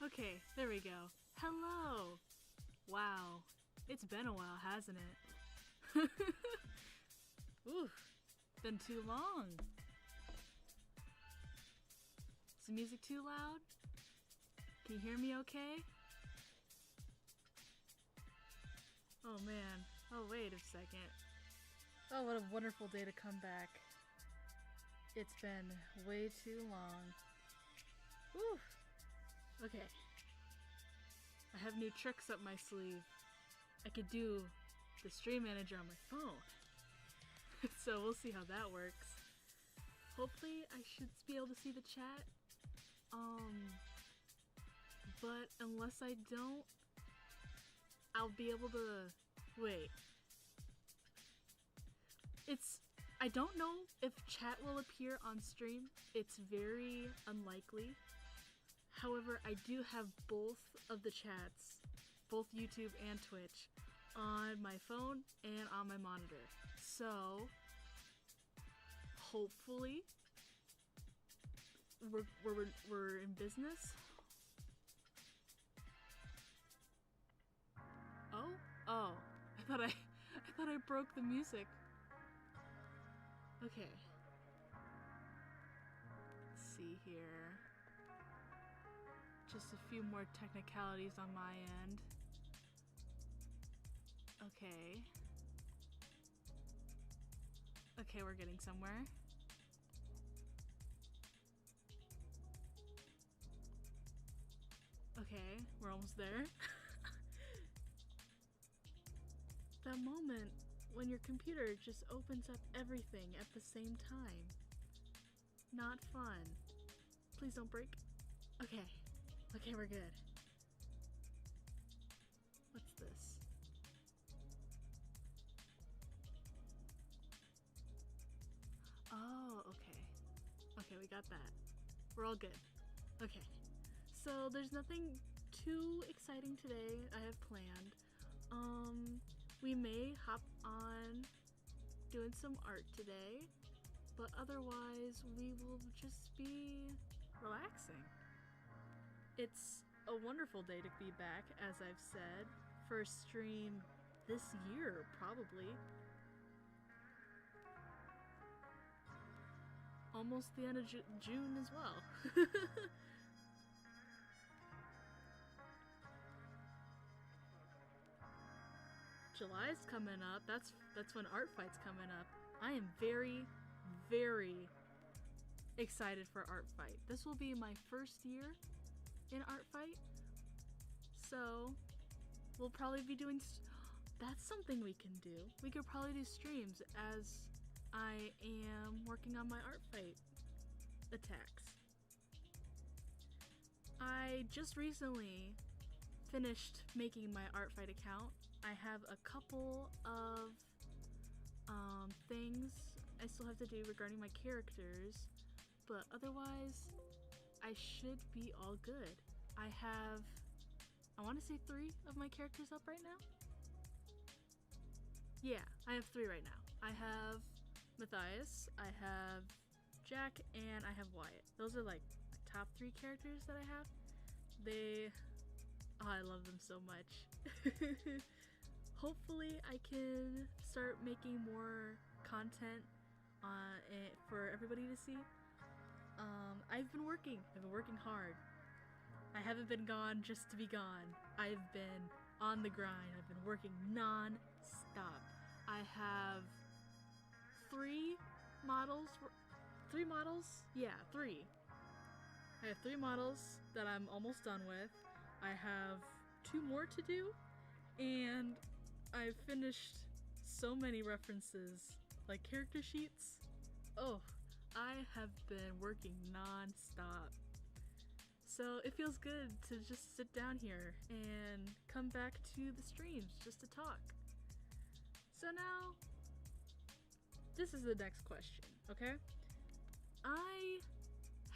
Okay, there we go. Hello! Wow, it's been a while, hasn't it? Ooh, been too long. Is the music too loud? Can you hear me okay? Oh man, oh wait a second. Oh, what a wonderful day to come back. It's been way too long. Whew. Okay. I have new tricks up my sleeve. I could do the stream manager on my phone. So we'll see how that works. Hopefully I should be able to see the chat. But unless I don't, I'll be able to... Wait. I don't know if chat will appear on stream. It's very unlikely. However, I do have both of the chats, both YouTube and Twitch, on my phone and on my monitor. So, hopefully, we're in business. Oh, I thought I broke the music. Okay. Let's see here. Just a few more technicalities on my end. Okay. Okay, we're getting somewhere. Okay, we're almost there. That moment when your computer just opens up everything at the same time. Not fun. Please don't break. Okay. Okay, we're good. What's this? Oh, okay. Okay, we got that. We're all good. Okay. So there's nothing too exciting today I have planned. We may hop on doing some art today, but otherwise we will just be relaxing. It's a wonderful day to be back, as I've said. First stream this year, probably. Almost the end of June as well. July's coming up. That's when Art Fight's coming up. I am very, very excited for Art Fight. This will be my first year in Art Fight, so we'll probably be doing... That's something we can do. We could probably do streams as I am working on my Art Fight attacks. I just recently finished making my Art Fight account. I have a couple of things I still have to do regarding my characters, but otherwise I should be all good. I have, I want to say 3 of my characters up right now. Yeah, I have 3 right now. I have Matthias, I have Jack, and I have Wyatt. Those are like my top 3 characters that I have. I love them so much. Hopefully I can start making more content for everybody to see. I've been working hard. I haven't been gone just to be gone. I've been on the grind. I've been working non-stop. I have 3 models. 3 models? Yeah, 3. I have 3 models that I'm almost done with. I have 2 more to do, and I've finished so many references, like character sheets. Oh, I have been working non-stop. So it feels good to just sit down here and come back to the streams just to talk. So now, this is the next question, okay? I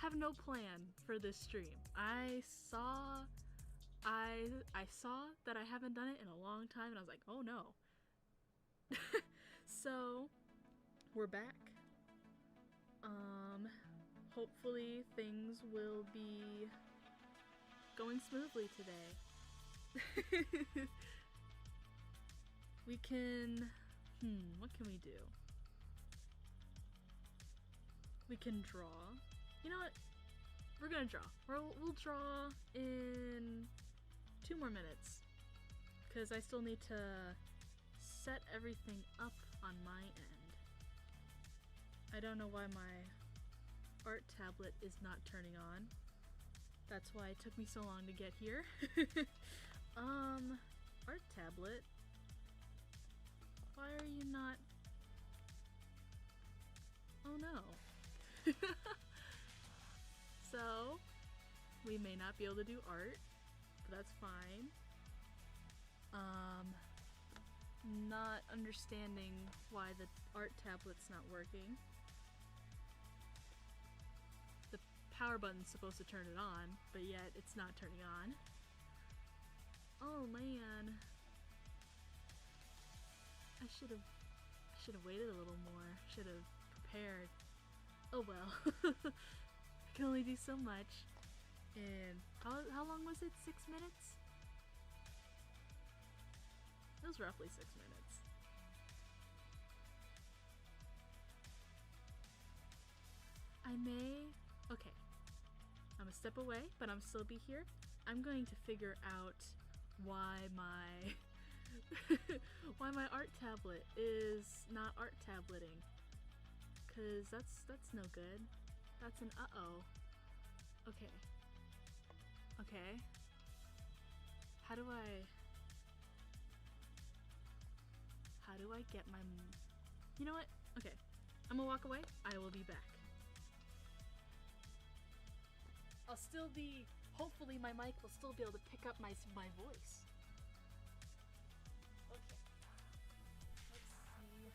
have no plan for this stream. I saw that I haven't done it in a long time, and I was like, oh no. So, we're back. Hopefully things will be going smoothly today. We can... what can we do? We can draw. You know what? We're gonna draw. We'll draw in 2 more minutes. Because I still need to set everything up on my end. I don't know why my art tablet is not turning on. That's why it took me so long to get here. Art tablet? Why are you not... Oh no. So, we may not be able to do art, but that's fine. Not understanding why the art tablet's not working. The power button's supposed to turn it on, but yet it's not turning on. Oh man. I should have waited a little more. Should have prepared. Oh well. I can only do so much. And how long was it? 6 minutes? It was roughly 6 minutes. Okay. I'm gonna step away, but I'm still be here. I'm going to figure out why my why my art tablet is not art tableting. Cause that's no good. That's an uh-oh. Okay. Okay. How do I get my... You know what? Okay. I'm gonna walk away. I will be back. I'll still be... Hopefully my mic will still be able to pick up my voice. Okay. Let's see.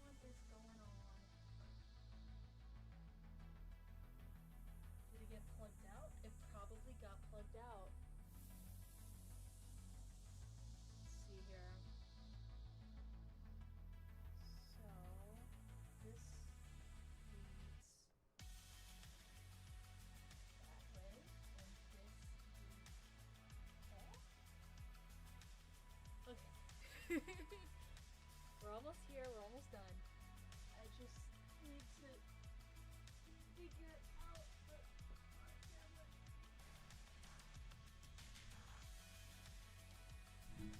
What is going on? Did it get plugged out? It probably got plugged out. Let's see here. So, this leads that way, and this leads there. Okay. We're almost here, we're almost done. I just need to figure out the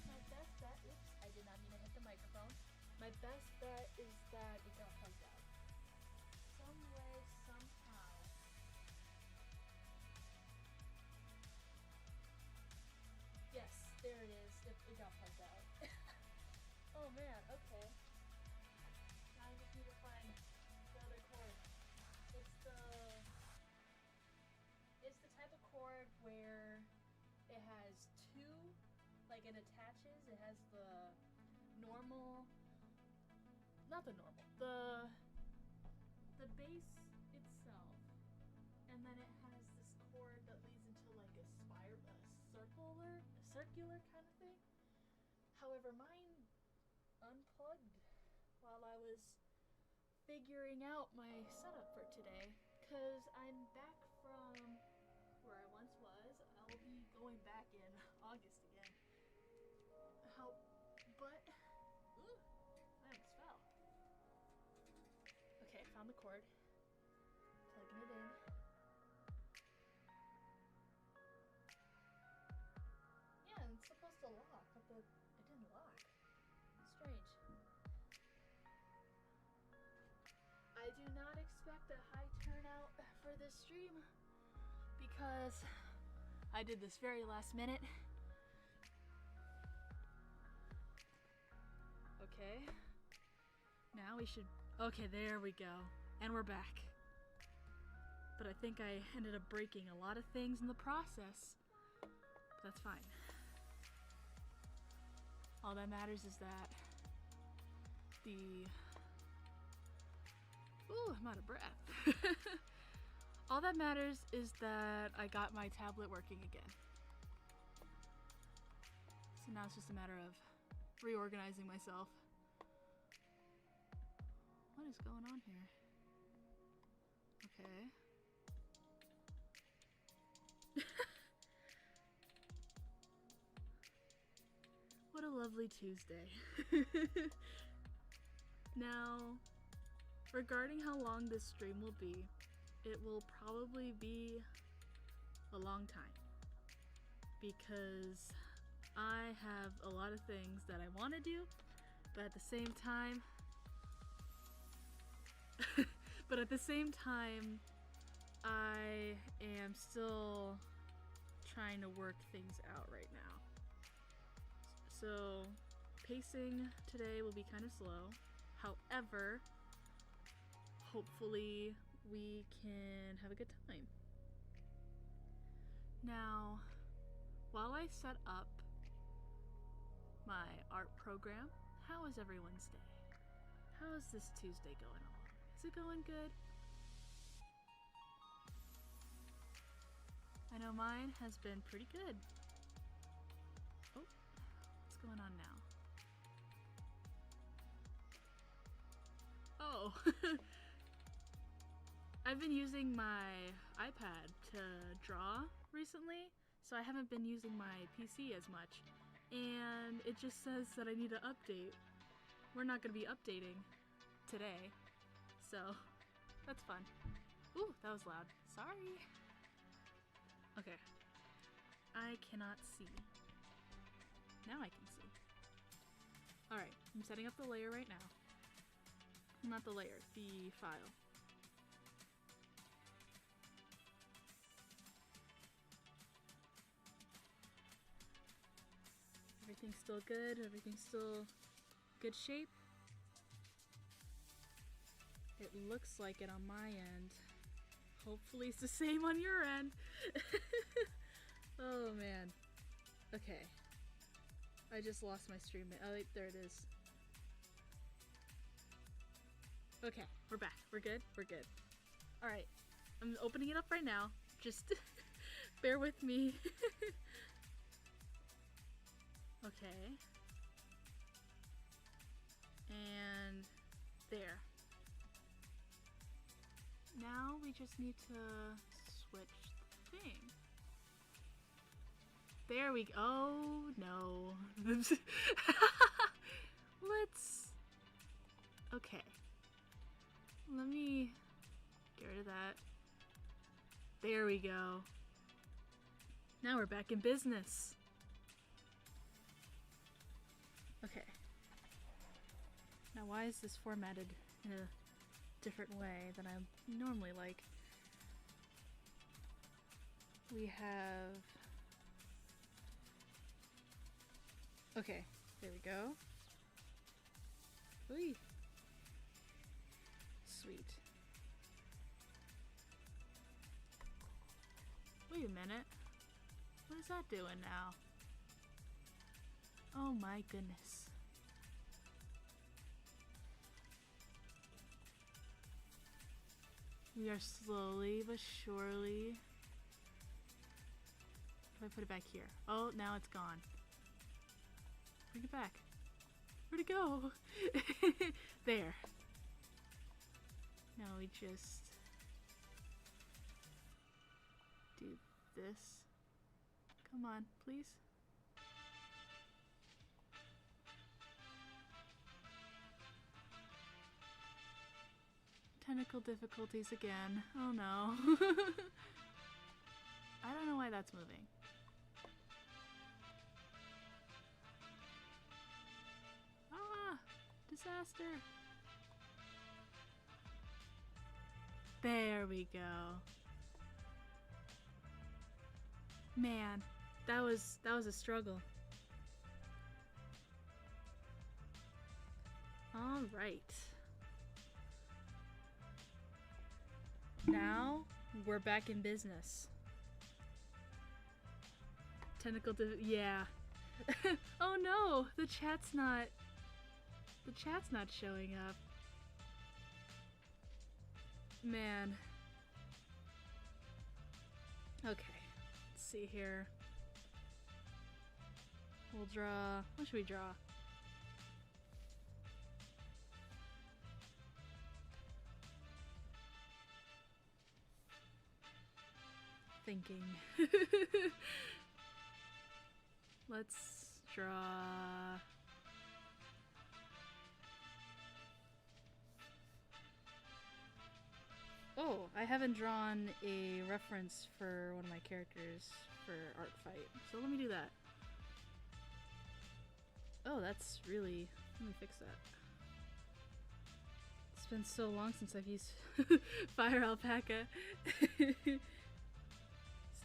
My best bet, oops, I did not mean to hit the microphone. My best bet is that it got plugged out. Some way, somehow. Yes, there it is. It got plugged out. Oh man, okay. Now I just need to find the other cord. It's the type of cord where it has two, like it attaches, it has the normal, not the normal, the base itself, and then it has this cord that leads into like a circular kind of thing. However, mine unplugged while I was figuring out my setup for today, because I'm back from where I once was. I'll be going back in August again. But I almost fell. Okay, found the cord. Plugging it in. Yeah, and it's supposed to lock, but it didn't lock. Strange. I do not expect a high turnout for this stream because I did this very last minute. Okay. Now we should... Okay, there we go. And we're back. But I think I ended up breaking a lot of things in the process. But that's fine. All that matters is that the... Ooh, I'm out of breath. All that matters is that I got my tablet working again. So now it's just a matter of reorganizing myself. What is going on here? Okay. lovely Tuesday. Now, regarding how long this stream will be, it will probably be a long time because I have a lot of things that I want to do, but at the same time, I am still trying to work things out right now. So, pacing today will be kind of slow. However, hopefully we can have a good time. Now, while I set up my art program, how is everyone's day? How is this Tuesday going along? Is it going good? I know mine has been pretty good. Oh, what's going on now? Oh, I've been using my iPad to draw recently, so I haven't been using my PC as much. And it just says that I need to update. We're not going to be updating today, so that's fun. Ooh, that was loud. Sorry. Okay. I cannot see. Now I can see. Alright, I'm setting up the layer right now. Not the layer, the file. Everything's still good, everything's still good shape. It looks like it on my end. Hopefully it's the same on your end. Oh man. Okay. I just lost my stream. Oh, there it is. Okay, we're back. We're good? We're good. Alright. I'm opening it up right now. Just bear with me. Okay. And there. Now we just need to switch the thing. There we go. Oh no. Let's... Okay. Let me get rid of that. There we go. Now we're back in business. Okay. Now why is this formatted in a different way than I normally like? We have... Okay, there we go. Ooh. Sweet. Wait a minute. What is that doing now? Oh my goodness. We are slowly but surely... If I put it back here. Oh, now it's gone. Bring it back. Where'd it go? There. Now we just do this. Come on, please. Technical difficulties again. Oh no. I don't know why that's moving. Ah! Disaster! There we go. Man, that was a struggle. All right. Now we're back in business. Yeah. Oh no, the chat's not showing up. Man. Okay. Let's see here. We'll draw. What should we draw? Thinking. Let's draw I haven't drawn a reference for one of my characters for art fight, so let me do that. Oh, that's really... let me fix that. It's been so long since I've used Fire Alpaca. Is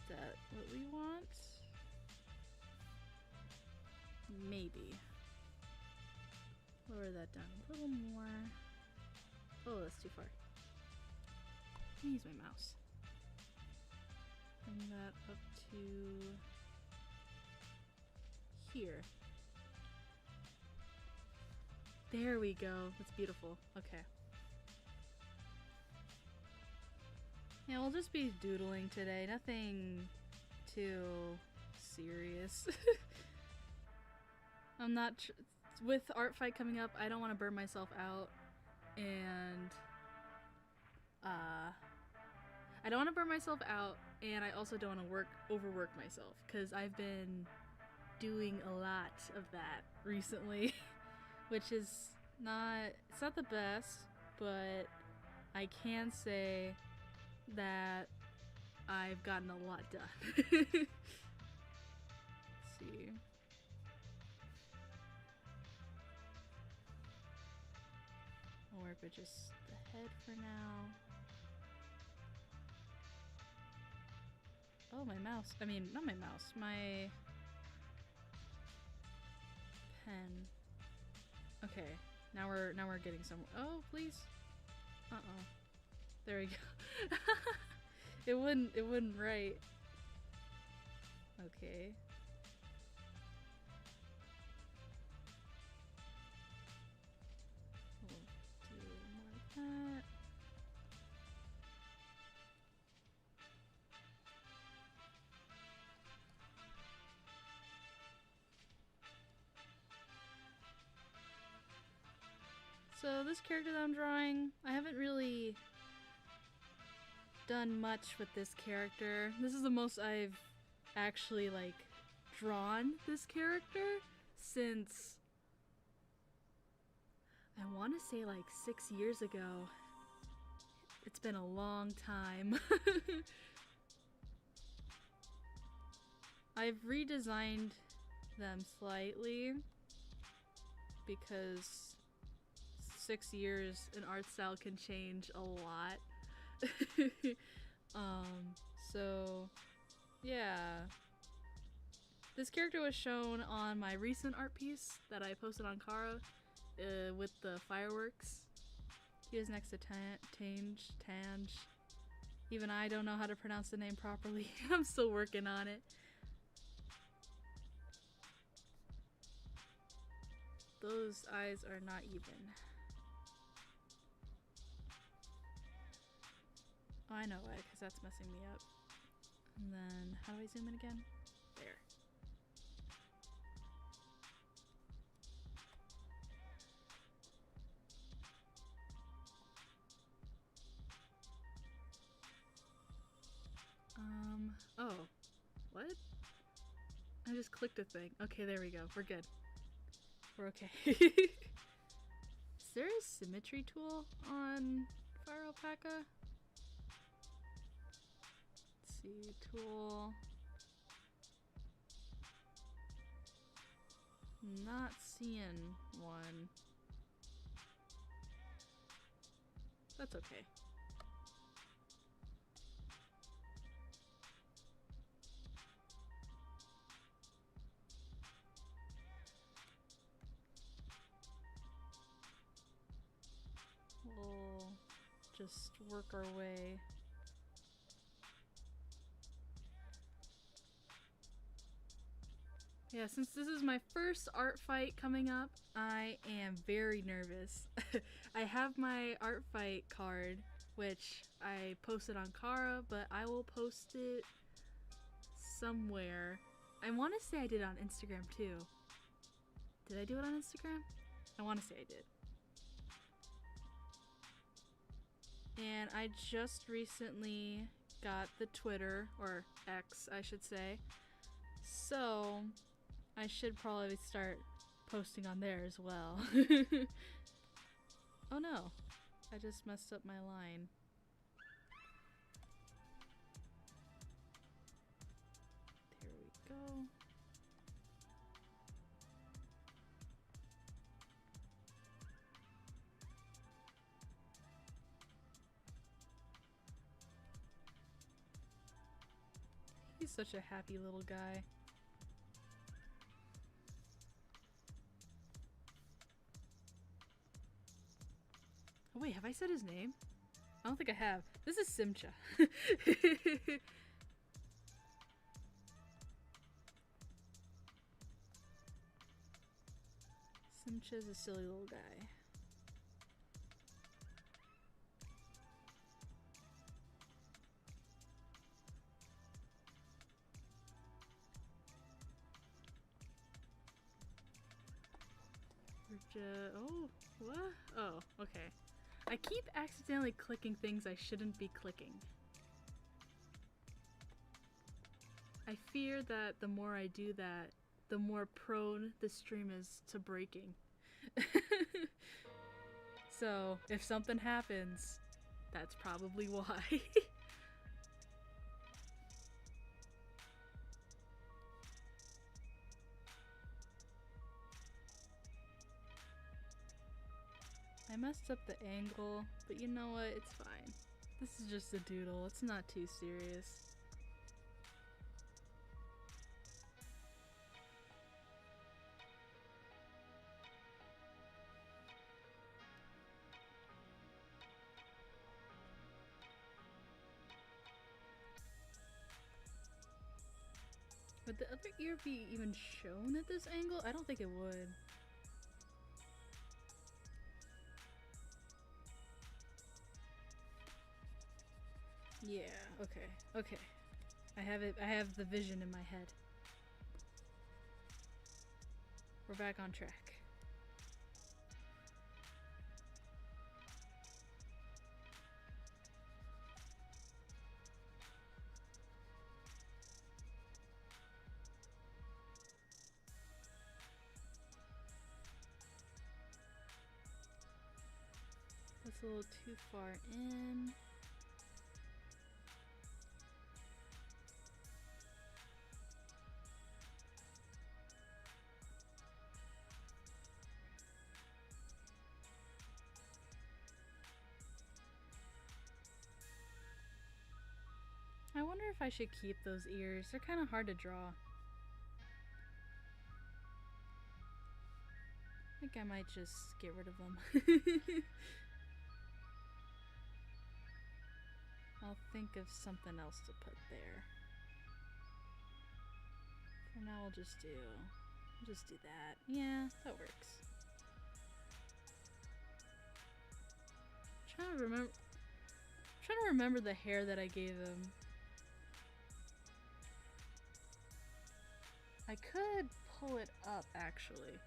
that what we want? Maybe. Lower that down a little more. Oh, that's too far. Let me use my mouse. Bring that up to here. There we go. That's beautiful. Okay. Yeah, we'll just be doodling today. Nothing too serious. I'm not with art fight coming up, I don't want to burn myself out, and I don't want to burn myself out, and I also don't want to overwork myself, because I've been doing a lot of that recently, which is it's not the best, but I can say that I've gotten a lot done. Let's see. I'll work with just the head for now. Oh, my mouse. I mean, not my mouse. My pen. Okay, now we're getting somewhere. Oh, please. Uh-oh. There we go. It wouldn't write. Okay. We'll do more like that. So this character that I'm drawing, I haven't really done much with this character. This is the most I've actually like drawn this character since I want to say like 6 years ago. It's been a long time. I've redesigned them slightly because 6 years an art style can change a lot. So yeah, this character was shown on my recent art piece that I posted on Kara with the fireworks. He was next to Tange. Even I don't know how to pronounce the name properly. I'm still working on it. Those eyes are not even. Oh, I know why, because that's messing me up. And then, how do I zoom in again? There. Oh. What? I just clicked a thing. Okay, there we go. We're good. We're okay. Is there a symmetry tool on Fire Alpaca? Let's see, tool. Not seeing one. That's okay. We'll just work our way. Yeah, since this is my first art fight coming up, I am very nervous. I have my art fight card, which I posted on Kara, but I will post it somewhere. I want to say I did it on Instagram too. Did I do it on Instagram? I want to say I did. And I just recently got the Twitter, or X I should say, so I should probably start posting on there as well. Oh no, I just messed up my line. go. He's such a happy little guy. Oh wait, have I said his name? I don't think I have. This is Simcha. Simcha's a silly little guy. Oh, what? Oh, okay. I keep accidentally clicking things I shouldn't be clicking. I fear that the more I do that, the more prone the stream is to breaking. So, if something happens, that's probably why. I messed up the angle, but you know what? It's fine. This is just a doodle. It's not too serious. Would the other ear be even shown at this angle? I don't think it would. Yeah, okay, okay. I have the vision in my head. We're back on track. That's a little too far in. I wonder if I should keep those ears. They're kind of hard to draw. I think I might just get rid of them. I'll think of something else to put there. For now, we'll just do that. Yeah, that works. I'm trying to remember the hair that I gave him. I could pull it up, actually.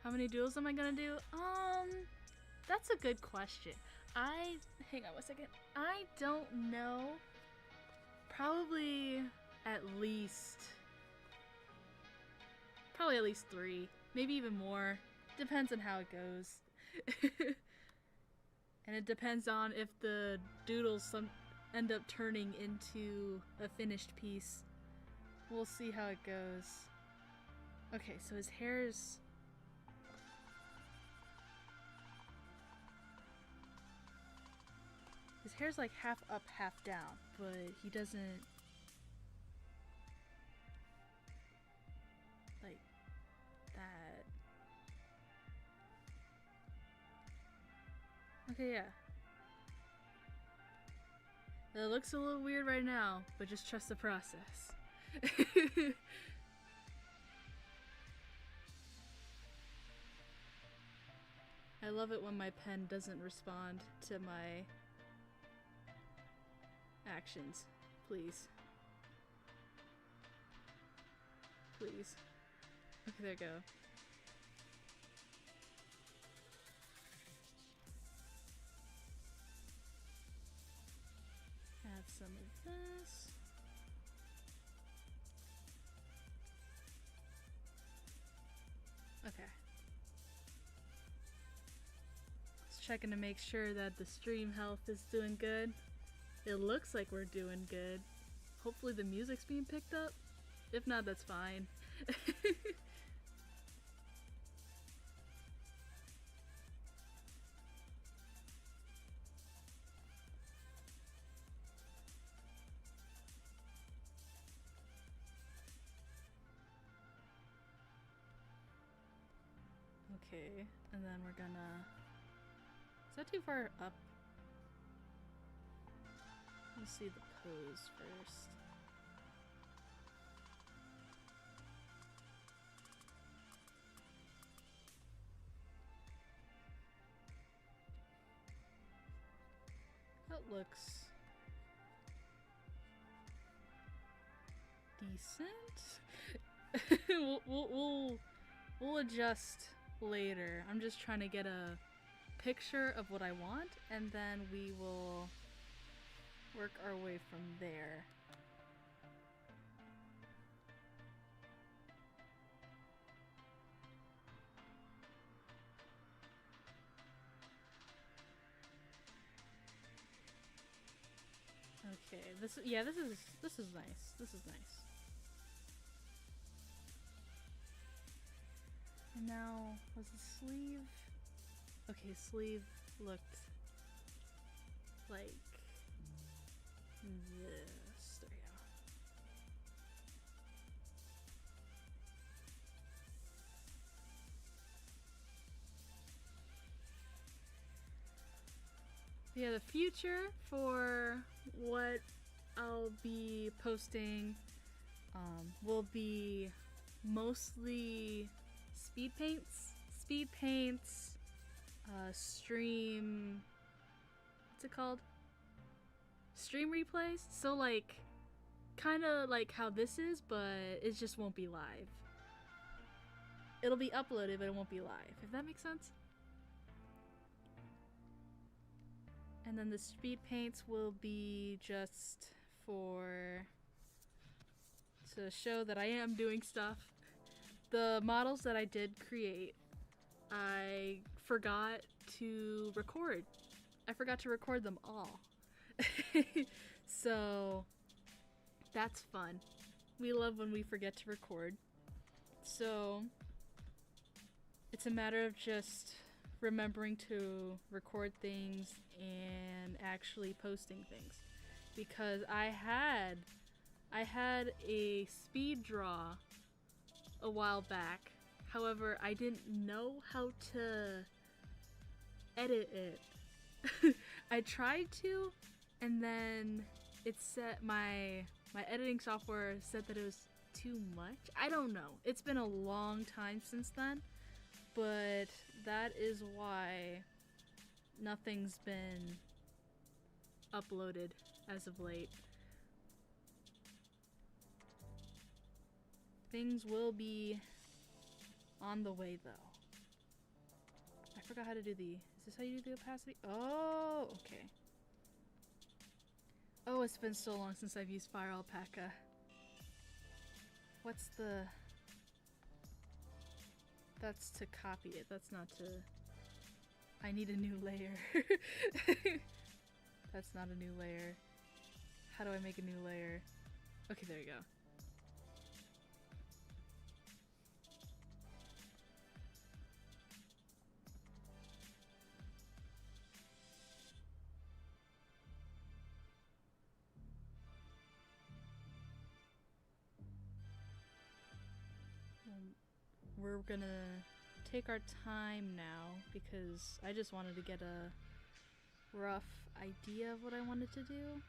How many duels am I gonna do? That's a good question. Hang on one second. I don't know. Probably at least 3. Maybe even more. Depends on how it goes. And it depends on if the doodles end up turning into a finished piece. We'll see how it goes. Okay, so his hair's... His hair's like half up, half down, but he doesn't... like that. Okay, yeah. It looks a little weird right now, but just trust the process. I love it when my pen doesn't respond to my actions. Please. Please. Okay, there you go. Add some of this. Okay. Just checking to make sure that the stream health is doing good. It looks like we're doing good. Hopefully the music's being picked up. If not, that's fine. Okay, and then we're gonna... Is that too far up? Let's see the pose first. That looks decent. we'll adjust later. I'm just trying to get a picture of what I want, and then we will work our way from there. Okay, this is nice. This is nice. And now, was the sleeve? Okay, sleeve looked like this. There we go. Yeah, the future for what I'll be posting will be mostly speed paints, stream, what's it called? Stream replays. So like, kind of like how this is, but it just won't be live. It'll be uploaded, but it won't be live, if that makes sense. And then the speed paints will be just to show that I am doing stuff. The models that I did create, I forgot to record. I forgot to record them all. So that's fun. We love when we forget to record. So it's a matter of just remembering to record things and actually posting things, because I had a speed draw a while back. However, I didn't know how to edit it. I tried to, and then it said my editing software said that it was too much. I don't know. It's been a long time since then, but that is why nothing's been uploaded as of late. Things will be on the way, though. I forgot how to do the... Is this how you do the opacity? Oh, okay. Oh, it's been so long since I've used Fire Alpaca. What's the... That's to copy it. That's not to... I need a new layer. That's not a new layer. How do I make a new layer? Okay, there you go. We're gonna take our time now because I just wanted to get a rough idea of what I wanted to do.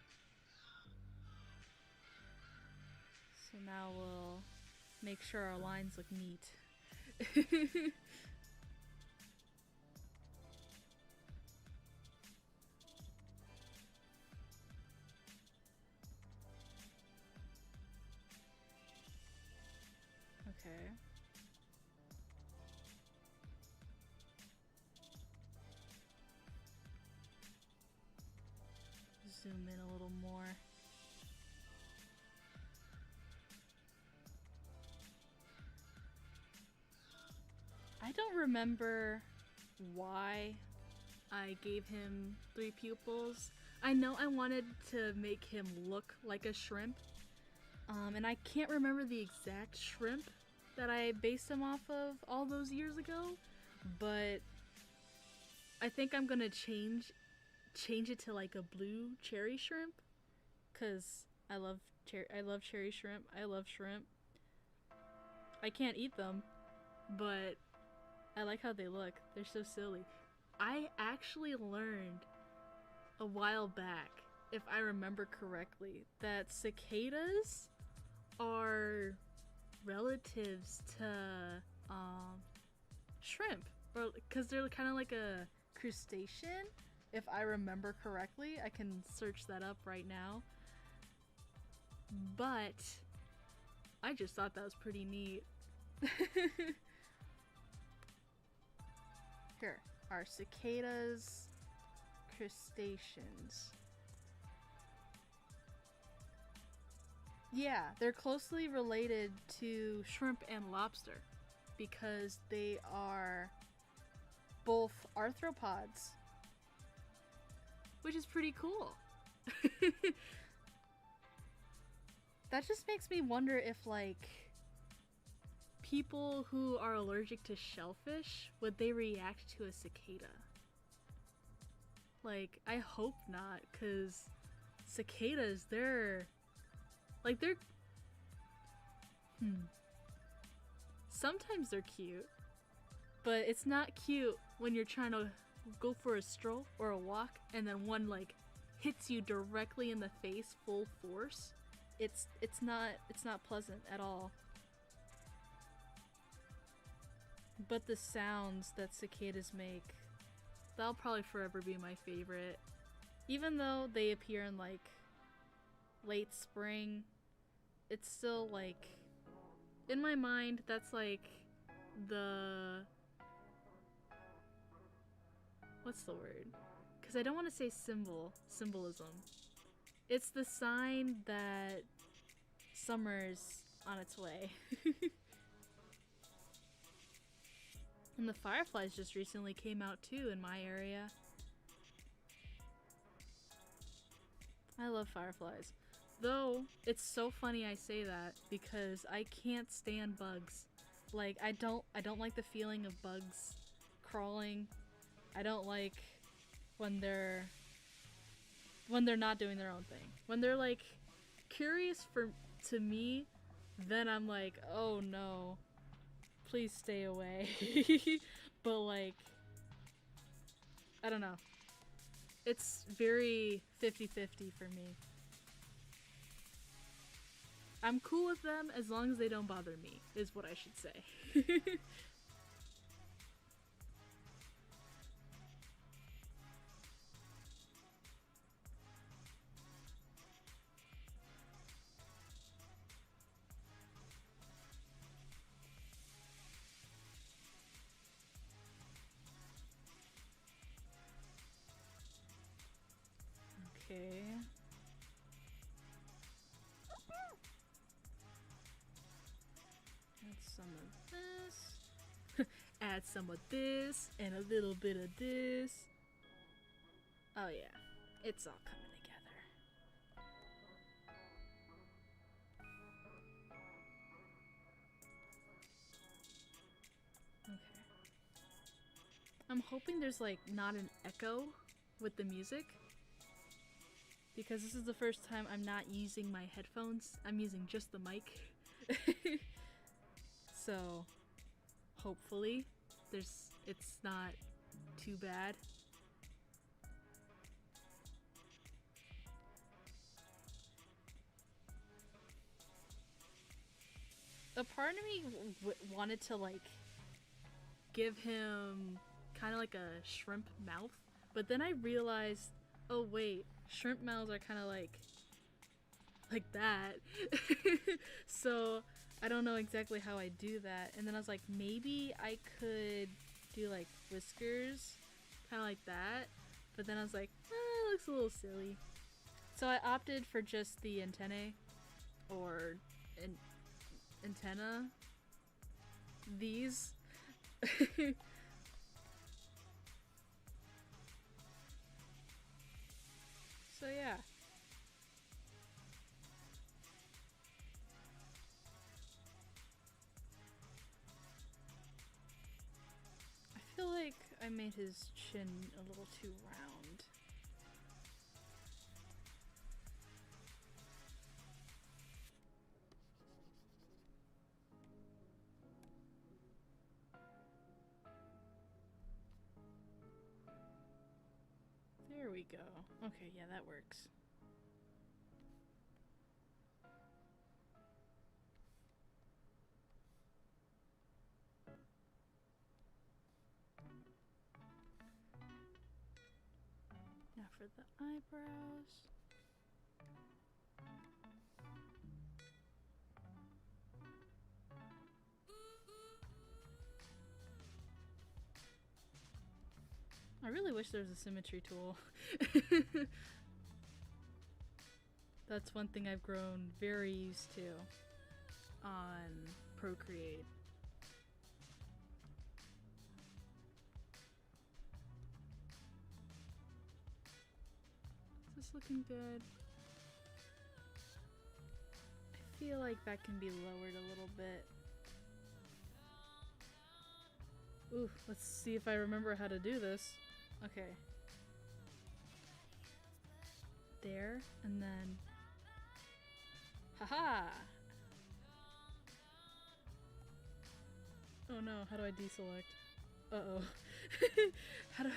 So now we'll make sure our lines look neat. Okay. Zoom in a little more. I don't remember why I gave him 3 pupils. I know I wanted to make him look like a shrimp, And I can't remember the exact shrimp that I based them off of all those years ago, but I think I'm gonna change it to like a blue cherry shrimp, cause I love cherry shrimp. I love shrimp. I can't eat them, but I like how they look. They're so silly. I actually learned a while back, if I remember correctly, that cicadas are relatives to shrimp, or because they're kind of like a crustacean. If I remember correctly, I can search that up right now. But I just thought that was pretty neat. Here are cicadas crustaceans. Yeah, they're closely related to shrimp and lobster because they are both arthropods, which is pretty cool. That just makes me wonder if, like, people who are allergic to shellfish, would they react to a cicada? Like, I hope not, because cicadas, they're sometimes they're cute, but it's not cute when you're trying to go for a stroll or a walk and then one like hits you directly in the face full force. It's not pleasant at all. But the sounds that cicadas make, that'll probably forever be my favorite. Even though they appear in like late spring, it's still like, in my mind, that's like the, what's the word? Because I don't want to say symbolism. It's the sign that summer's on its way. And the fireflies just recently came out too in my area. I love fireflies. Though, it's so funny I say that because I can't stand bugs. Like, I don't like the feeling of bugs crawling. I don't like when they're not doing their own thing. When they're like curious to me, then I'm like, oh no, please stay away. But like, I don't know. It's very 50-50 for me. I'm cool with them as long as they don't bother me, is what I should say. Okay. Add some of this. Add some of this and a little bit of this. Oh yeah, it's all coming together. Okay. I'm hoping there's like not an echo with the music, because this is the first time I'm not using my headphones. I'm using just the mic. So hopefully it's not too bad. A part of me wanted to like give him kind of like a shrimp mouth, but then I realized, oh wait, shrimp mouths are kind of like that. So I don't know exactly how I do that. And then I was like, maybe I could do like whiskers, kind of like that. But then I was like, it looks a little silly. So I opted for just the antennae, or antenna. These. So yeah. made his chin a little too round. There we go. Okay, yeah, that works. Now for the eyebrows. I really wish there was a symmetry tool. That's one thing I've grown very used to on Procreate. Is this looking good? I feel like that can be lowered a little bit. Ooh, let's see if I remember how to do this. Okay. There, and then... Haha! Oh no, how do I deselect? Uh-oh. How do...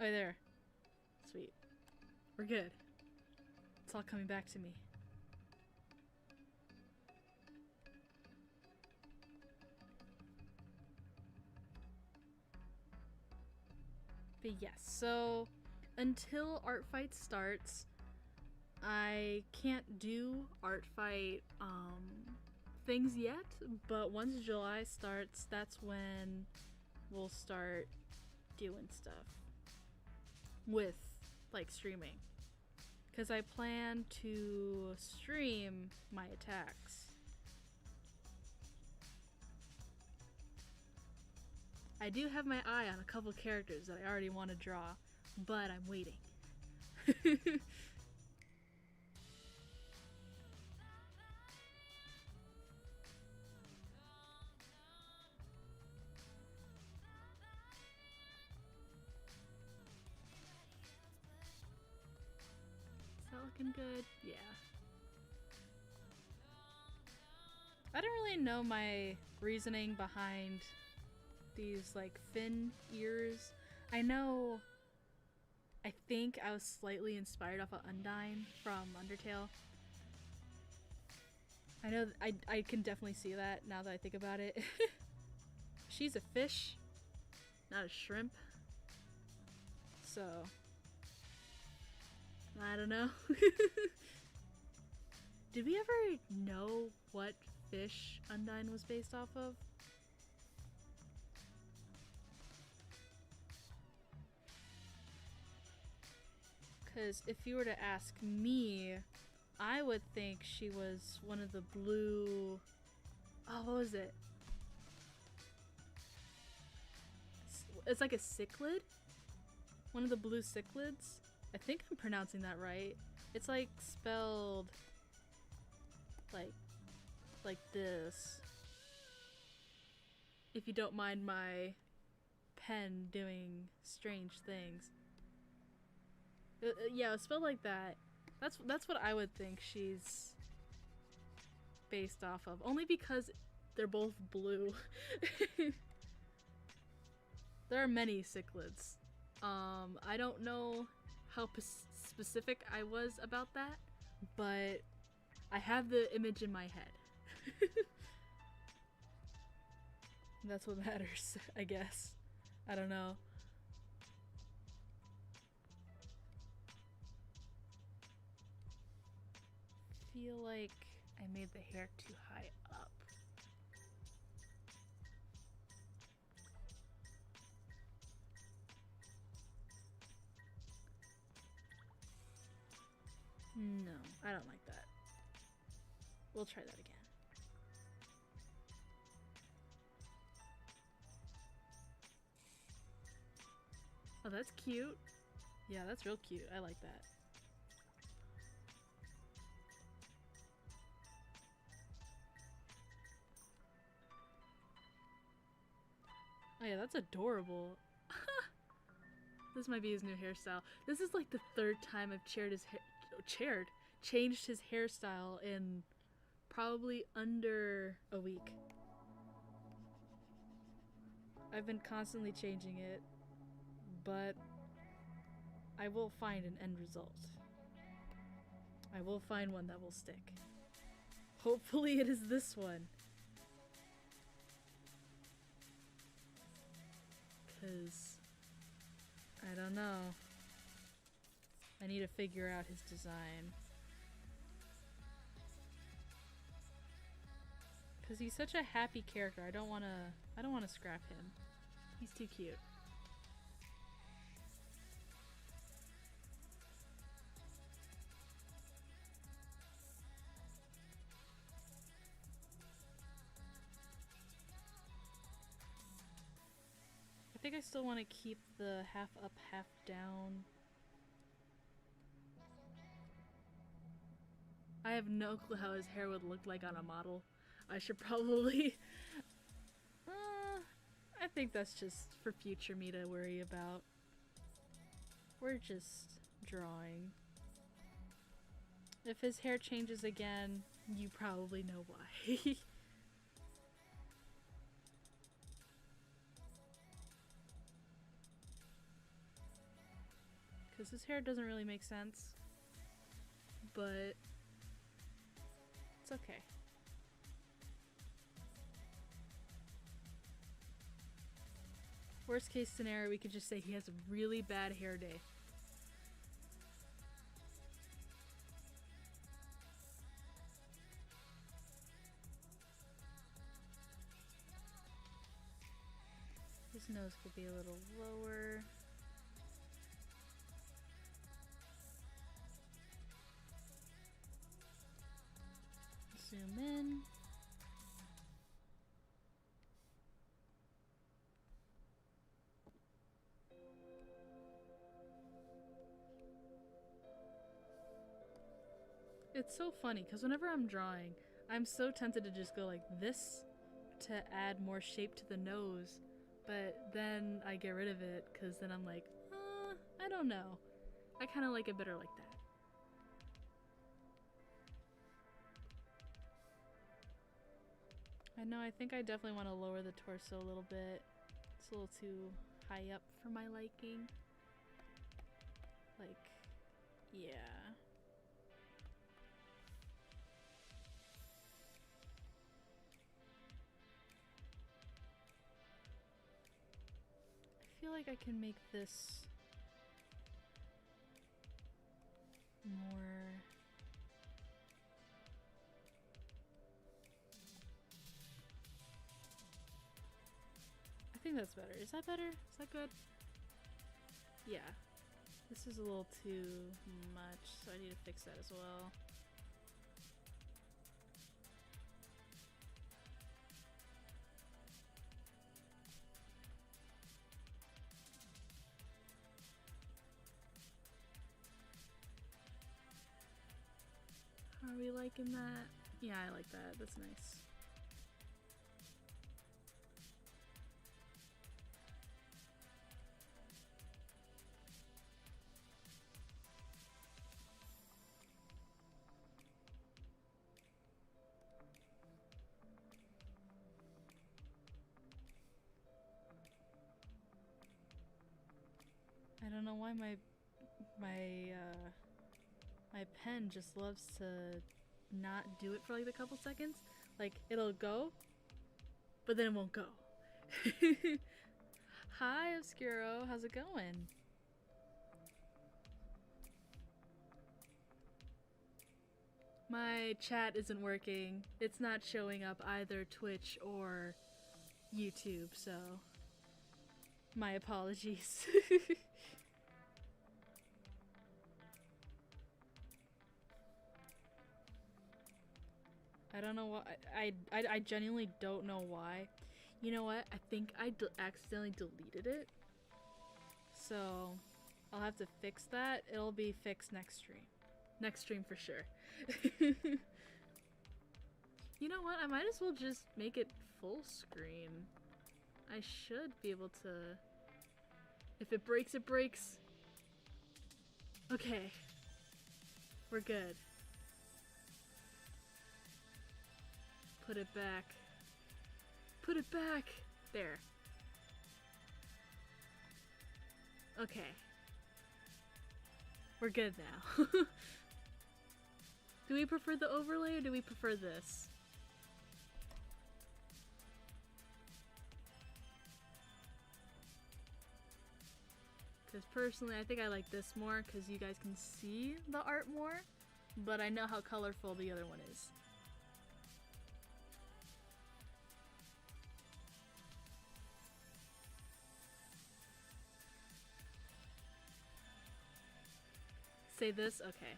Oh, there. Sweet. We're good. It's all coming back to me. But yes, so until Art Fight starts, I can't do Art Fight things yet, but once July starts, that's when we'll start doing stuff with like streaming, because I plan to stream my attacks. I do have my eye on a couple characters that I already want to draw, but I'm waiting. Is that looking good? Yeah. I don't really know my reasoning behind these like fin ears. I think I was slightly inspired off of Undyne from Undertale. I know I can definitely see that now that I think about it. She's a fish, not a shrimp. So I don't know. Did we ever know what fish Undyne was based off of? Because if you were to ask me, I would think she was one of the blue... Oh, what was it? It's like a cichlid? One of the blue cichlids? I think I'm pronouncing that right. It's like spelled like this. If you don't mind my pen doing strange things. Yeah, it's spelled like that. That's what I would think she's based off of. Only because they're both blue. There are many cichlids. I don't know how specific I was about that, but I have the image in my head. That's what matters, I guess. I don't know. Feel like I made the hair too high up. No, I don't like that. We'll try that again. Oh, that's cute. Yeah, that's real cute. I like that. Oh yeah, that's adorable. This might be his new hairstyle. This is like the third time I've changed his hairstyle in probably under a week. I've been constantly changing it, but I will find an end result. I will find one that will stick. Hopefully it is this one. Cause I don't know. I need to figure out his design. Cause he's such a happy character. I don't wanna scrap him. He's too cute. I think I still want to keep the half up, half down. I have no clue how his hair would look like on a model. I should probably... I think that's just for future me to worry about. We're just drawing. If his hair changes again, you probably know why. Because his hair doesn't really make sense. But it's okay. Worst case scenario, we could just say he has a really bad hair day. His nose could be a little lower. Zoom in. It's so funny because whenever I'm drawing, I'm so tempted to just go like this to add more shape to the nose, but then I get rid of it because then I'm like, I don't know. I kind of like it better like that. I know, I think I definitely want to lower the torso a little bit. It's a little too high up for my liking. Like, yeah. I feel like I can make this more... I think that's better. Is that better? Is that good? Yeah. This is a little too much, so I need to fix that as well. Are we liking that? Yeah, I like that. That's nice. I don't know why my pen just loves to not do it for like a couple seconds. Like, it'll go, but then it won't go. Hi, Obscuro. How's it going? My chat isn't working. It's not showing up either Twitch or YouTube, so my apologies. I don't know why. I genuinely don't know why. You know what? I think I accidentally deleted it. So I'll have to fix that. It'll be fixed next stream. Next stream for sure. You know what? I might as well just make it full screen. I should be able to... If it breaks, it breaks. Okay. We're good. Put it back. Put it back! There. Okay. We're good now. Do we prefer the overlay or do we prefer this? Because personally, I think I like this more because you guys can see the art more, but I know how colorful the other one is. Say this? Okay.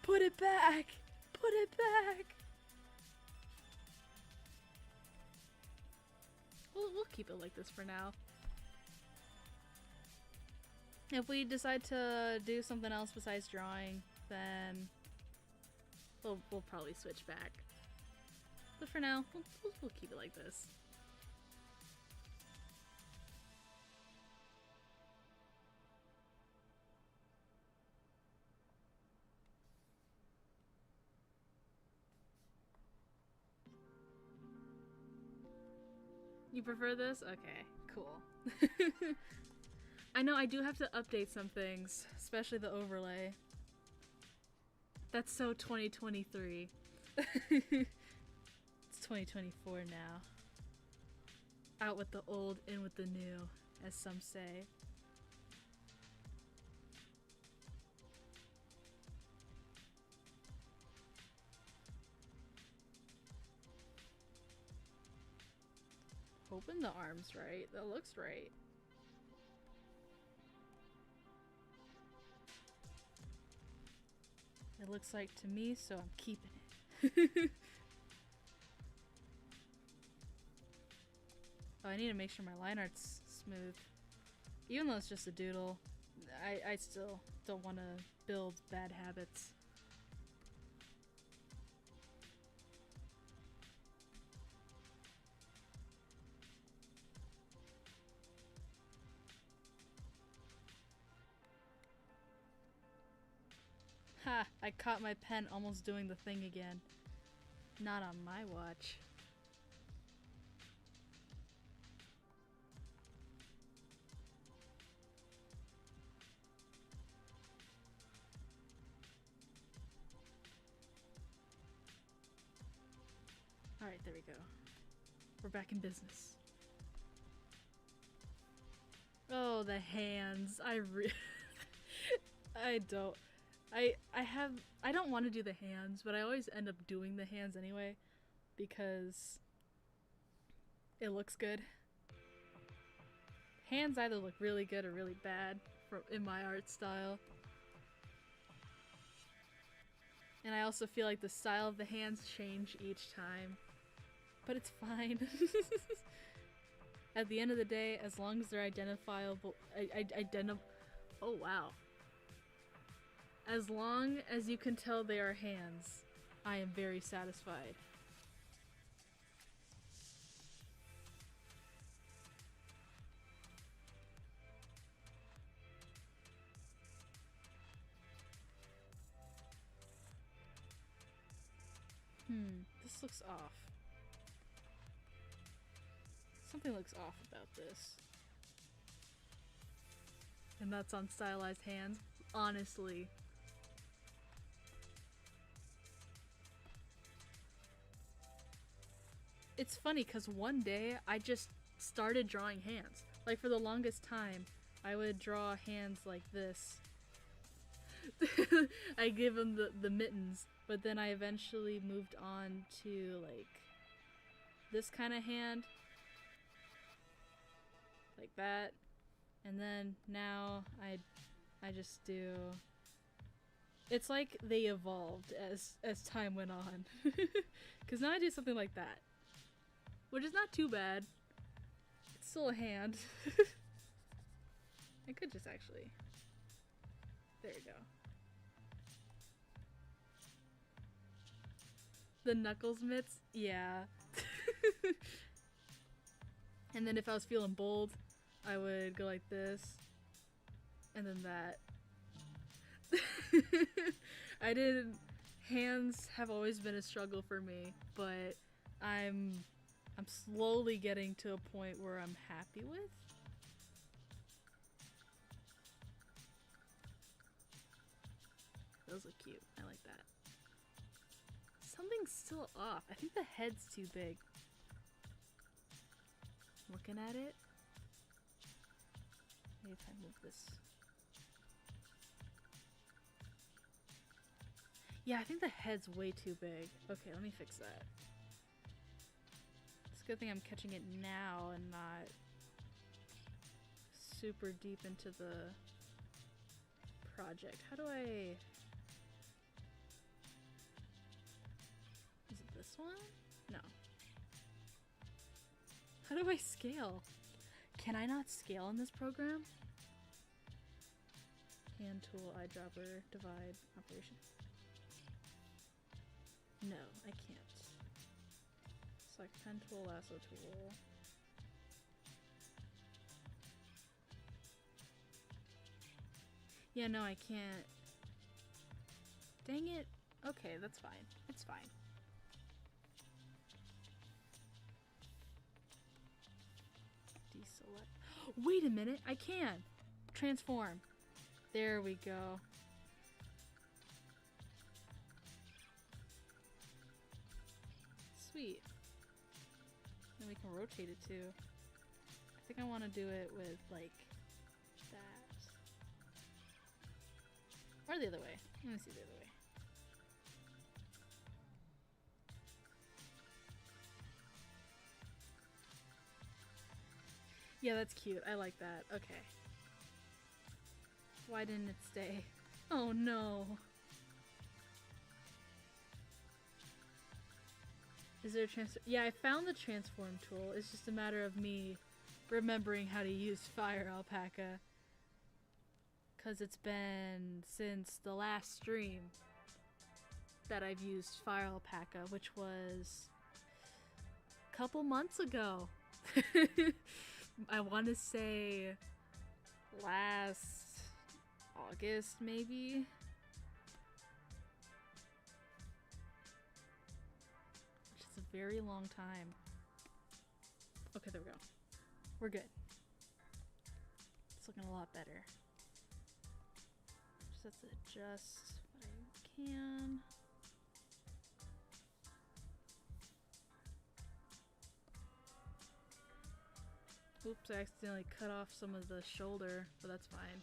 Put it back! Put it back! We'll keep it like this for now. If we decide to do something else besides drawing, then we'll probably switch back. But for now, we'll keep it like this. You prefer this? Okay, cool. I know I do have to update some things, especially the overlay. That's so 2023. It's 2024 now. Out with the old, in with the new, as some say. Hoping the arm's right. That looks right. It looks like to me, so I'm keeping it. Oh, I need to make sure my line art's smooth. Even though it's just a doodle, I still don't want to build bad habits. Ha! I caught my pen almost doing the thing again. Not on my watch. Alright, there we go. We're back in business. Oh, the hands. I don't. I don't want to do the hands, but I always end up doing the hands anyway because it looks good. Hands either look really good or really bad in my art style. And I also feel like the style of the hands change each time. But it's fine. At the end of the day, as long as they're identifiable, oh wow. As long as you can tell they are hands, I am very satisfied. This looks off. Something looks off about this. And that's on stylized hands, honestly. It's funny because one day I just started drawing hands. Like for the longest time, I would draw hands like this. I give them the mittens, but then I eventually moved on to like this kind of hand. Like that. And then now I just do... It's like they evolved as time went on. Because now I do something like that. Which is not too bad. It's still a hand. I could just actually... There you go. The knuckles mitts? Yeah. And then if I was feeling bold, I would go like this. And then that. I didn't... Hands have always been a struggle for me, but I'm slowly getting to a point where I'm happy with. Those look cute. I like that. Something's still off. I think the head's too big. Looking at it. Maybe if I move this. Yeah, I think the head's way too big. Okay, let me fix that. It's a good thing I'm catching it now and not super deep into the project. How do I... Is it this one? No. How do I scale? Can I not scale in this program? Hand tool, eyedropper, divide, operation. No, I can't. Select pen tool, lasso tool. Yeah, no, I can't. Dang it. Okay, that's fine. It's fine. Deselect. Wait a minute, I can! Transform. There we go. Sweet. And we can rotate it too. I think I want to do it with like that. Or the other way. Let me see the other way. Yeah, that's cute. I like that. Okay. Why didn't it stay? Oh no. Is there a transform? Yeah, I found the transform tool. It's just a matter of me remembering how to use Fire Alpaca. Cause it's been since the last stream that I've used Fire Alpaca, which was a couple months ago. I want to say last August, maybe? Which is a very long time. Okay, there we go. We're good. It's looking a lot better. Just have to adjust what I can. Oops, I accidentally cut off some of the shoulder, but that's fine.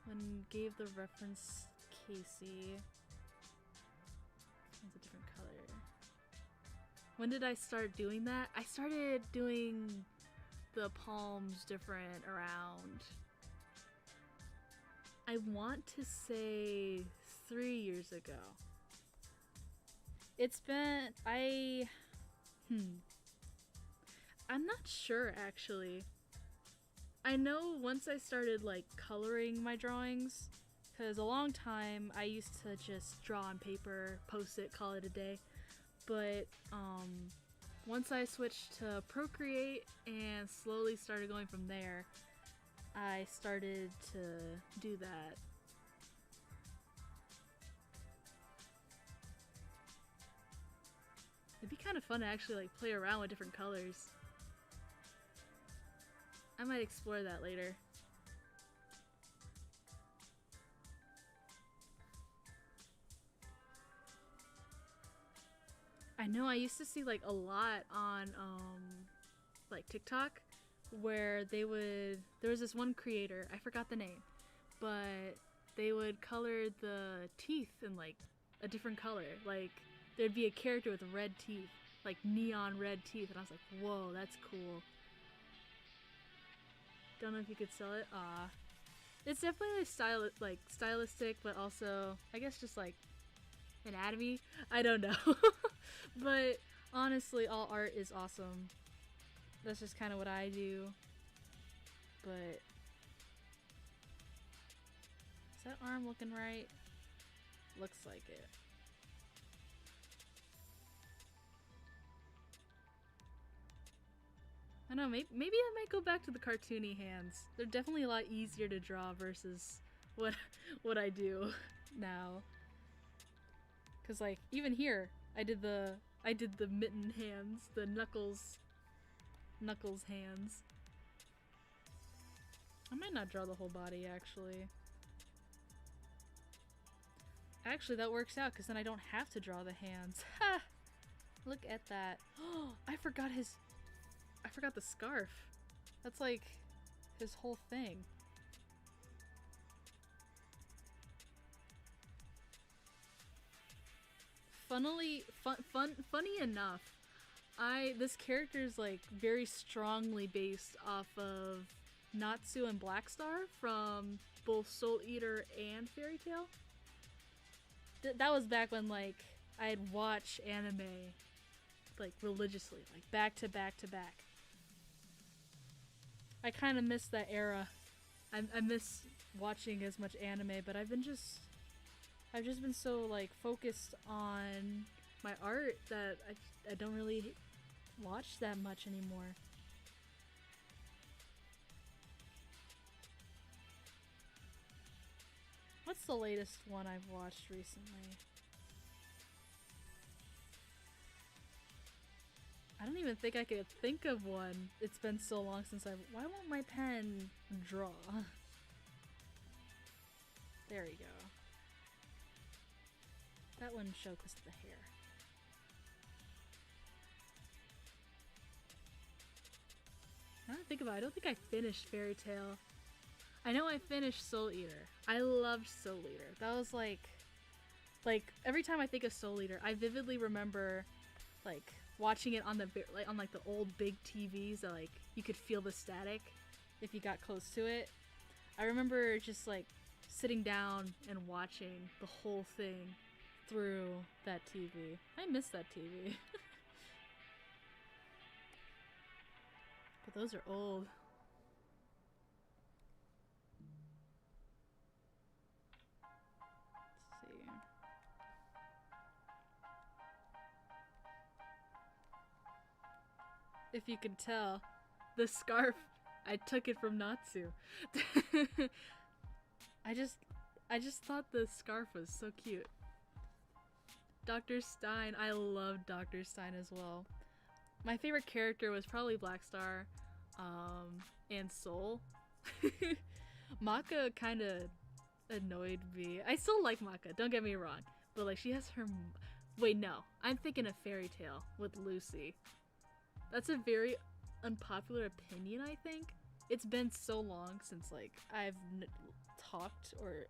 When gave the reference Casey. It's a different color. When did I start doing that? I started doing the palms different around, I want to say 3 years ago. It's been, I'm not sure actually. I know once I started like coloring my drawings, because a long time I used to just draw on paper, post it, call it a day. But once I switched to Procreate and slowly started going from there, I started to do that. It'd be kind of fun to actually like play around with different colors. I might explore that later. I know I used to see like a lot on like TikTok where there was this one creator, I forgot the name, but they would color the teeth in like a different color. Like there'd be a character with red teeth, like neon red teeth, and I was like, whoa, that's cool. Don't know if you could sell it. Ah, it's definitely stylistic, but also I guess just like anatomy. I don't know. But honestly, all art is awesome. That's just kind of what I do. But is that arm looking right? looks like it. I don't know, maybe I might go back to the cartoony hands. They're definitely a lot easier to draw versus what I do now. Cause like even here, I did the mitten hands, the knuckles hands. I might not draw the whole body actually. Actually, that works out because then I don't have to draw the hands. Ha! Look at that. Oh, I forgot the scarf. That's like his whole thing. Funny enough, this character is like very strongly based off of Natsu and Blackstar from both Soul Eater and Fairy Tail. That was back when like I'd watch anime like religiously, like back to back to back. I kind of miss that era. I miss watching as much anime, but I've just been so like focused on my art that I don't really watch that much anymore. What's the latest one I've watched recently? I don't even think I could think of one. It's been so long since why won't my pen draw? There we go. That one showed us the hair. Now that I think about it, I don't think I finished Fairy Tail. I know I finished Soul Eater. I loved Soul Eater. That was like every time I think of Soul Eater, I vividly remember like watching it on the old big TVs that like you could feel the static if you got close to it. I remember just like sitting down and watching the whole thing through that TV. I miss that TV. But those are old. Let's see. If you can tell, the scarf, I took it from Natsu. I just thought the scarf was so cute. Dr. Stein, I loved Dr. Stein as well. My favorite character was probably Blackstar, and Soul. Maka kind of annoyed me. I still like Maka, don't get me wrong, but like she has her. Wait, no, I'm thinking of Fairy Tail with Lucy. That's a very unpopular opinion, I think. It's been so long since like I've talked or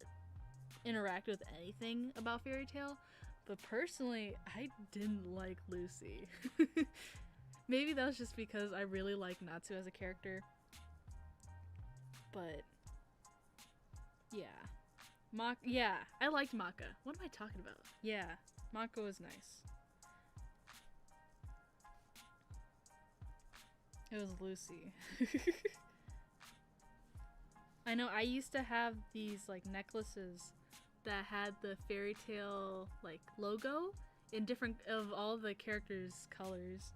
interacted with anything about Fairy Tail, but personally, I didn't like Lucy. Maybe that was just because I really like Natsu as a character. But yeah. Yeah, I liked Maka. What am I talking about? Yeah, Maka was nice. It was Lucy. I know I used to have these like necklaces that had the Fairy Tail like logo in different of all the characters' colors.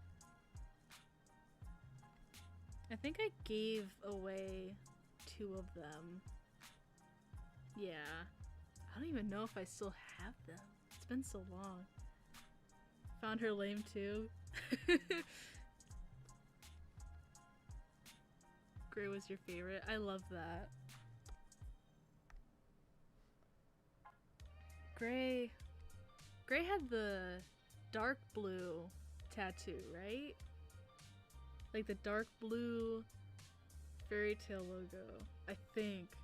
I think I gave away 2 of them. Yeah. I don't even know if I still have them. It's been so long. Found her lame too. Gray was your favorite. I love that. Gray had the dark blue tattoo, right? Like the dark blue Fairy Tail logo, I think.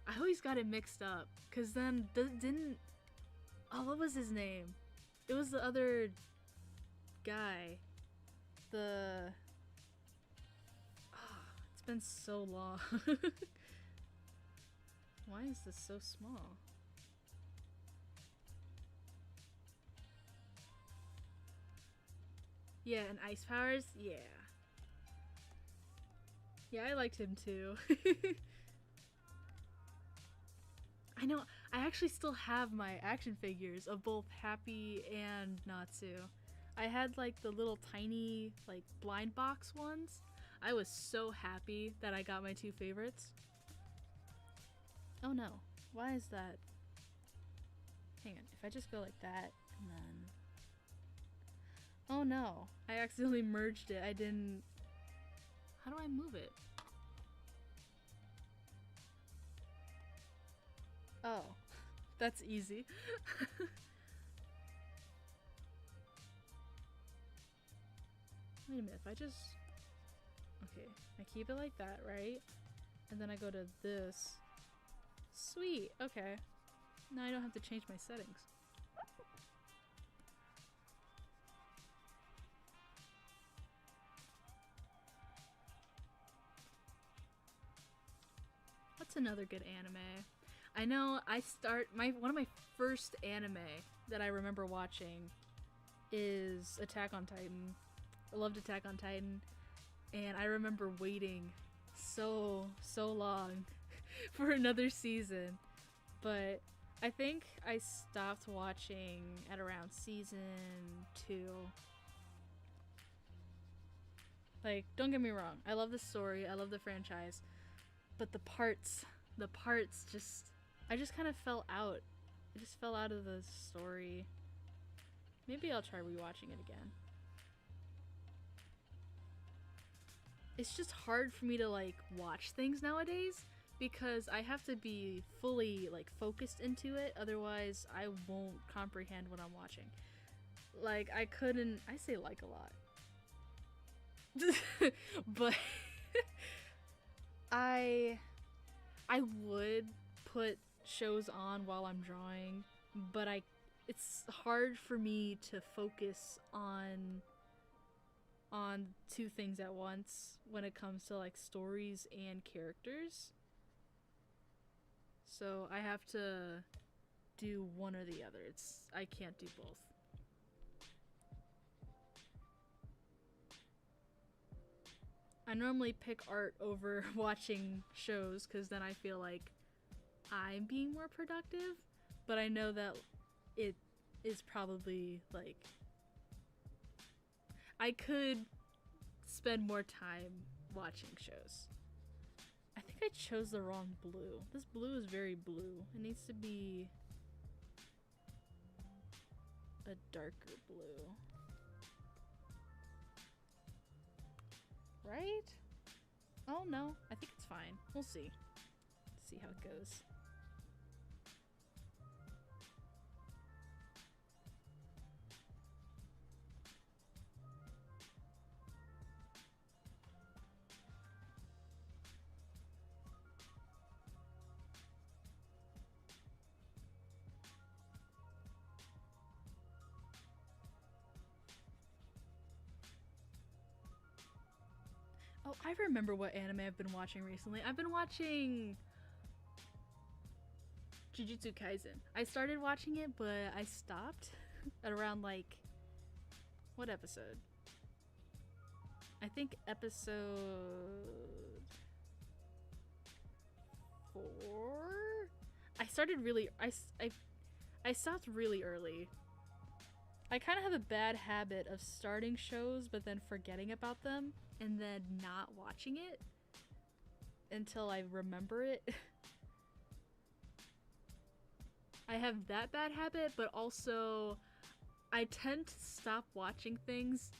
I always got it mixed up, cause then didn't. Oh, what was his name? It was the other guy. It's been so long. Why is this so small? Yeah, and Ice Powers? Yeah. Yeah, I liked him too. I actually still have my action figures of both Happy and Natsu. I had like the little tiny like blind box ones. I was so happy that I got my two favorites. Oh no, why is that? Hang on, if I just go like that and then... Oh no, I accidentally merged it. I didn't... How do I move it? Oh, that's easy. Wait a minute, if I just... Okay, I keep it like that, right? And then I go to this. Sweet, okay. Now I don't have to change my settings. What's another good anime? I know one of my first anime that I remember watching is Attack on Titan. I loved Attack on Titan, and I remember waiting so long for another season. But I think I stopped watching at around season 2. Like, don't get me wrong, I love the story, I love the franchise, but the parts just, I just kind of fell out. I just fell out of the story. Maybe I'll try rewatching it again. It's just hard for me to like watch things nowadays because I have to be fully like focused into it, otherwise I won't comprehend what I'm watching. Like I say like a lot. But I would put shows on while I'm drawing, but it's hard for me to focus on two things at once when it comes to like stories and characters. So I have to do one or the other. I can't do both. I normally pick art over watching shows because then I feel like I'm being more productive, but I know that it is probably like I could spend more time watching shows. I think I chose the wrong blue. This blue is very blue. It needs to be a darker blue. Right? Oh no, I think it's fine. We'll see. See how it goes. Oh, I remember what anime I've been watching recently. I've been watching Jujutsu Kaisen. I started watching it, but I stopped at around like what episode? I think episode 4. I stopped really early. I kind of have a bad habit of starting shows but then forgetting about them and then not watching it until I remember it. I have that bad habit, but also I tend to stop watching things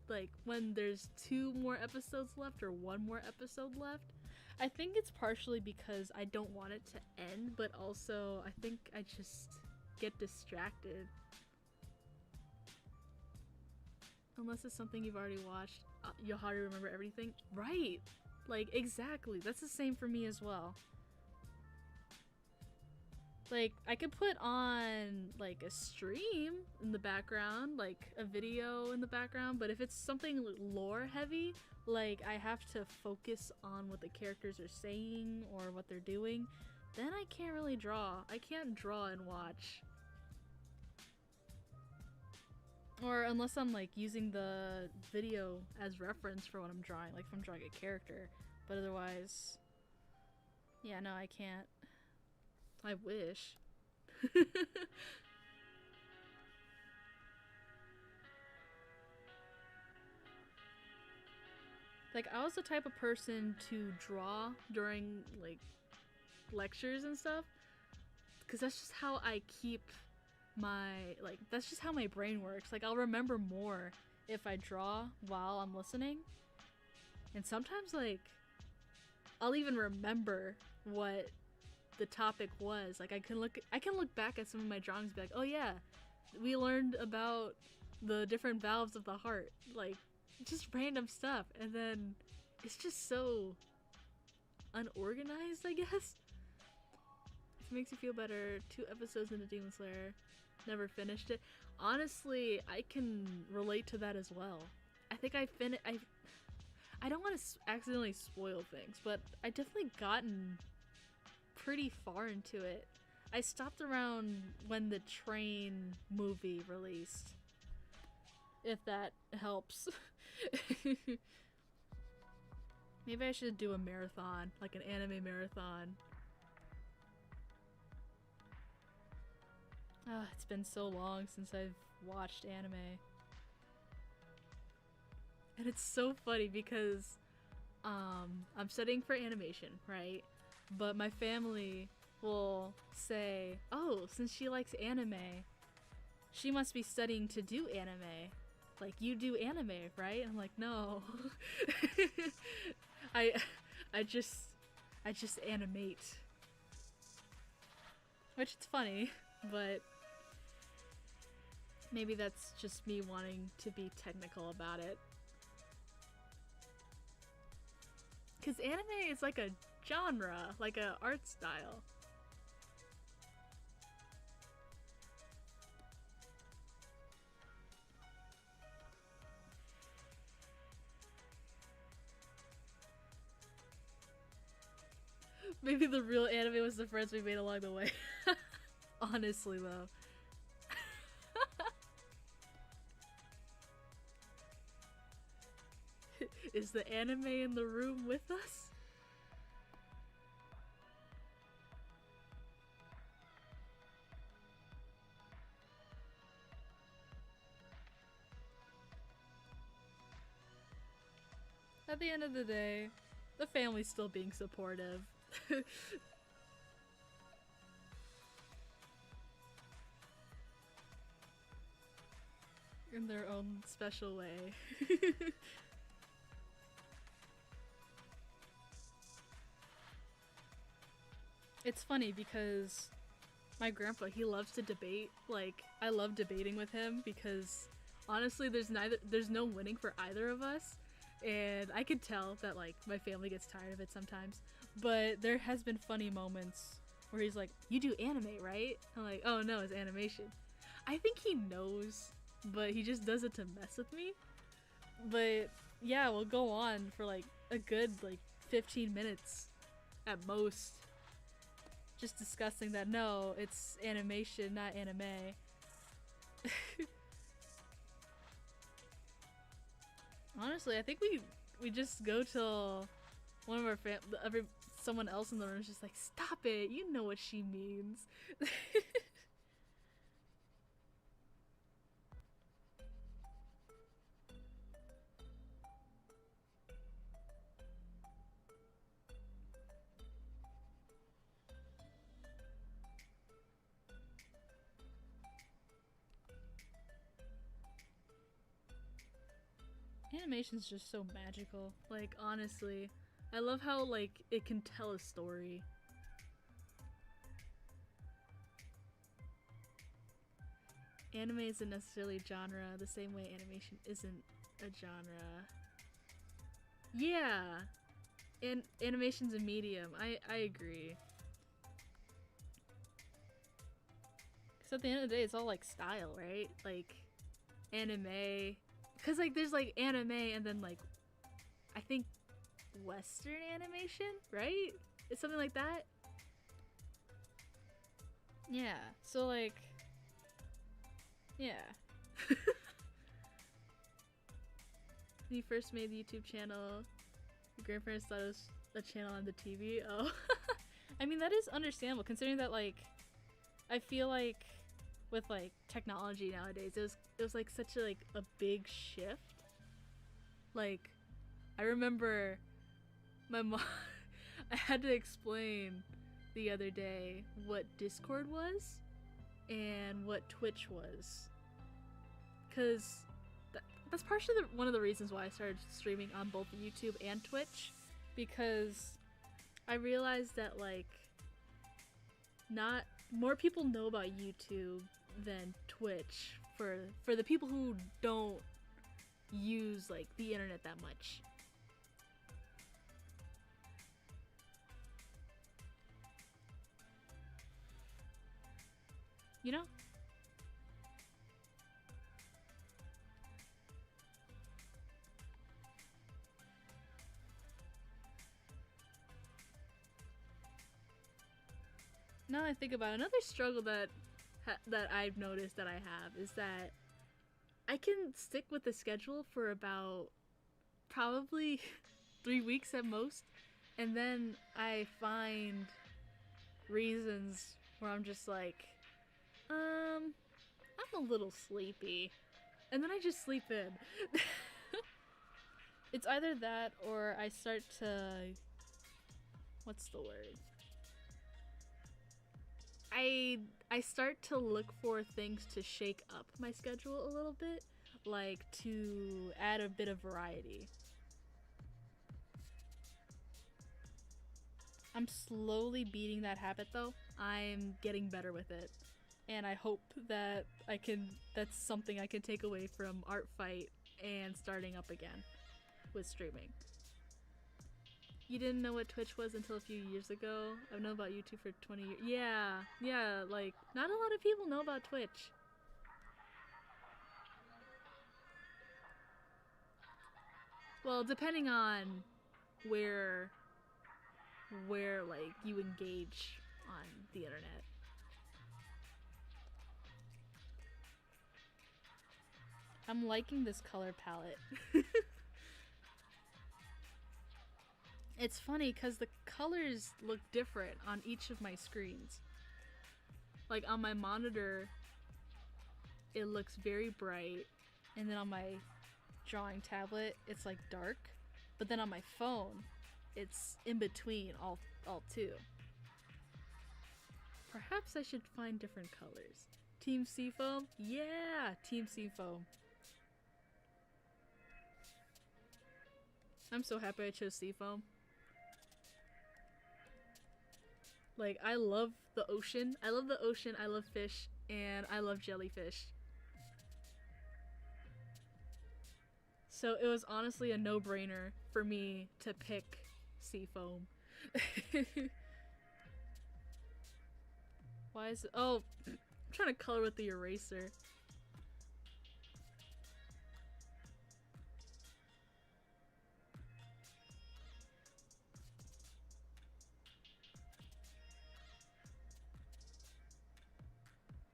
like when there's 2 more episodes left or 1 more episode left. I think it's partially because I don't want it to end, but also I think I just get distracted. Unless it's something you've already watched, you'll hardly remember everything. Right! Like, exactly. That's the same for me as well. Like, I could put on, like, a stream in the background, like, a video in the background, but if it's something lore heavy, like, I have to focus on what the characters are saying or what they're doing, then I can't really draw. I can't draw and watch. Or unless I'm like using the video as reference for what I'm drawing, like if I'm drawing a character. But otherwise, yeah, no, I can't. I wish. Like, I was the type of person to draw during, like, lectures and stuff. Because that's just how I keep that's just how my brain works. Like, I'll remember more if I draw while I'm listening. And sometimes, like, I'll even remember what the topic was. Like, I can look back at some of my drawings and be like, oh yeah, we learned about the different valves of the heart. Like, just random stuff. And then it's just so unorganized, I guess. It makes you feel better. 2 episodes into Demon Slayer. Never finished it. Honestly, I can relate to that as well. I think I don't want to accidentally spoil things, but I definitely gotten pretty far into it. I stopped around when the train movie released. If that helps. Maybe I should do a marathon, like an anime marathon. It's been so long since I've watched anime. And it's so funny because I'm studying for animation, right? But my family will say, oh, since she likes anime, she must be studying to do anime. Like, you do anime, right? I'm like, no. I just animate. Which is funny, but maybe that's just me wanting to be technical about it. Because anime is like a genre, like a art style. Maybe the real anime was the friends we made along the way. Honestly, though. Is the anime in the room with us? At the end of the day, the family's still being supportive. In their own special way. It's funny because my grandpa, he loves to debate. Like, I love debating with him because honestly there's no winning for either of us. And I could tell that, like, my family gets tired of it sometimes. But there has been funny moments where he's like, you do anime, right? I'm like, oh no, it's animation. I think he knows, but he just does it to mess with me. But yeah, we'll go on for like a good 15 minutes at most. Just discussing that, no, it's animation, not anime. Honestly, I think we just go till one of our someone else in the room is just like, stop it, you know what she means. Animation's just so magical. Like, honestly, I love how, like, it can tell a story. Anime isn't necessarily a genre the same way animation isn't a genre. Yeah! And animation's a medium. I agree. Because at the end of the day, it's all, like, style, right? Like, anime... Because, like, there's, like, anime and then, like, I think Western animation, right? It's something like that? Yeah, so, like, yeah. When you first made the YouTube channel, your grandparents thought it was a channel on the TV? Oh. I mean, that is understandable considering that, like, I feel like with like technology nowadays, it was like such a like a big shift. Like, I remember my mom. I had to explain the other day what Discord was and what Twitch was, because that's partially one of the reasons why I started streaming on both YouTube and Twitch, because I realized that like not more people know about YouTube than Twitch for the people who don't use like the internet that much. You know? Now that I think about it, another struggle that I've noticed that I have is that I can stick with the schedule for about probably 3 weeks at most, and then I find reasons where I'm just like, I'm a little sleepy, and then I just sleep in. It's either that or I start to, what's the word? I start to look for things to shake up my schedule a little bit, like to add a bit of variety. I'm slowly beating that habit though. I'm getting better with it. And I hope that that's something I can take away from Art Fight and starting up again with streaming. You didn't know what Twitch was until a few years ago? I've known about YouTube for 20 years. Yeah, like, not a lot of people know about Twitch. Well, depending on where like, you engage on the internet. I'm liking this color palette. It's funny because the colors look different on each of my screens. Like on my monitor, it looks very bright, and then on my drawing tablet, it's like dark. But then on my phone, it's in between all two. Perhaps I should find different colors. Team Seafoam? Yeah, Team Seafoam. I'm so happy I chose Seafoam. Like, I love the ocean. I love the ocean, I love fish, and I love jellyfish. So it was honestly a no-brainer for me to pick Seafoam. Why is it? Oh, I'm trying to color with the eraser.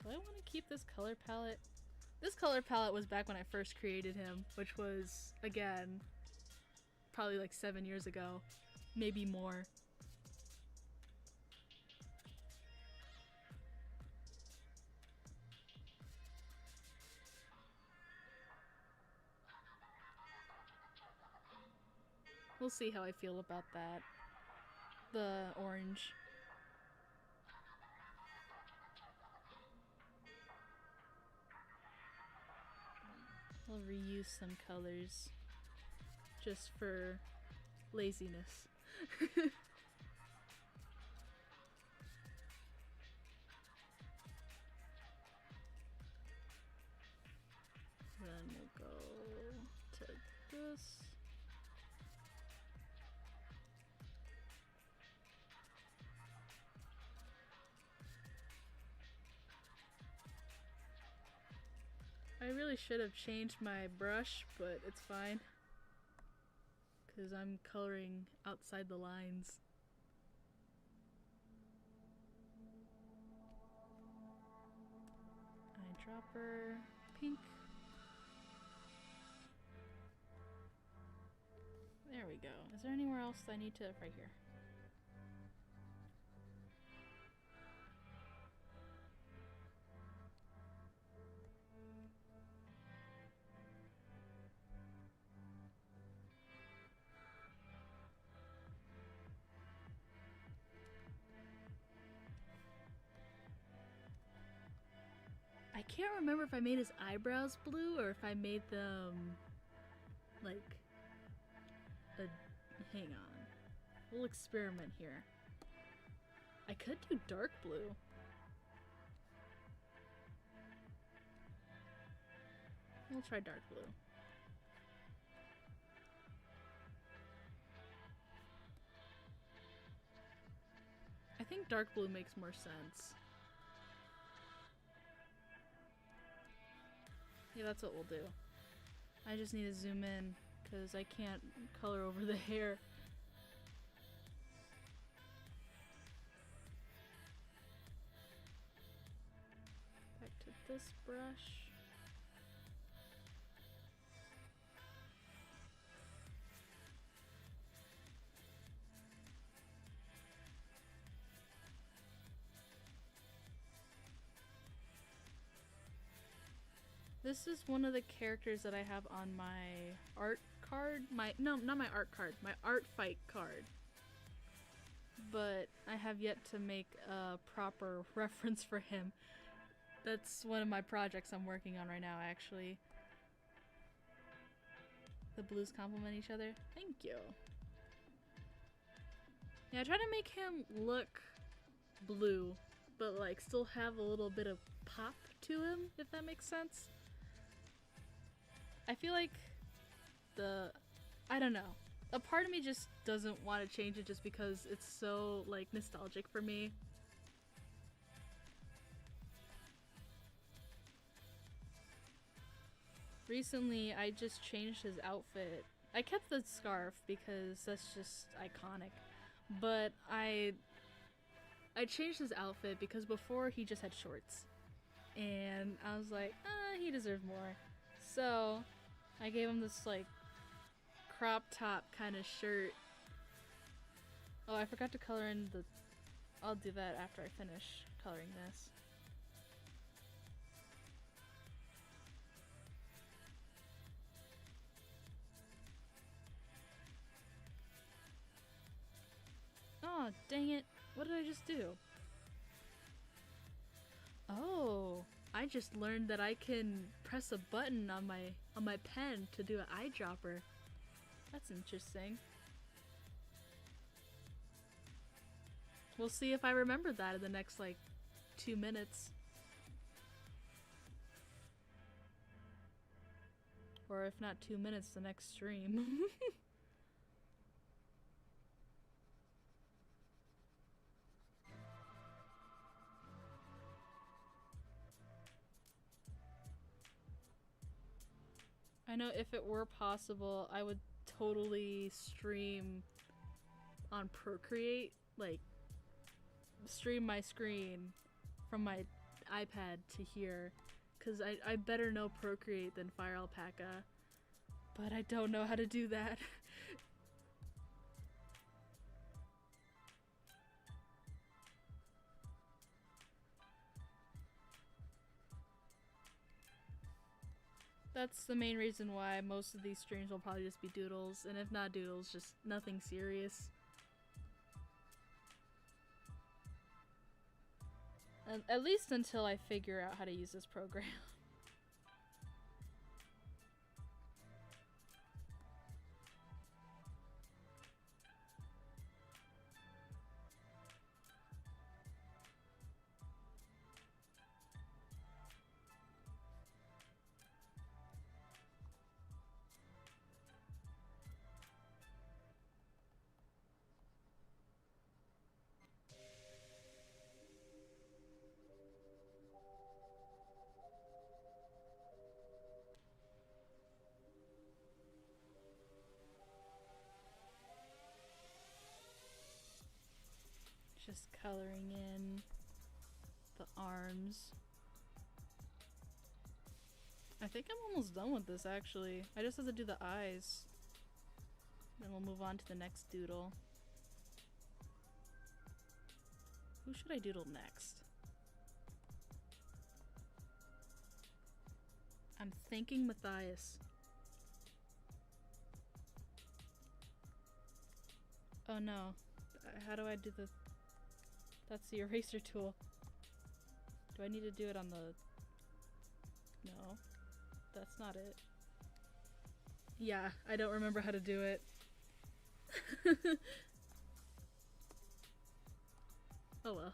Do I want to keep this color palette? This color palette was back when I first created him, which was, again, probably like 7 years ago. Maybe more. We'll see how I feel about that. The orange. I'll reuse some colors just for laziness. Then we'll go to this. I really should have changed my brush, but it's fine. Because I'm coloring outside the lines. Eyedropper, pink. There we go. Is there anywhere else I need to? Right here. can't remember if I made his eyebrows blue or if I made them like a... Hang on. We'll experiment here. I could do dark blue. We'll try dark blue. I think dark blue makes more sense. Yeah, that's what we'll do. I just need to zoom in because I can't color over the hair. Back to this brush. This is one of the characters that I have on my art card. No, not my art card. My art fight card. But I have yet to make a proper reference for him. That's one of my projects I'm working on right now, actually. The blues complement each other. Thank you. Yeah, I try to make him look blue, but like still have a little bit of pop to him, if that makes sense. I feel like I don't know. A part of me just doesn't want to change it just because it's so like nostalgic for me. Recently, I just changed his outfit. I kept the scarf because that's just iconic. But I changed his outfit because before he just had shorts. And I was like, he deserves more. So, I gave him this like crop top kind of shirt. Oh, I forgot to color in the... I'll do that after I finish coloring this. Oh, dang it. What did I just do? Oh, I just learned that I can press a button on my pen to do an eyedropper. That's interesting. We'll see if I remember that in the next like 2 minutes. Or if not 2 minutes, the next stream. I know if it were possible, I would totally stream on Procreate, like stream my screen from my iPad to here, because I better know Procreate than Fire Alpaca, but I don't know how to do that. That's the main reason why most of these streams will probably just be doodles, and if not doodles, just nothing serious. And at least until I figure out how to use this program. Just coloring in the arms. I think I'm almost done with this actually. I just have to do the eyes. Then we'll move on to the next doodle. Who should I doodle next? I'm thinking Matthias. Oh no. How do I do the... That's the eraser tool. Do I need to do it on the No, that's not it. Yeah, I don't remember how to do it. Oh well.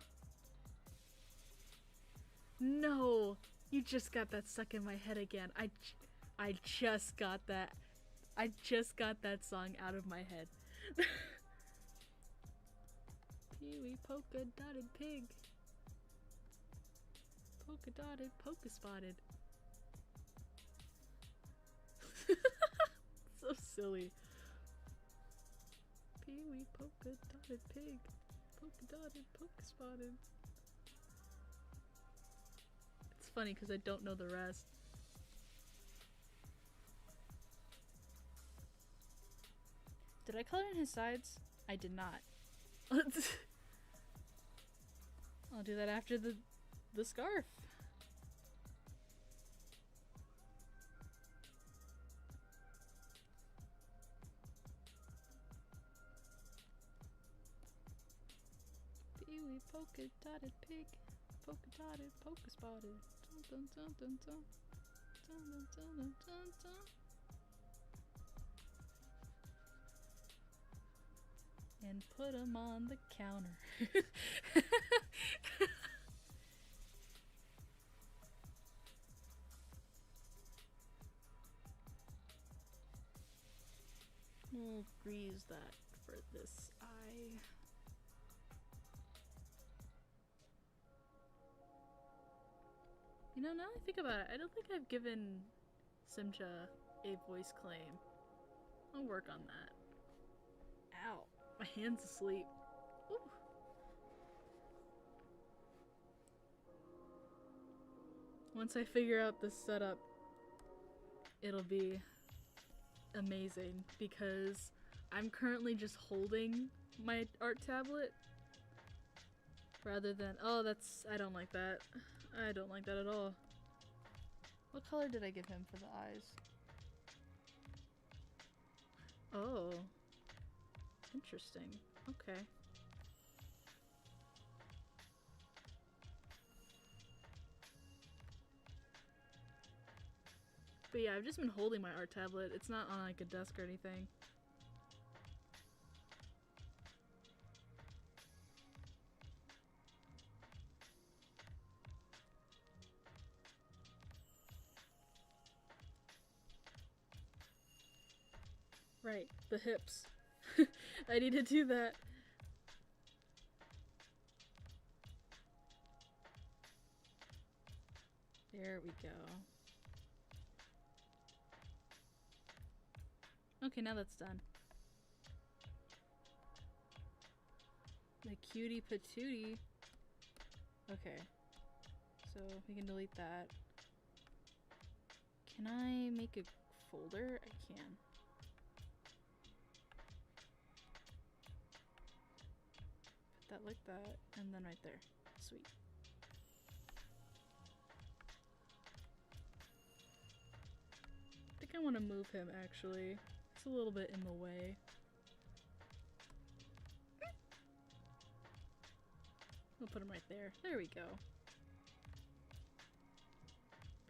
No! You just got that stuck in my head again. I just got that. I just got that song out of my head. Pee-wee polka dotted pig. Polka dotted, polka spotted. So silly. Pee-wee polka dotted pig. Polka dotted, polka spotted. It's funny because I don't know the rest. Did I color in his sides? I did not. I'll do that after the scarf. Pee-wee polka dotted pig. Polka dotted, polka spotted. Dun dun dun dun dun. Dun dun dun dun dun dun. And put them on the counter. We'll grease that for this eye. You know, now I think about it, I don't think I've given Simcha a voice claim. I'll work on that. Ow. My hand's asleep. Ooh. Once I figure out this setup, it'll be amazing because I'm currently just holding my art tablet rather than— oh, that's— I don't like that. I don't like that at all. What color did I give him for the eyes? Oh. Interesting. Okay. But yeah, I've just been holding my art tablet. It's not on like a desk or anything. Right, the hips. I need to do that. There we go. Okay, now that's done. The cutie patootie. Okay. So we can delete that. Can I make a folder? I can. Put that like that, and then right there. Sweet. I think I want to move him actually. It's a little bit in the way. We'll put him right there. There we go.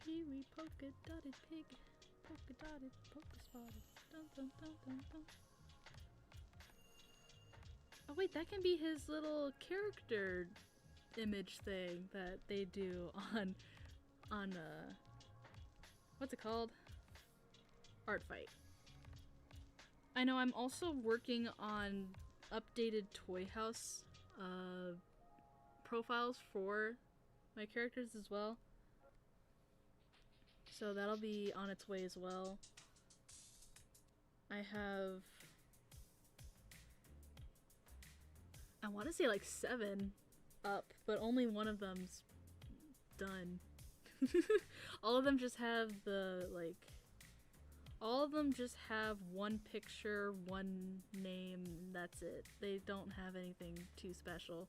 Pee-wee polka dotted pig. Polka dotted, polka spotted. Dun dun dun dun dun. Oh wait, that can be his little character image thing that they do on what's it called? Art Fight. I know I'm also working on updated Toy House profiles for my characters as well. So that'll be on its way as well. I have, I want to say like 7 up, but only one of them's done. All of them just have the, like, all of them just have one picture, one name, that's it. They don't have anything too special.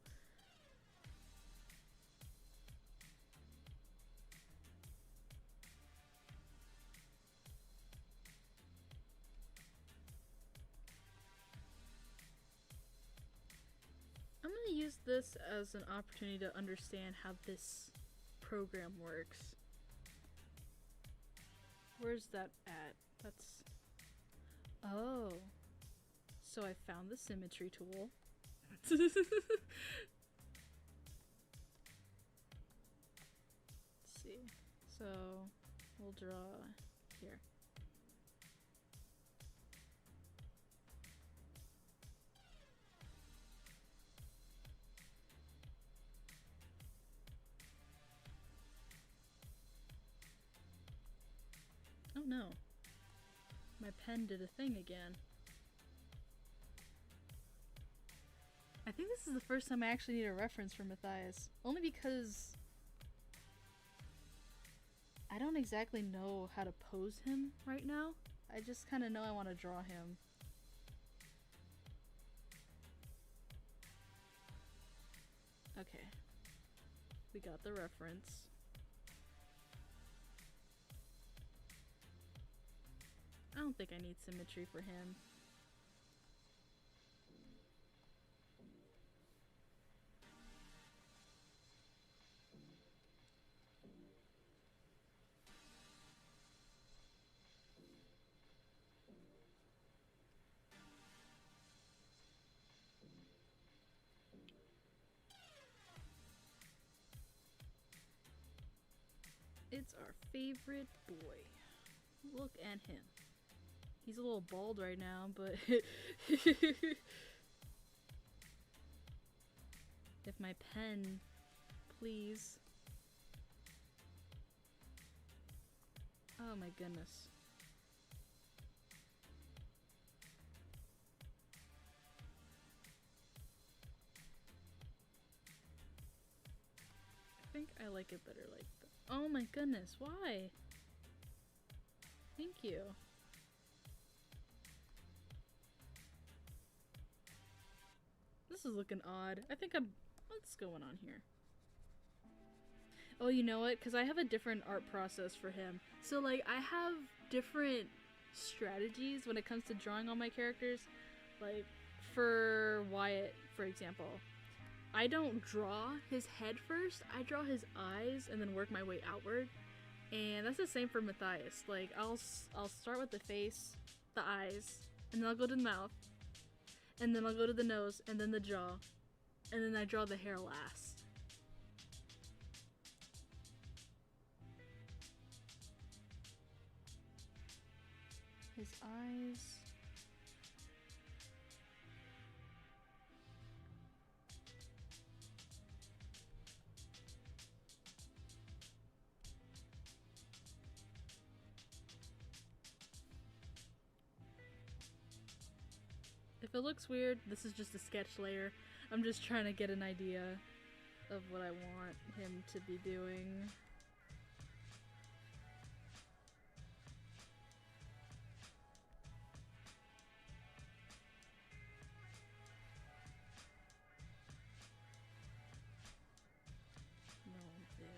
I'm gonna use this as an opportunity to understand how this program works. Where's that at? That's... Oh. So I found the symmetry tool. Let's see. So we'll draw here. Oh no. My pen did a thing again. I think this is the first time I actually need a reference for Matthias. Only because I don't exactly know how to pose him right now. I just kind of know I want to draw him. Okay. We got the reference. I don't think I need symmetry for him. It's our favorite boy. Look at him. He's a little bald right now, but if my pen, please. Oh my goodness. I think I like it better like that. Oh my goodness, why? Thank you. This is looking odd. I think what's going on here? Oh, you know what? Because I have a different art process for him. So, like, I have different strategies when it comes to drawing all my characters. Like, for Wyatt, for example, I don't draw his head first. I draw his eyes and then work my way outward. And that's the same for Matthias. Like, I'll start with the face, the eyes, and then I'll go to the mouth, and then I'll go to the nose, and then the jaw, and then I draw the hair last. His eyes. If it looks weird, this is just a sketch layer. I'm just trying to get an idea of what I want him to be doing. No idea.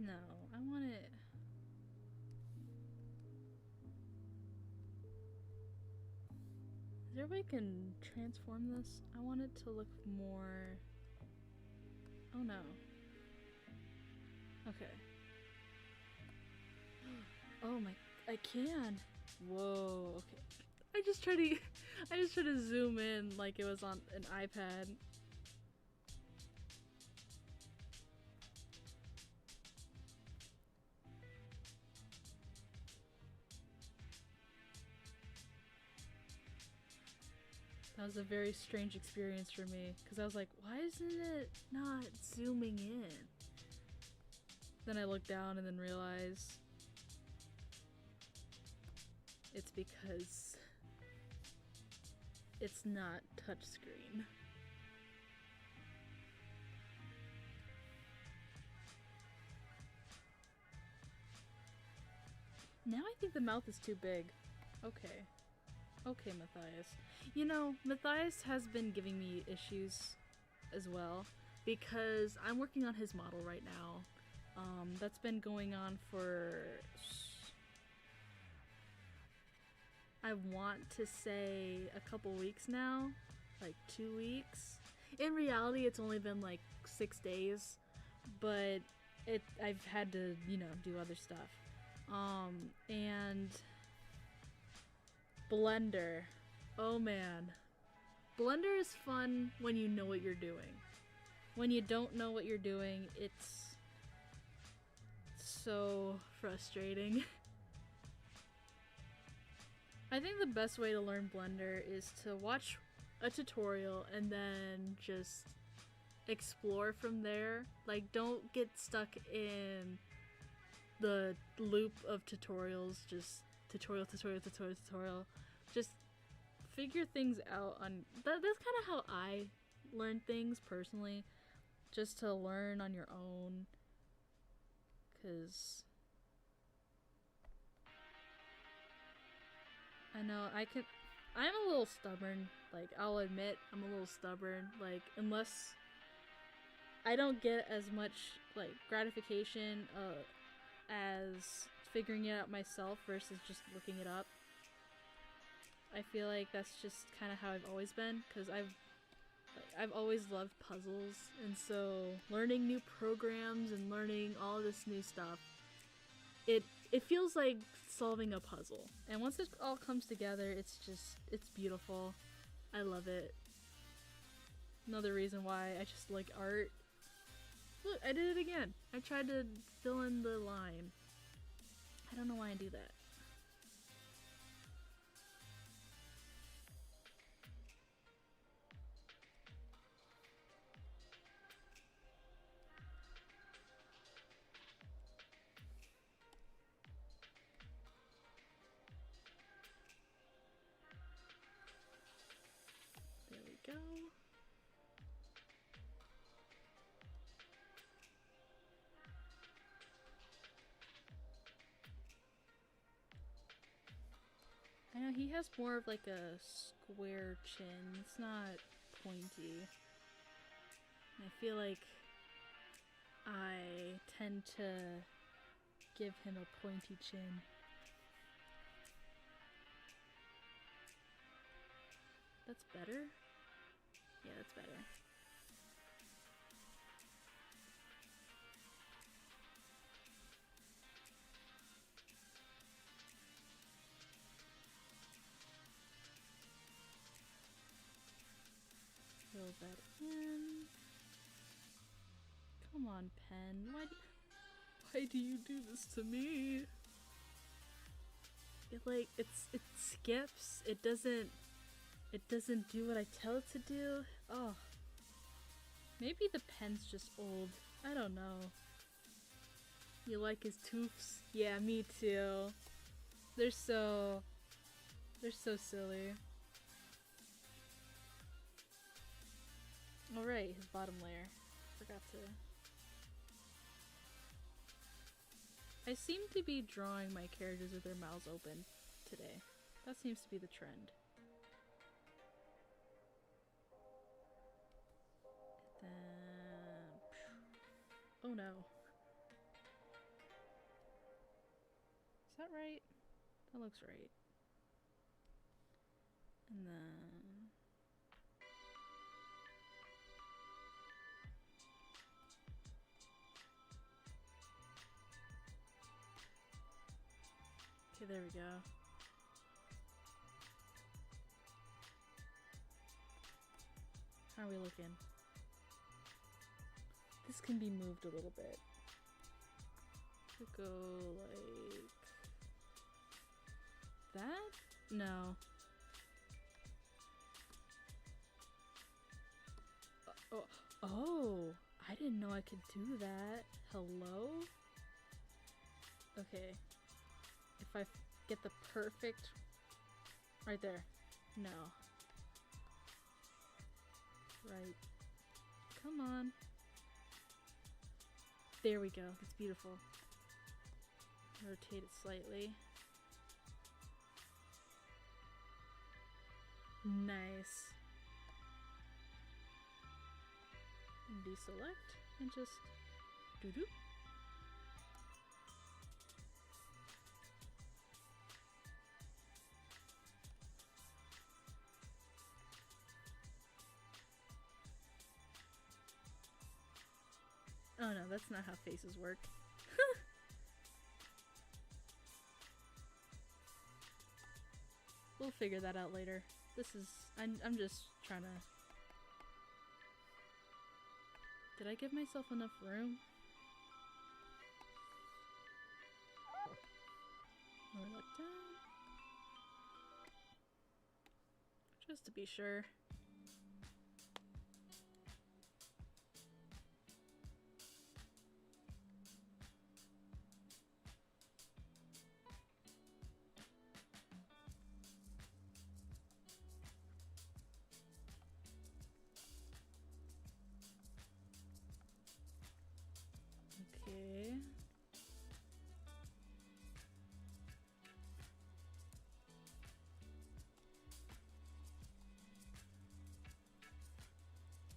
No. I want it... Is there a way I can transform this? I want it to look more... Oh no. Okay. Oh my... I can! Whoa, okay. I just try to zoom in like it was on an iPad. That was a very strange experience for me, because I was like, why isn't it not zooming in? Then I looked down and then realized it's because it's not touchscreen. Now I think the mouth is too big. Okay. Okay, Matthias. You know, Matthias has been giving me issues as well because I'm working on his model right now. That's been going on for, I want to say, a couple weeks now, like 2 weeks. In reality, it's only been like 6 days, but I've had to, do other stuff. And Blender. Oh man. Blender is fun when you know what you're doing. When you don't know what you're doing, it's so frustrating. I think the best way to learn Blender is to watch a tutorial and then just explore from there. Like, don't get stuck in the loop of tutorials, just tutorial. Just figure things out on that's kind of how I learn things personally, just to learn on your own, cuz I know I'm a little stubborn, like I'll admit I'm a little stubborn, like unless I don't get as much like gratification as figuring it out myself versus just looking it up. I feel like that's just kind of how I've always been, because I've always loved puzzles, and so learning new programs and learning all this new stuff, it feels like solving a puzzle. And once it all comes together, it's beautiful. I love it. Another reason why I just like art. Look, I did it again. I tried to fill in the line. I don't know why I do that. There we go. I know he has more of like a square chin. It's not pointy. I feel like I tend to give him a pointy chin. That's better? Yeah, that's better. Fill that in. Come on, pen. Why do you do this to me? It skips. It doesn't do what I tell it to do. Oh. Maybe the pen's just old. I don't know. You like his toofs? Yeah, me too. They're so silly. Alright, his bottom layer. Forgot to... I seem to be drawing my characters with their mouths open today. That seems to be the trend. Then... Oh no. Is that right? That looks right. And then... Okay, there we go. How are we looking? This can be moved a little bit. Could go like that? No. Oh, I didn't know I could do that. Hello? Okay. If I get the perfect... Right there. No. Right. Come on. There we go. That's beautiful. Rotate it slightly. Nice. Deselect and just doo-doo. Oh no, that's not how faces work. We'll figure that out later. I'm just trying to... Did I give myself enough room? Lower that down. Just to be sure. Okay.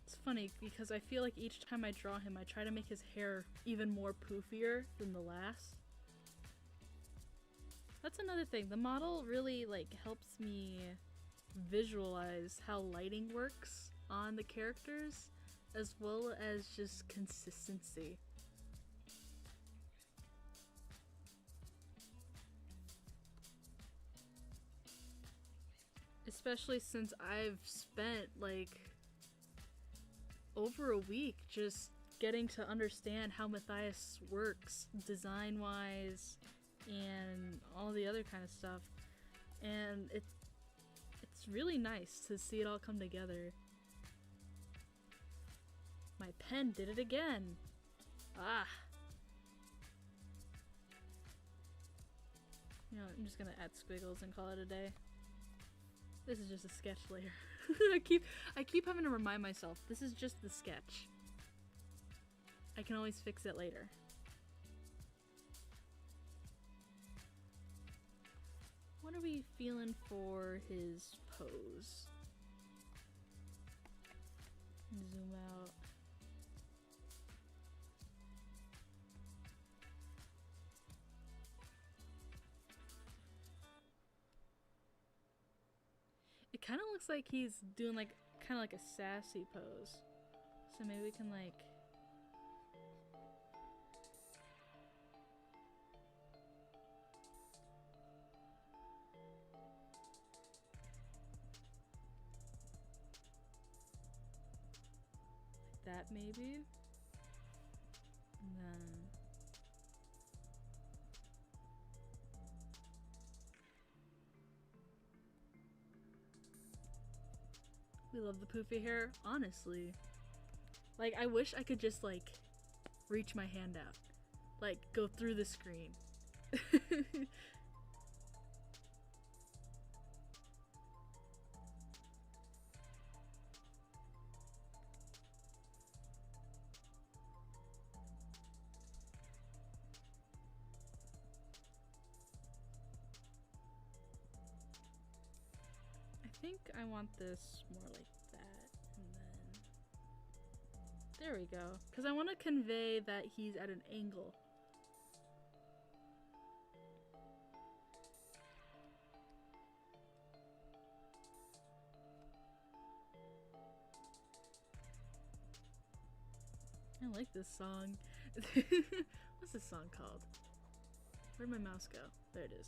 It's funny because I feel like each time I draw him, I try to make his hair even more poofier than the last. That's another thing. The model really helps me visualize how lighting works on the characters, as well as just consistency. Especially since I've spent over a week just getting to understand how Matthias works design-wise and all the other kind of stuff. And it's really nice to see it all come together. My pen did it again. Ah. You know, I'm just gonna add squiggles and call it a day. This is just a sketch layer. I keep having to remind myself, this is just the sketch. I can always fix it later. What are we feeling for his pose? Zoom out. It kind of looks like he's doing kind of like a sassy pose. So maybe we can that maybe? And then... We love the poofy hair, honestly. I wish I could just, reach my hand out. Go through the screen. I think I want this more like that, and then there we go, because I want to convey that he's at an angle. I like this song. What's this song called? Where'd my mouse go? There it is.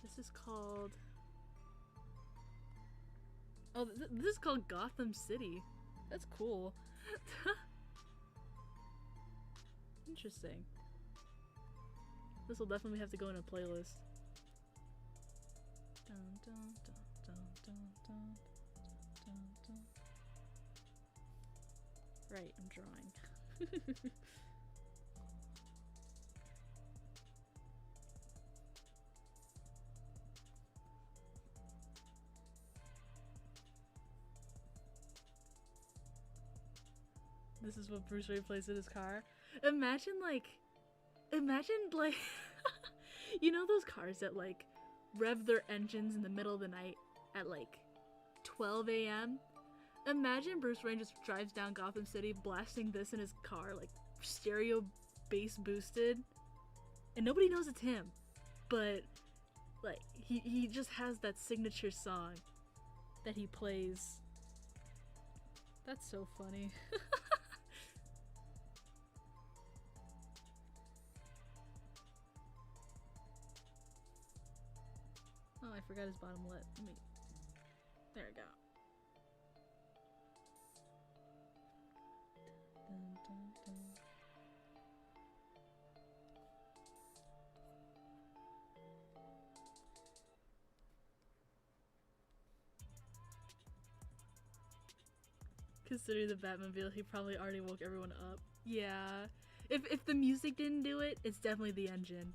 This is called... Oh, this is called Gotham City. That's cool. Interesting. This will definitely have to go in a playlist. Dun, dun, dun, dun, dun, dun, dun, dun. Right, I'm drawing. This is what Bruce Wayne plays in his car. Imagine you know those cars that rev their engines in the middle of the night at like 12 a.m. Imagine Bruce Wayne just drives down Gotham City blasting this in his car, like stereo bass boosted, and nobody knows it's him, but like he just has that signature song that he plays. That's so funny. Oh, I forgot his bottom lip. There we go. Dun, dun, dun. Considering the Batmobile, he probably already woke everyone up. Yeah. If the music didn't do it, it's definitely the engine.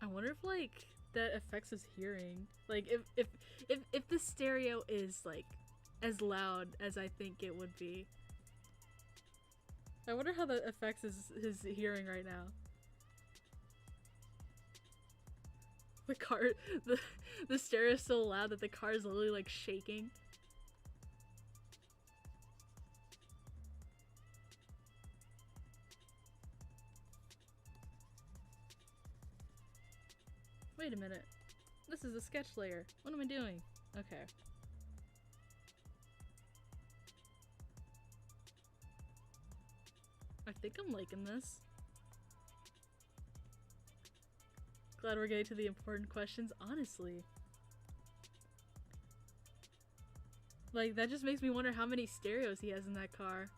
I wonder if like that affects his hearing. Like if the stereo is like as loud as I think it would be. I wonder how that affects his hearing right now. The stereo is so loud that the car is literally like shaking. Wait a minute. This is a sketch layer. What am I doing? Okay. I think I'm liking this. Glad we're getting to the important questions, honestly. Like, that just makes me wonder how many stereos he has in that car.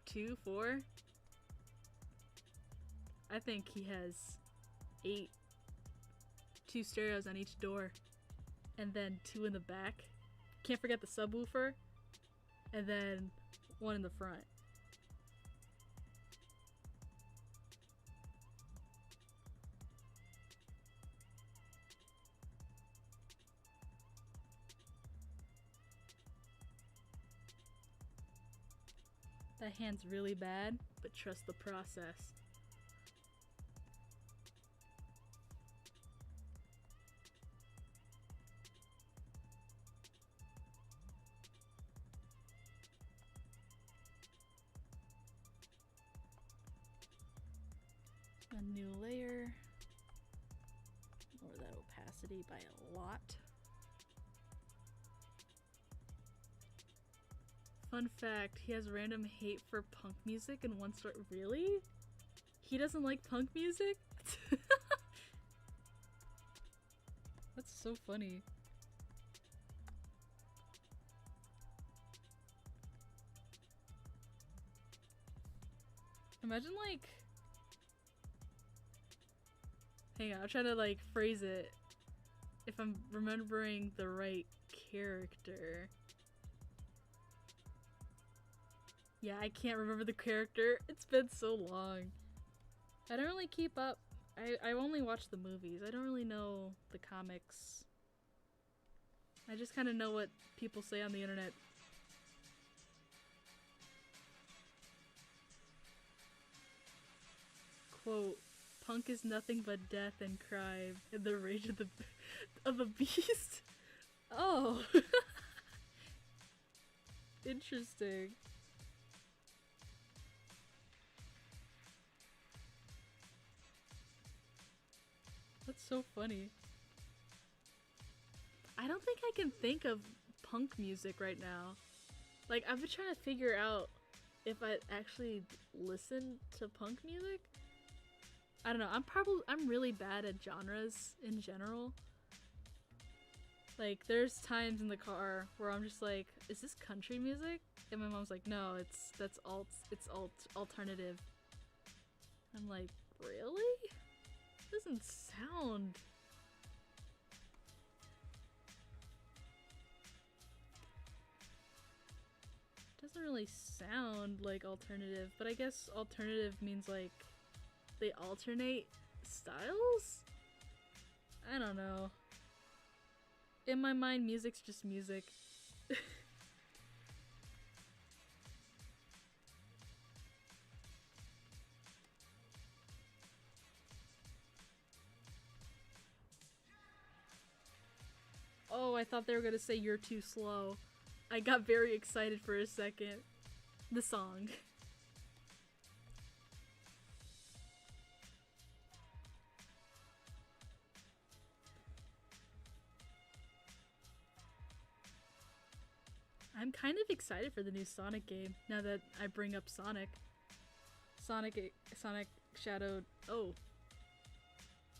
2, 4? I think he has 8. 2 stereos on each door. And then 2 in the back. Can't forget the subwoofer. And then 1 in the front. That hand's really bad, but trust the process. A new layer. Lower that opacity by a lot. Fun fact, he has random hate for punk music in one story. Really? He doesn't like punk music? That's so funny. Imagine like... Hang on, I'm trying to like phrase it if I'm remembering the right character. Yeah, I can't remember the character. It's been so long. I don't really keep up. I only watch the movies. I don't really know the comics. I just kind of know what people say on the internet. Quote, punk is nothing but death and crime and the rage of the beast. Oh. Interesting. That's so funny. I don't think I can think of punk music right now. Like, I've been trying to figure out if I actually listen to punk music. I don't know. I'm really bad at genres in general. Like, there's times in the car where I'm just like, is this country music? And my mom's like, no, it's alternative. I'm like, really? Doesn't sound. Doesn't really sound like alternative, but I guess alternative means like they alternate styles? I don't know. In my mind, music's just music. Oh, I thought they were gonna say you're too slow. I got very excited for a second. The song. I'm kind of excited for the new Sonic game, now that I bring up Sonic. Sonic Shadow... Oh.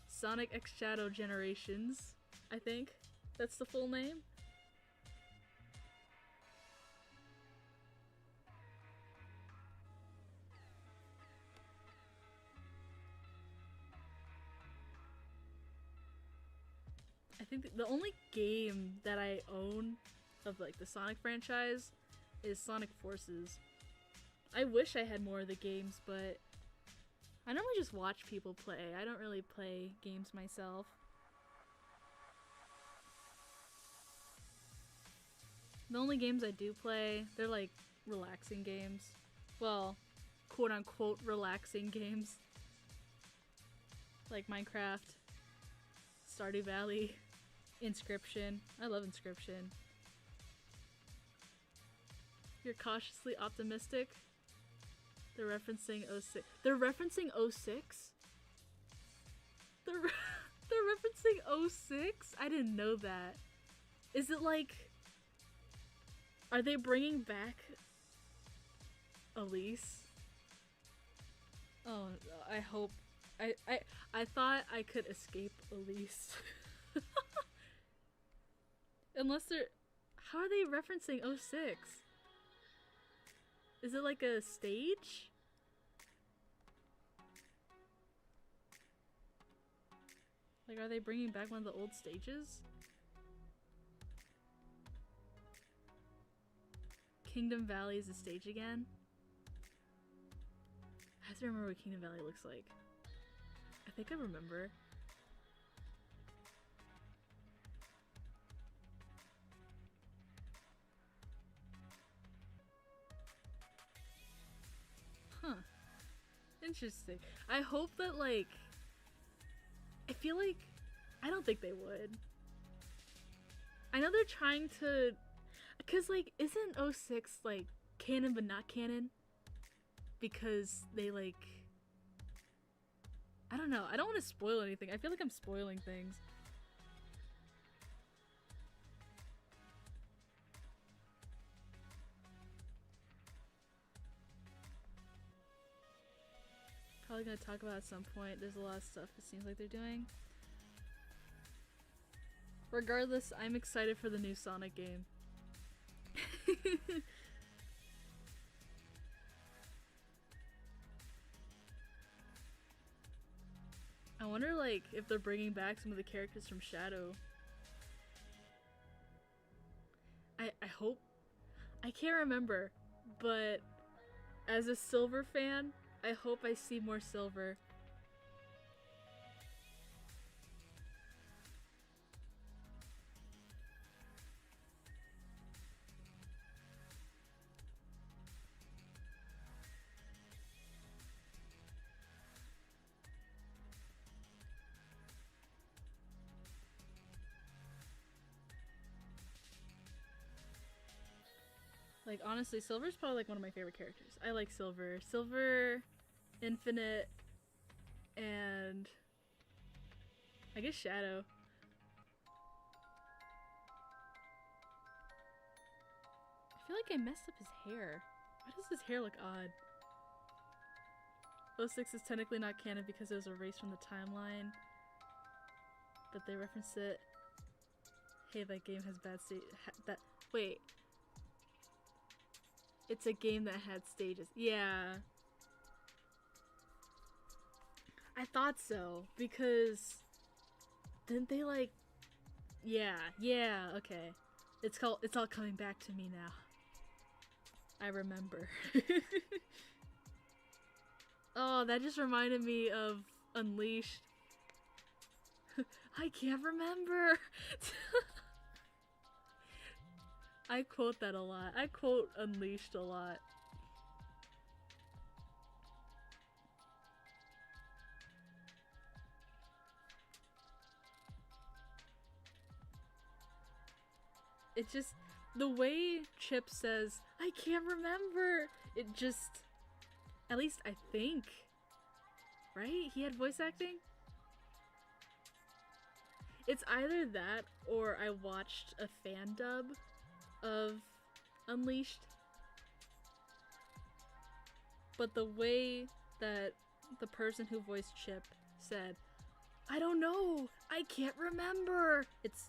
Sonic X Shadow Generations, I think. That's the full name. I think the only game that I own of like the Sonic franchise is Sonic Forces. I wish I had more of the games, but I normally just watch people play. I don't really play games myself. The only games I do play, they're like relaxing games. Well, quote unquote relaxing games. Like Minecraft, Stardew Valley, Inscription. I love Inscription. You're cautiously optimistic? They're referencing 06. They're referencing 06? They're referencing 06? I didn't know that. Is it like... Are they bringing back Elise? Oh, I hope... I thought I could escape Elise. Unless they're... How are they referencing 06? Is it like a stage? Like, are they bringing back one of the old stages? Kingdom Valley is a stage again? I have to remember what Kingdom Valley looks like. I think I remember. Huh. Interesting. I hope that, like... I feel like... I don't think they would. I know they're trying to... Because, like, isn't 06, like, canon but not canon? Because they, like... I don't know. I don't want to spoil anything. I feel like I'm spoiling things. Probably gonna talk about at some point. There's a lot of stuff it seems like they're doing. Regardless, I'm excited for the new Sonic game. I wonder, like, if they're bringing back some of the characters from Shadow. I hope. I can't remember, but as a Silver fan, I hope I see more Silver. Like, honestly, Silver's probably, like, one of my favorite characters. I like Silver. Silver, Infinite, and... I guess Shadow. I feel like I messed up his hair. Why does his hair look odd? 06 is technically not canon because it was erased from the timeline. But they reference it. Hey, that game has bad state. Wait. It's a game that had stages. Yeah. I thought so, because didn't they like... Yeah, okay. It's all coming back to me now. I remember. Oh, that just reminded me of Unleashed. I can't remember. I quote that a lot. I quote Unleashed a lot. It just, the way Chip says, I can't remember, it just, at least I think, right? He had voice acting? It's either that or I watched a fan dub of Unleashed. But the way that the person who voiced Chip said, I don't know, I can't remember, it's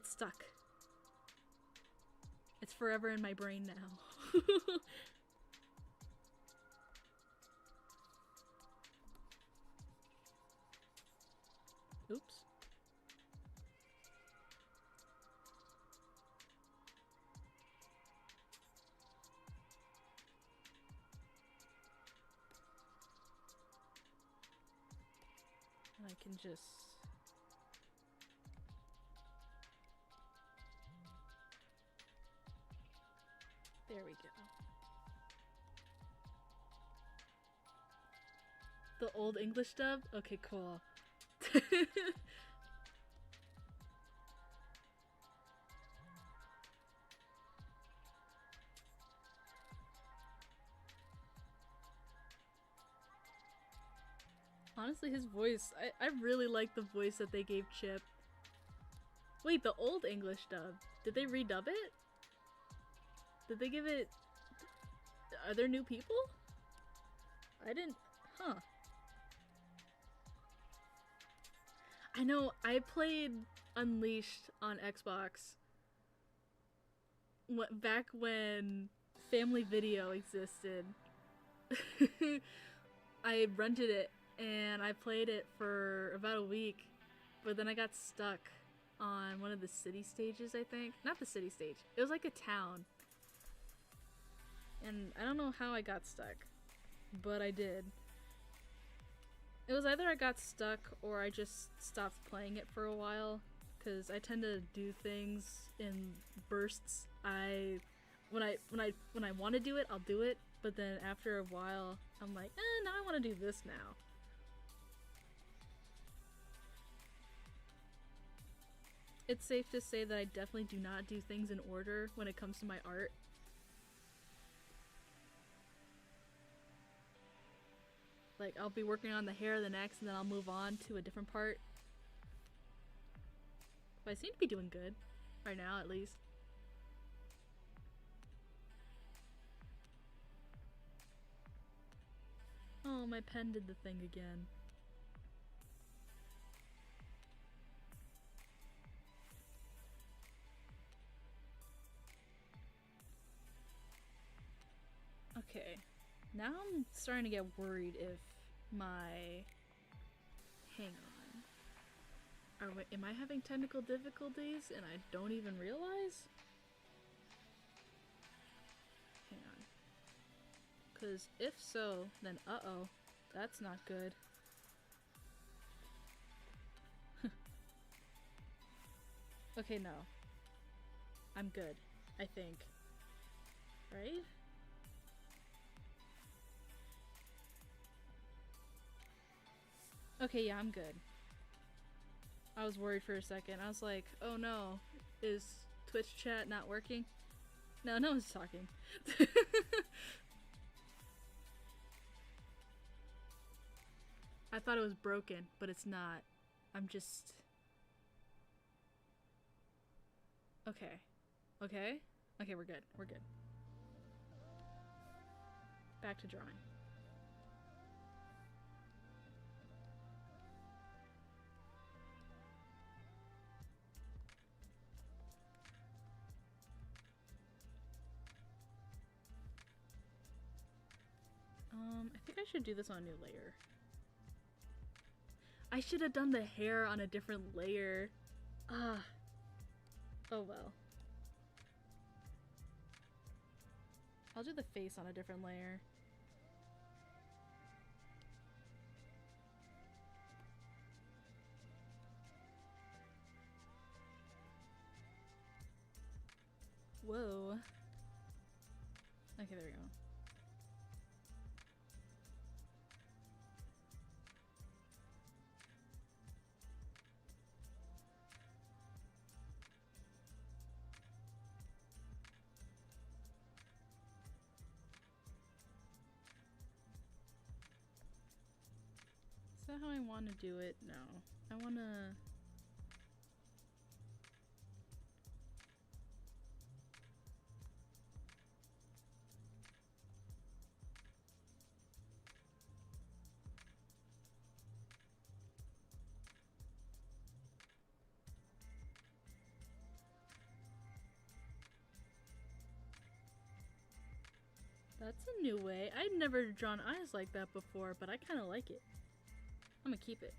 stuck. It's forever in my brain now. Oops. And I can just... There we go. The old English dub? Okay, cool. Honestly, his voice, I really like the voice that they gave Chip. Wait, the old English dub, did they redub it? Did they give it... Are there new people? I didn't... Huh. I know, I played Unleashed on Xbox back when Family Video existed. I rented it and I played it for about a week, but then I got stuck on one of the city stages, I think. Not the city stage. It was like a town. And I don't know how I got stuck, but I did. It was either I got stuck or I just stopped playing it for a while, because I tend to do things in bursts. When I want to do it, I'll do it, but then after a while, I'm like, now I want to do this now. It's safe to say that I definitely do not do things in order when it comes to my art. Like, I'll be working on the hair the next, and then I'll move on to a different part. But I seem to be doing good. Right now, at least. Oh, my pen did the thing again. Okay. Now I'm starting to get worried if my... Hang on. Am I having technical difficulties and I don't even realize? Hang on. Because if so, then uh-oh. That's not good. Okay, no. I'm good, I think. Right? Okay, yeah, I'm good. I was worried for a second. I was like, oh no, is Twitch chat not working? No, no one's talking. I thought it was broken, but it's not. I'm just... Okay. Okay? Okay, we're good. We're good. Back to drawing. I think I should do this on a new layer. I should have done the hair on a different layer. Ah. Oh well. I'll do the face on a different layer. Whoa. Okay, there we go. Is that how I want to do it? No. I want to... That's a new way. I've never drawn eyes like that before, but I kind of like it. I'm gonna keep it.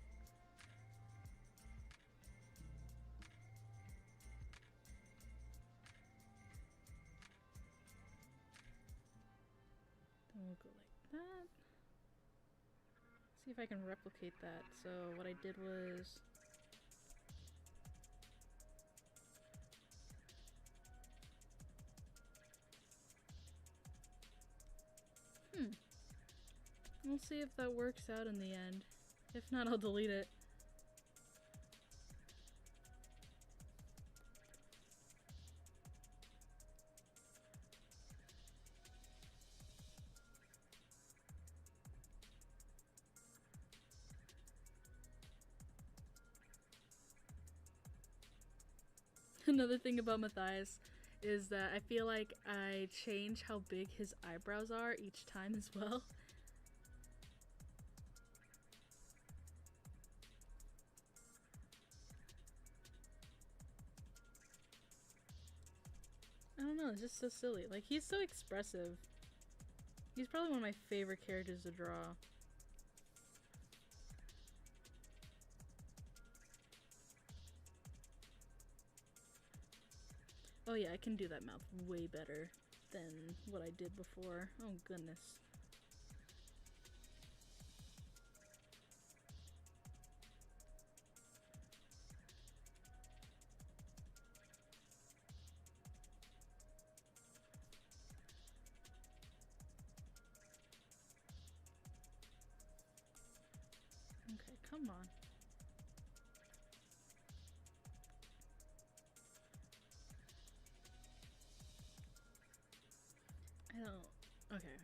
Then we'll go like that. See if I can replicate that. So what I did was... We'll see if that works out in the end. If not, I'll delete it. Another thing about Matthias is that I feel like I change how big his eyebrows are each time as well. I don't know, it's just so silly. Like, he's so expressive. He's probably one of my favorite characters to draw. Oh yeah, I can do that mouth way better than what I did before. Oh goodness. Okay, come on. I don't... Okay.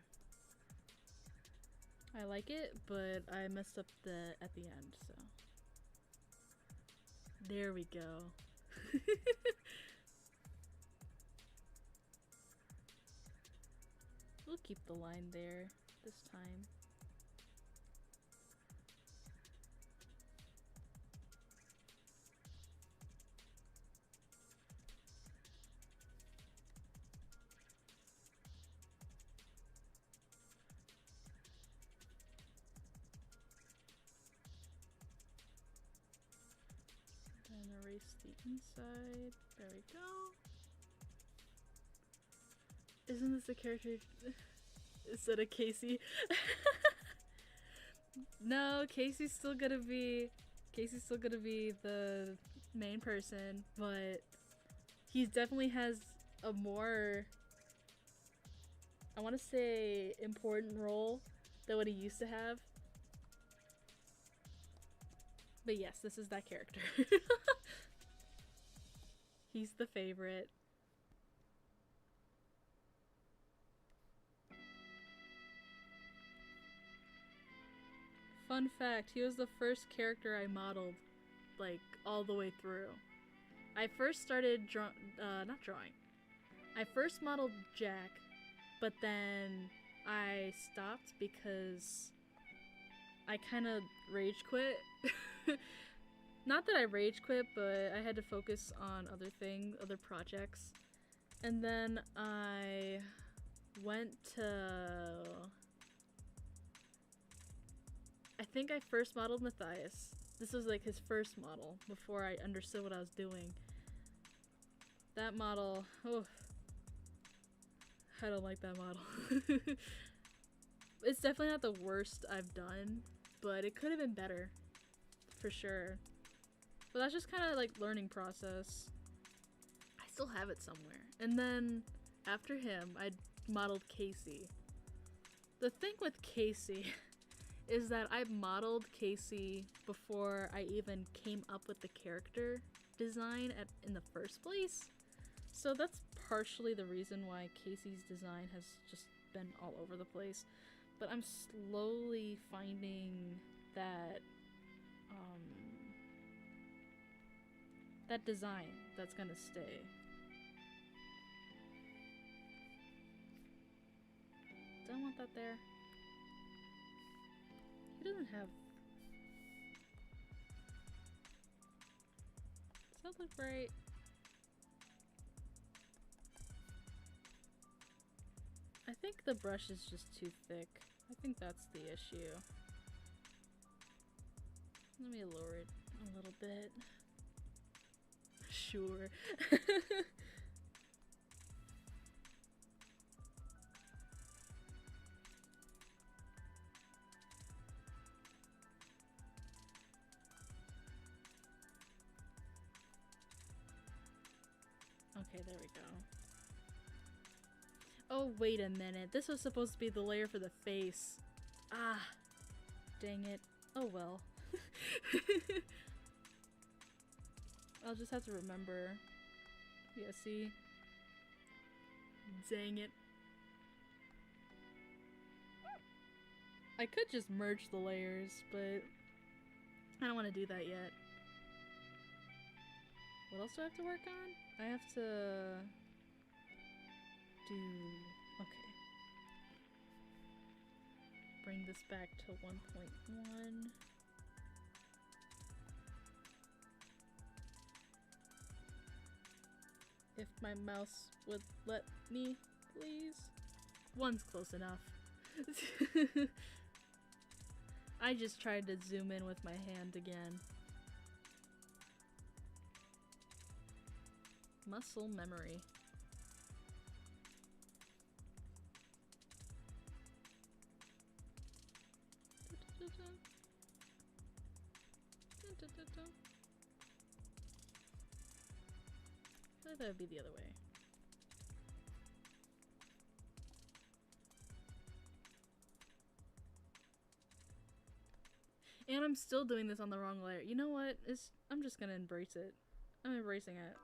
I like it, but I messed up at the end, so... There we go. We'll keep the line there this time. Then erase the inside. There we go. Isn't this the character instead of Casey? No, Casey's still gonna be the main person, but he definitely has a more, I want to say, important role than what he used to have. But yes, this is that character. He's the favorite. Fun fact, he was the first character I modeled, like, all the way through. I first started not drawing. I first modeled Jack, but then I stopped because I kind of rage quit. Not that I rage quit, but I had to focus on other things, other projects. And then I went to... I think I first modeled Matthias. This was like his first model before I understood what I was doing. That model, oh, I don't like that model. It's definitely not the worst I've done, but it could have been better, for sure. But that's just kind of like learning process. I still have it somewhere. And then after him, I modeled Casey. The thing with Casey is that I modeled Casey before I even came up with the character design in the first place. So that's partially the reason why Casey's design has just been all over the place. But I'm slowly finding that that design that's gonna stay. Don't want that there. He doesn't have... Does that look right? I think the brush is just too thick. I think that's the issue. Let me lower it a little bit. Sure. Okay, there we go. Oh, wait a minute. This was supposed to be the layer for the face. Ah, dang it. Oh well. I'll just have to remember. Yeah, see? Dang it. I could just merge the layers, but I don't want to do that yet. What else do I have to work on? I have to do... Okay. Bring this back to 1.1. If my mouse would let me, please. One's close enough. I just tried to zoom in with my hand again. Muscle memory. I thought that would be the other way. And I'm still doing this on the wrong layer. You know what? I'm just gonna embrace it. I'm embracing it.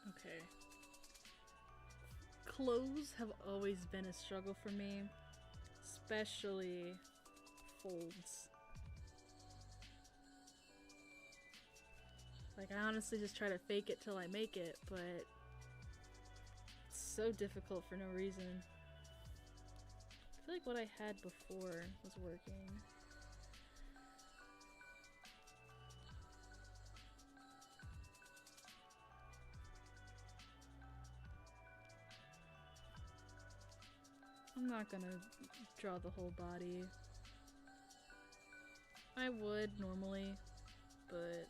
Okay. Clothes have always been a struggle for me, especially folds. Like, I honestly just try to fake it till I make it, but it's so difficult for no reason. I feel like what I had before was working. I'm not gonna draw the whole body. I would normally, but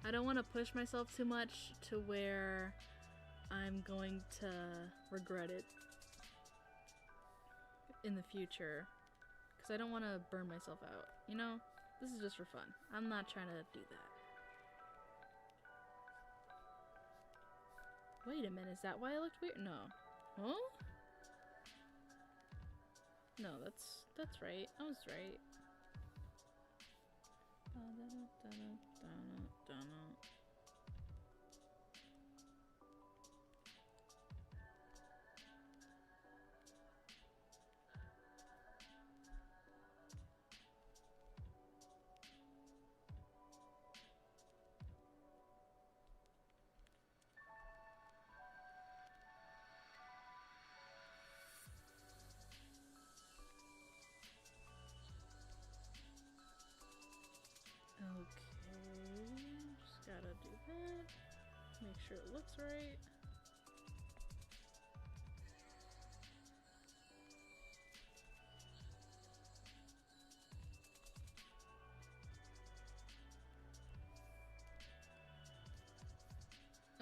I don't want to push myself too much to where I'm going to regret it in the future, because I don't want to burn myself out, you know? This is just for fun. I'm not trying to do that. Wait a minute, is that why I looked weird? No. Huh? No, that's right. I was right. Okay, just gotta it. Make sure it looks right.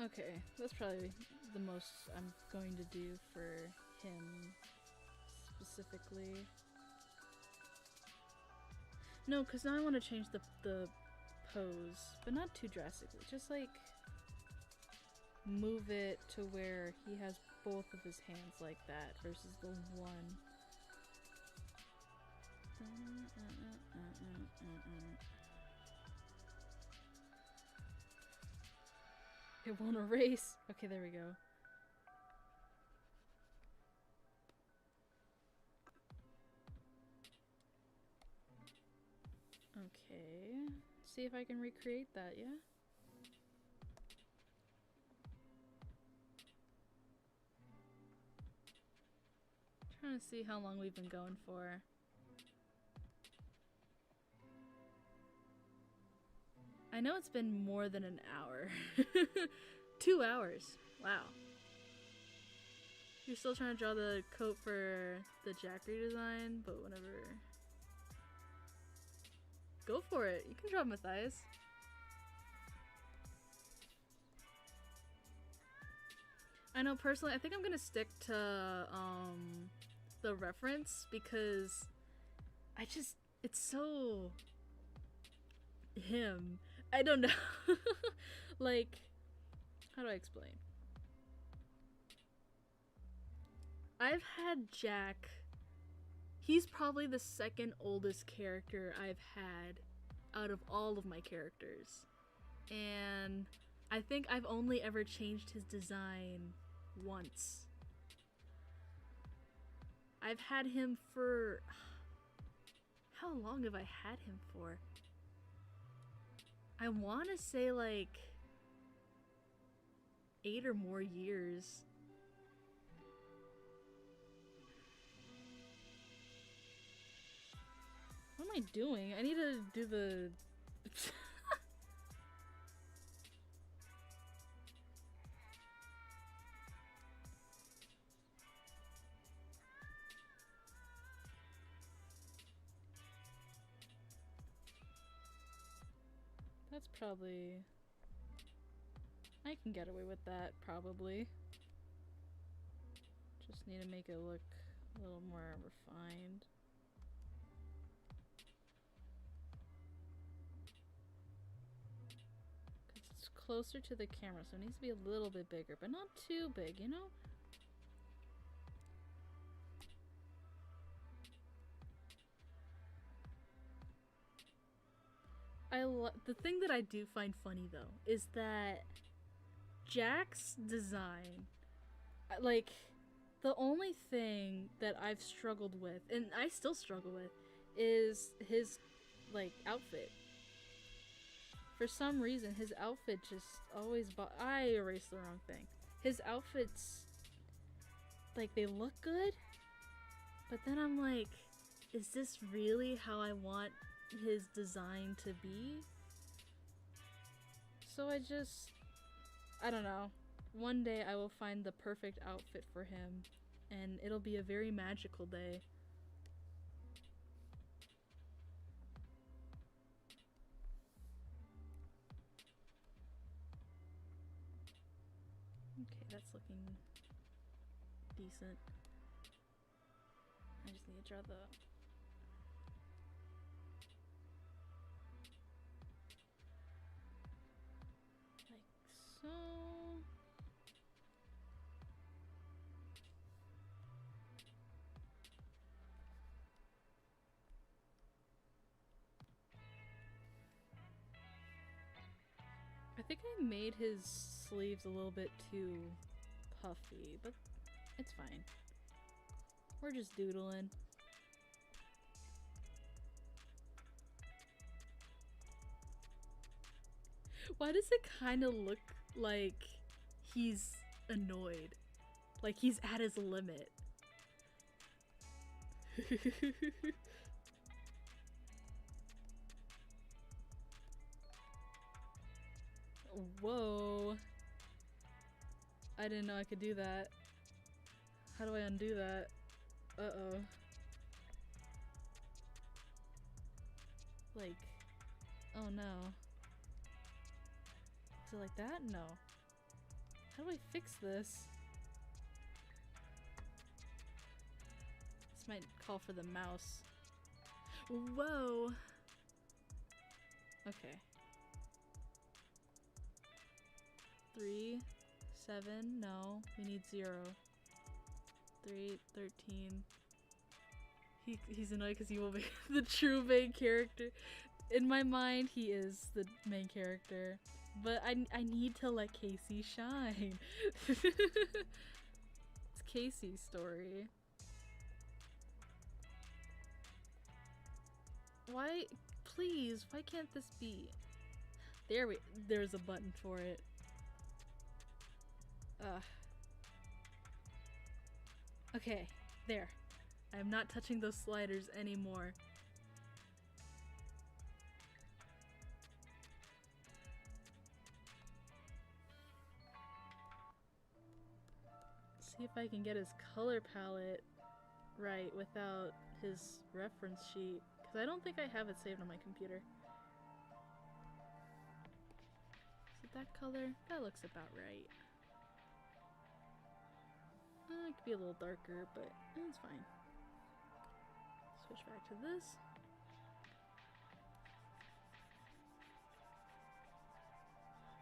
Okay, that's probably the most I'm going to do for him specifically. No, because now I want to change the pose, but not too drastically. Just like move it to where he has both of his hands like that versus the one. It won't erase. Okay, there we go. Okay. See if I can recreate that, yeah? Trying to see how long we've been going for. I know it's been more than an hour. 2 hours. Wow. You're still trying to draw the coat for the Jack redesign, but whenever... Go for it. You can draw Matthias. I know personally, I think I'm gonna stick to the reference because it's so him. I don't know. Like, how do I explain? I've had Jack. He's probably the second oldest character I've had out of all of my characters. And I think I've only ever changed his design once. I've had him for... How long have I had him for? I want to say like 8 or more years. What am I doing? I need to do the... That's probably... I can get away with that, probably. Just need to make it look a little more refined. Because it's closer to the camera, so it needs to be a little bit bigger, but not too big, you know? The thing that I do find funny though is that Jack's design, like, the only thing that I've struggled with, and I still struggle with, is his, like, outfit. For some reason, his outfit just always I erased the wrong thing. His outfits, like, they look good, but then I'm like, is this really how I want his design to be? So I don't know. One day I will find the perfect outfit for him, and it'll be a very magical day. Okay, that's looking decent. I just need to draw the... So... I think I made his sleeves a little bit too puffy, but it's fine. We're just doodling. Why does it kind of look like he's annoyed? Like he's at his limit. Whoa. I didn't know I could do that. How do I undo that? Uh-oh. Like, oh no. Is it like that? No. How do I fix this? This might call for the mouse. Whoa! Okay. 3, 7, no. We need 0. 3, 13. He's annoyed because he will be the true main character. In my mind, he is the main character. But I need to let Casey shine. It's Casey's story. Why? Please, why can't this be? There's a button for it. Ugh. Okay, there. I'm not touching those sliders anymore. See if I can get his color palette right without his reference sheet. Because I don't think I have it saved on my computer. Is it that color? That looks about right. It could be a little darker, but it's fine. Switch back to this.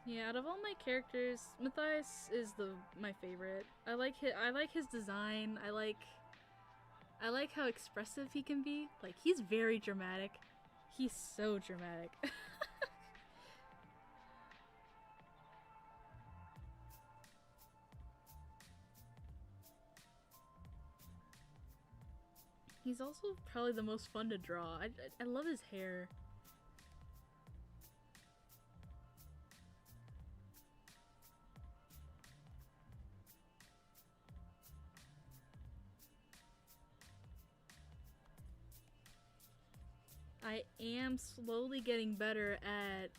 Yeah, out of all my characters, Matthias is my favorite. I like his design. I like how expressive he can be. Like, he's very dramatic. He's so dramatic. He's also probably the most fun to draw. I love his hair. I am slowly getting better at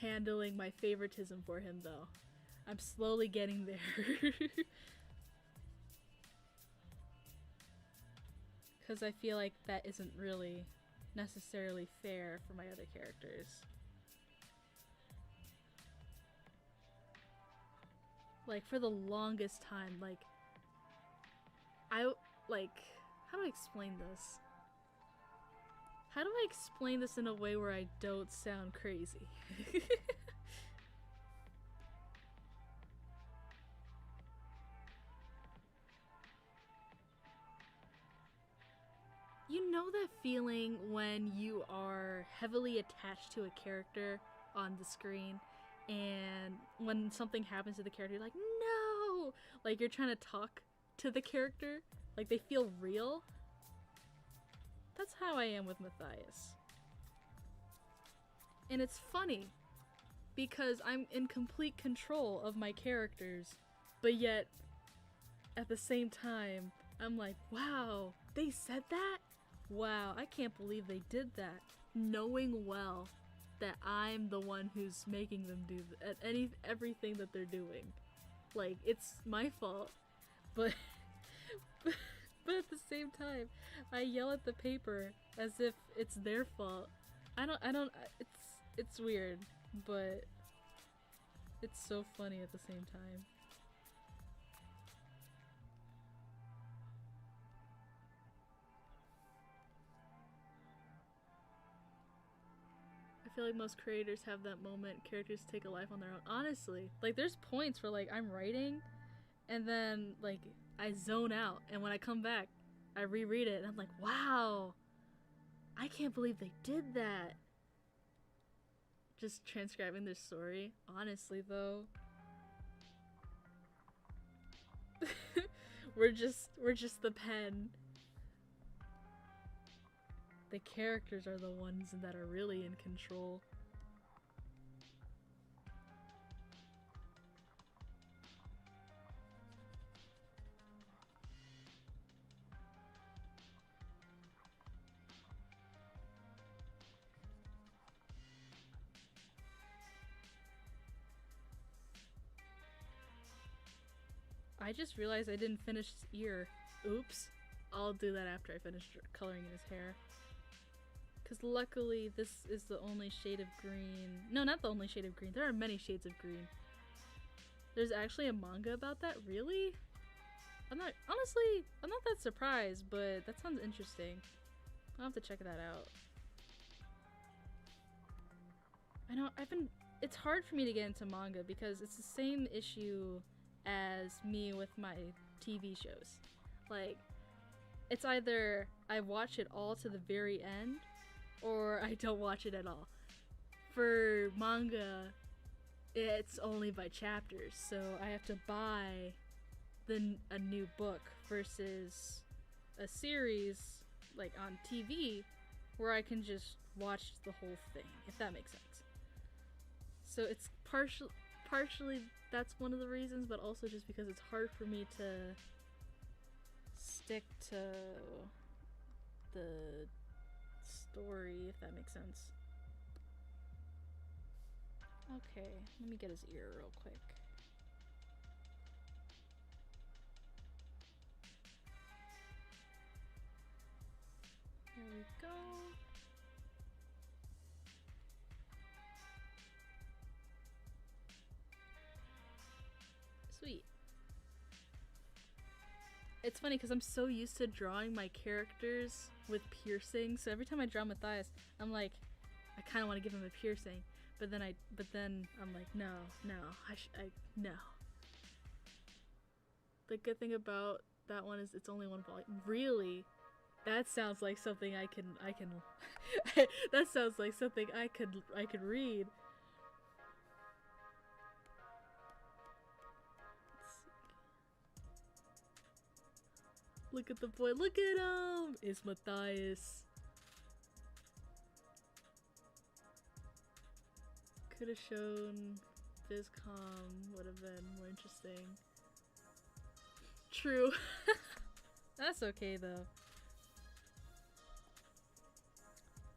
handling my favoritism for him, though. I'm slowly getting there. Because I feel like that isn't really necessarily fair for my other characters. Like, for the longest time, how do I explain this? How do I explain this in a way where I don't sound crazy? You know that feeling when you are heavily attached to a character on the screen, and when something happens to the character, you're like, no! Like, you're trying to talk to the character. Like, they feel real. That's how I am with Matthias. And it's funny, because I'm in complete control of my characters, but yet, at the same time, I'm like, wow, they said that? Wow, I can't believe they did that. Knowing well that I'm the one who's making them do everything that they're doing. Like, it's my fault, but but at the same time, I yell at the paper as if it's their fault. It's weird, but it's so funny at the same time. I feel like most creators have that moment, characters take a life on their own. Honestly, like, there's points where, like, I'm writing and then, like, I zone out, and when I come back, I reread it and I'm like, wow, I can't believe they did that. Just transcribing their story. Honestly, though, we're just the pen. The characters are the ones that are really in control. I just realized I didn't finish his ear. Oops. I'll do that after I finish coloring in his hair. Because luckily this is the only shade of green. No, not the only shade of green. There are many shades of green. There's actually a manga about that? Really? Honestly, I'm not that surprised, but that sounds interesting. I'll have to check that out. I know, it's hard for me to get into manga because it's the same issue as me with my TV shows. Like, it's either I watch it all to the very end, or I don't watch it at all. For manga, it's only by chapters, so I have to buy a new book versus a series like on TV where I can just watch the whole thing, if that makes sense. So it's partially that's one of the reasons, but also just because it's hard for me to stick to the story, if that makes sense. Okay, let me get his ear real quick. There we go. Sweet. It's funny because I'm so used to drawing my characters with piercings, so every time I draw Matthias, I'm like, I kind of want to give him a piercing, but then I'm like, no, no. The good thing about that one is it's only one volume. Really? That sounds like something I can that sounds like something I could read. Look at the boy, look at him! It's Matthias. Could have shown Bizcom, would have been more interesting. True. That's okay though.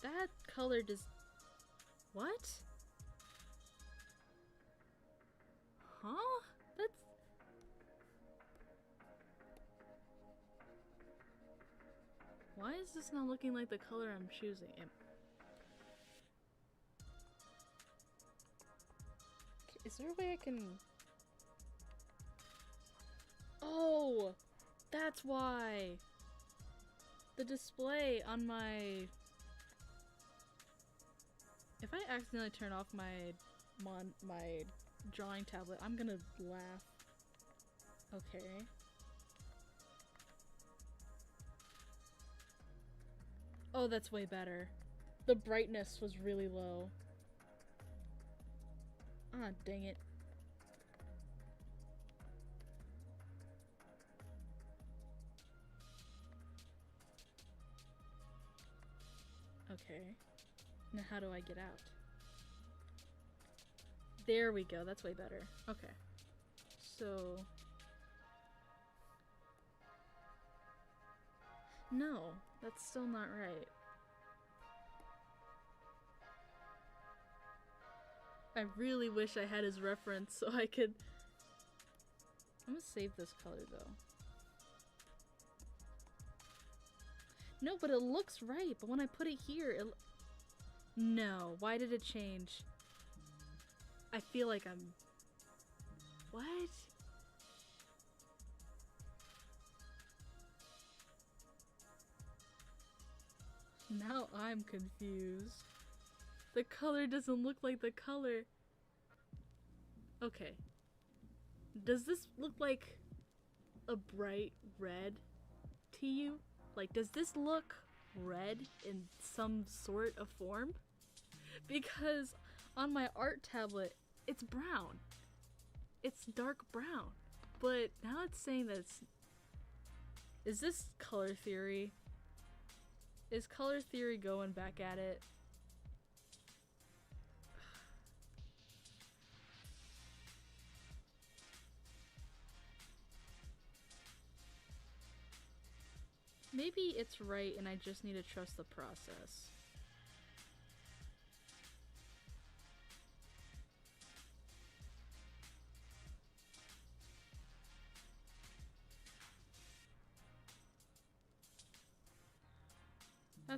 That color does... What? Huh? That's... Why is this not looking like the color I'm choosing? Is there a way I can... Oh! That's why! The display on my... If I accidentally turn off my drawing tablet, I'm gonna laugh. Okay. Oh, that's way better. The brightness was really low. Ah, dang it. Okay. Now how do I get out? There we go, that's way better. Okay. So... No, that's still not right. I really wish I had his reference so I could... I'm gonna save this color though. No, but it looks right, but when I put it here, it... No, why did it change? I feel like I'm... What? Now I'm confused. The color doesn't look like the color. Okay. Does this look like a bright red to you? Like, does this look red in some sort of form? Because on my art tablet, it's brown. It's dark brown. But now it's saying that it's... Is this color theory? Is color theory going back at it? Maybe it's right and I just need to trust the process.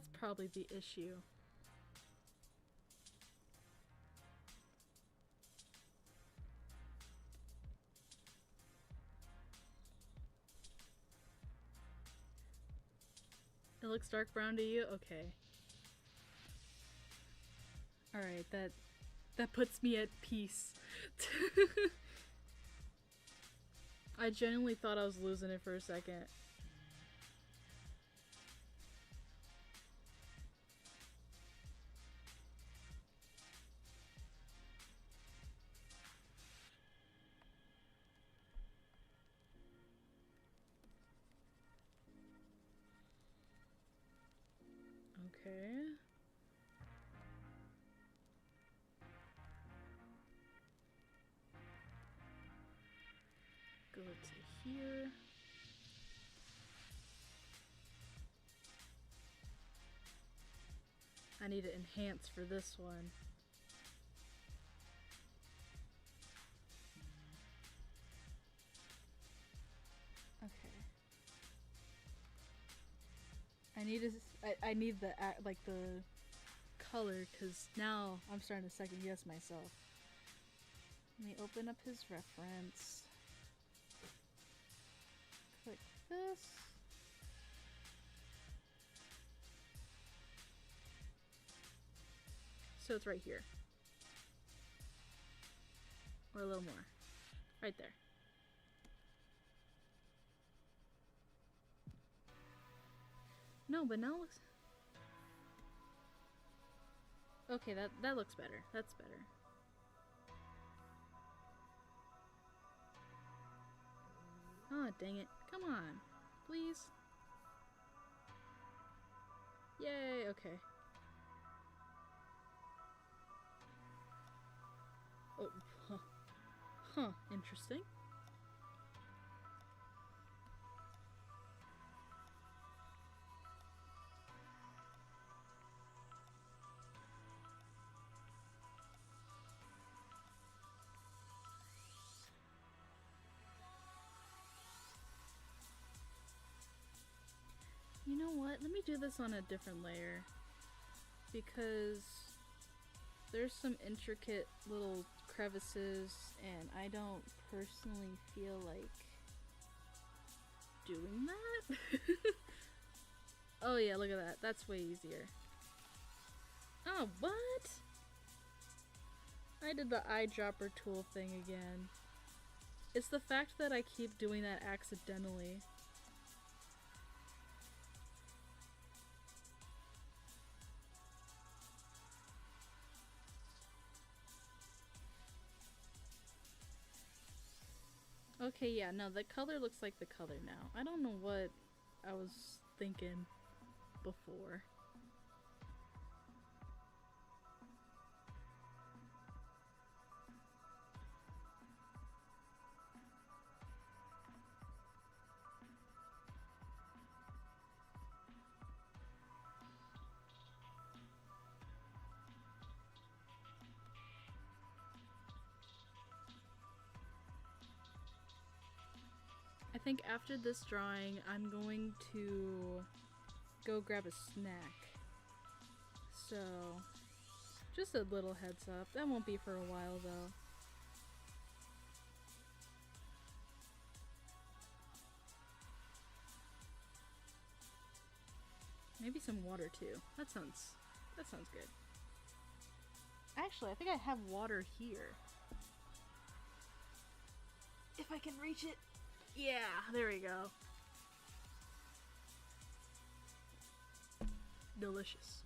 That's probably the issue. It looks dark brown to you? Okay. Alright, that puts me at peace. I genuinely thought I was losing it for a second. Okay. Go to here. I need to enhance for this one. Okay. I need the like the color, because now I'm starting to second guess myself. Let me open up his reference. Click this. So it's right here. Or a little more. Right there. No, but now it looks... Okay, that looks better. That's better. Oh, dang it. Come on. Please. Yay, okay. Oh, huh. Huh, interesting. You know what? Let me do this on a different layer, because there's some intricate little crevices and I don't personally feel like doing that. Oh yeah, look at that. That's way easier. Oh, what? I did the eyedropper tool thing again. It's the fact that I keep doing that accidentally. Okay, yeah, no, the color looks like the color now. I don't know what I was thinking before. I think after this drawing, I'm going to go grab a snack. So, just a little heads up. That won't be for a while though. Maybe some water too. That sounds good. Actually, I think I have water here. If I can reach it. Yeah, there we go. Delicious.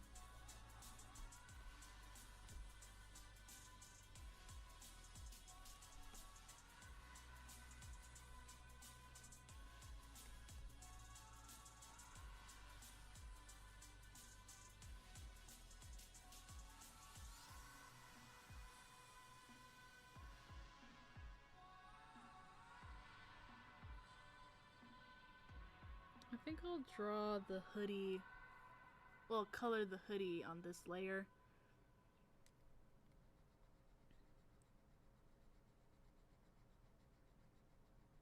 I think I'll draw the hoodie, well, color the hoodie on this layer.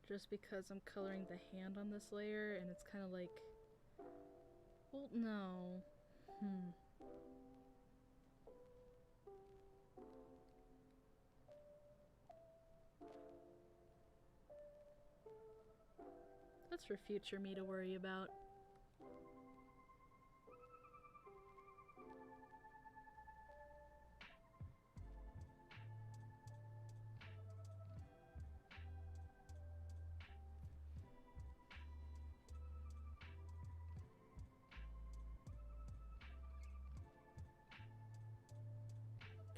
Just because I'm coloring the hand on this layer and it's kind of like, well, no. That's for future me to worry about.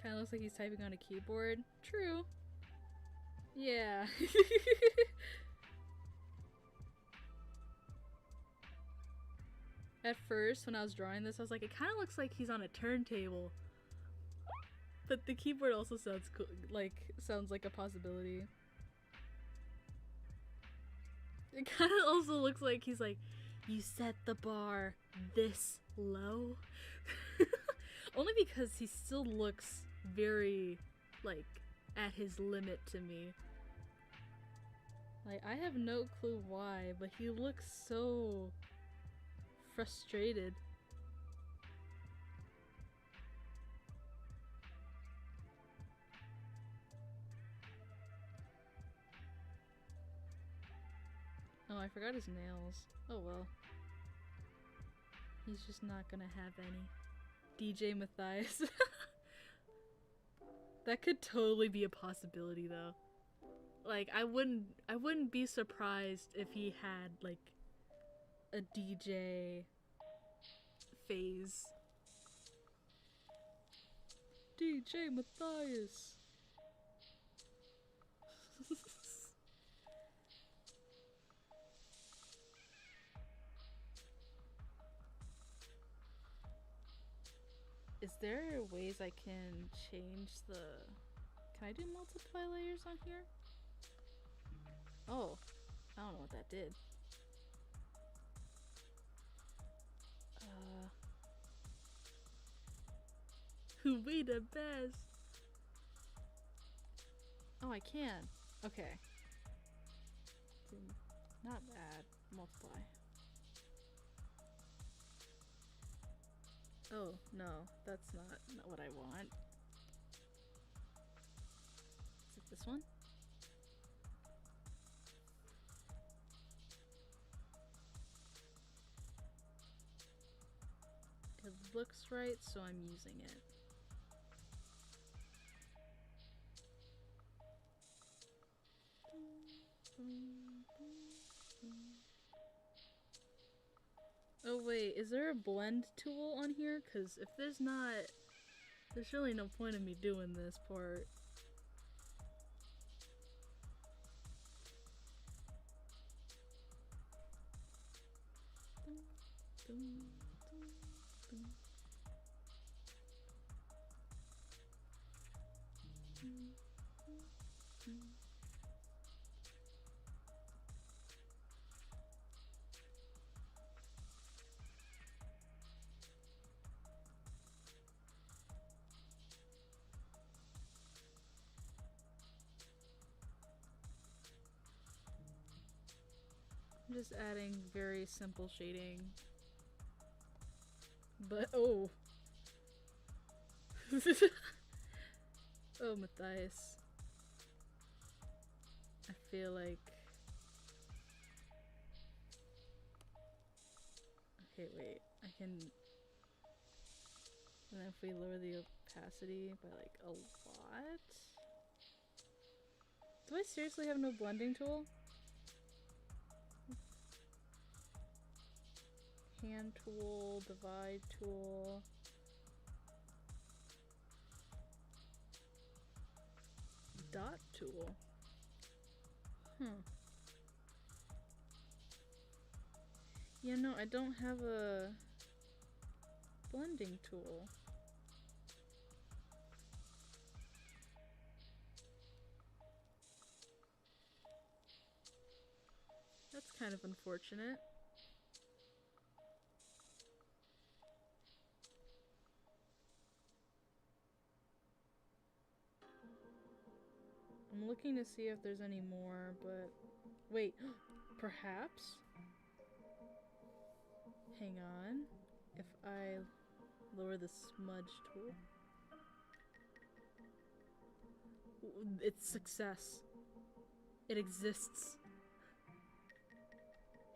Kinda looks like he's typing on a keyboard. True. Yeah. At first, when I was drawing this, I was like, it kind of looks like he's on a turntable. But the keyboard also sounds cool, sounds like a possibility. It kind of also looks like he's like, you set the bar this low? Only because he still looks very, like, at his limit to me. Like, I have no clue why, but he looks so frustrated. Oh, I forgot his nails. Oh well. He's just not gonna have any. DJ Matthias. That could totally be a possibility though. Like, I wouldn't be surprised if he had like a DJ phase. DJ Matthias. Is there ways I can change the... Can I do multiply layers on here? Oh, I don't know what that did. Who be the best? Oh, I can. Okay. Not bad. Multiply. Oh, no. That's not what I want. Is it this one? It looks right, so I'm using it. Oh wait, is there a blend tool on here? Because if there's not, there's really no point in me doing this part. I'm just adding very simple shading. But oh. Oh, Matthias. I feel like... Okay, wait. I can... And then if we lower the opacity by like a lot? Do I seriously have no blending tool? Hand tool, divide tool. Dot tool. Yeah, no, I don't have a blending tool. That's kind of unfortunate. I'm looking to see if there's any more, but wait, perhaps? Hang on. If I Lower the smudge tool. It's success. It exists.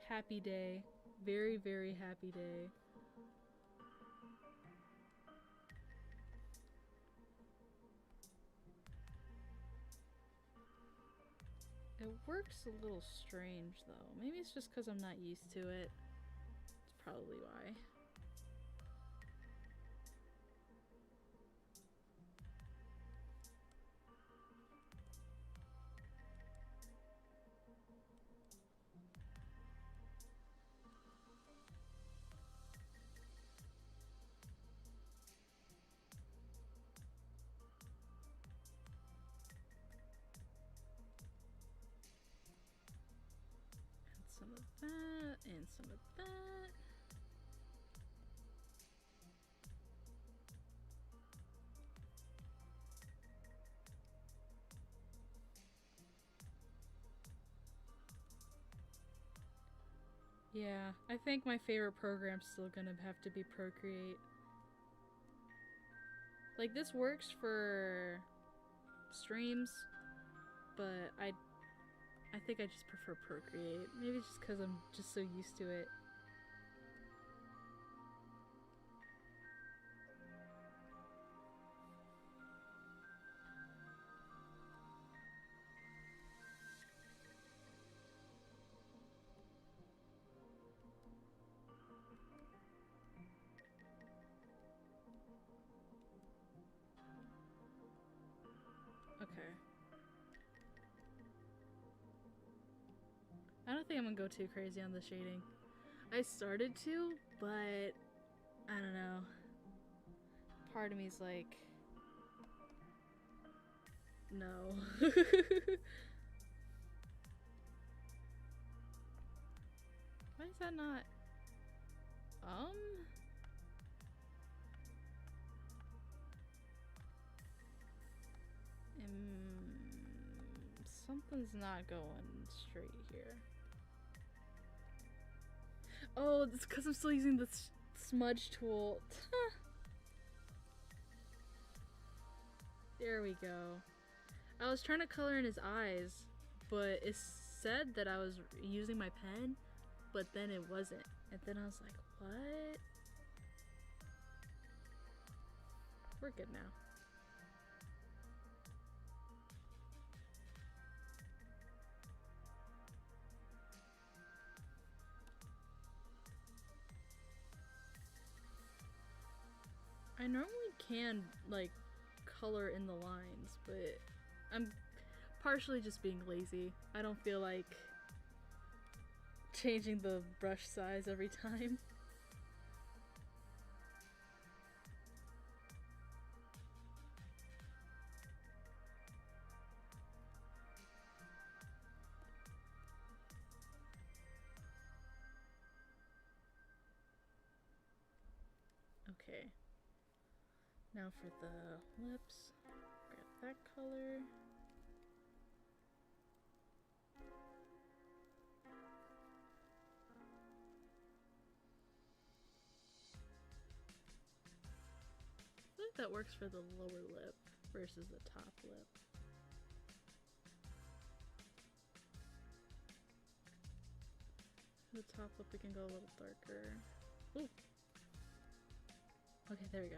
Happy day. Very, very happy day. It works a little strange though. Maybe it's just because I'm not used to it. That's probably why. Some of that, and some of that. Yeah, I think my favorite program's still gonna have to be Procreate. Like, this works for streams, but I think I just prefer Procreate. Maybe it's just because I'm just so used to it. Okay. I don't think I'm gonna go too crazy on the shading. I started to, but I don't know. Part of me's like, no. Why is that not? Something's not going straight here. Oh, it's because I'm still using the smudge tool. There we go. I was trying to color in his eyes, but it said that I was using my pen, but then it wasn't. And then I was like, what? We're good now. I normally can, like, color in the lines, but I'm partially just being lazy. I don't feel like changing the brush size every time. Okay. Now for the lips, grab that color. I feel like that works for the lower lip versus the top lip. For the top lip we can go a little darker. Ooh. Okay, there we go.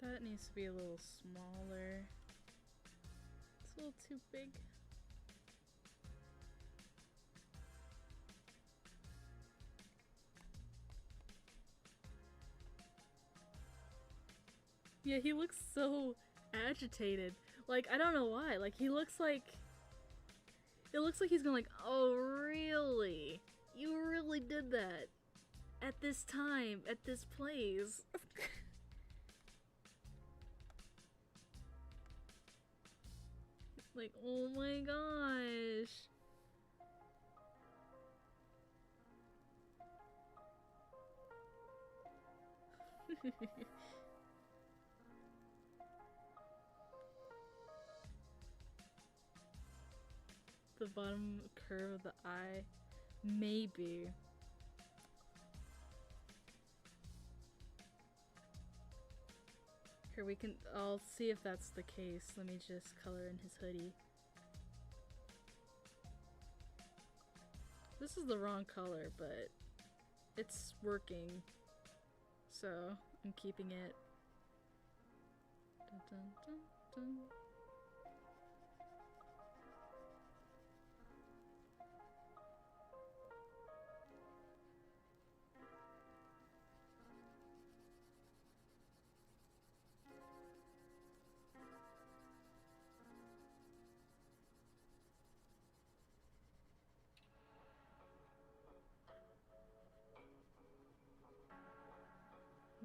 That needs to be a little smaller. It's a little too big. Yeah, he looks so agitated. Like, I don't know why. Like, he looks like... It looks like he's going like, oh, really? You really did that? At this time? At this place? Like, oh my gosh. The bottom curve of the eye. Maybe. Here, I'll see if that's the case. Let me just color in his hoodie. This is the wrong color, but it's working. So, I'm keeping it. Dun, dun, dun, dun.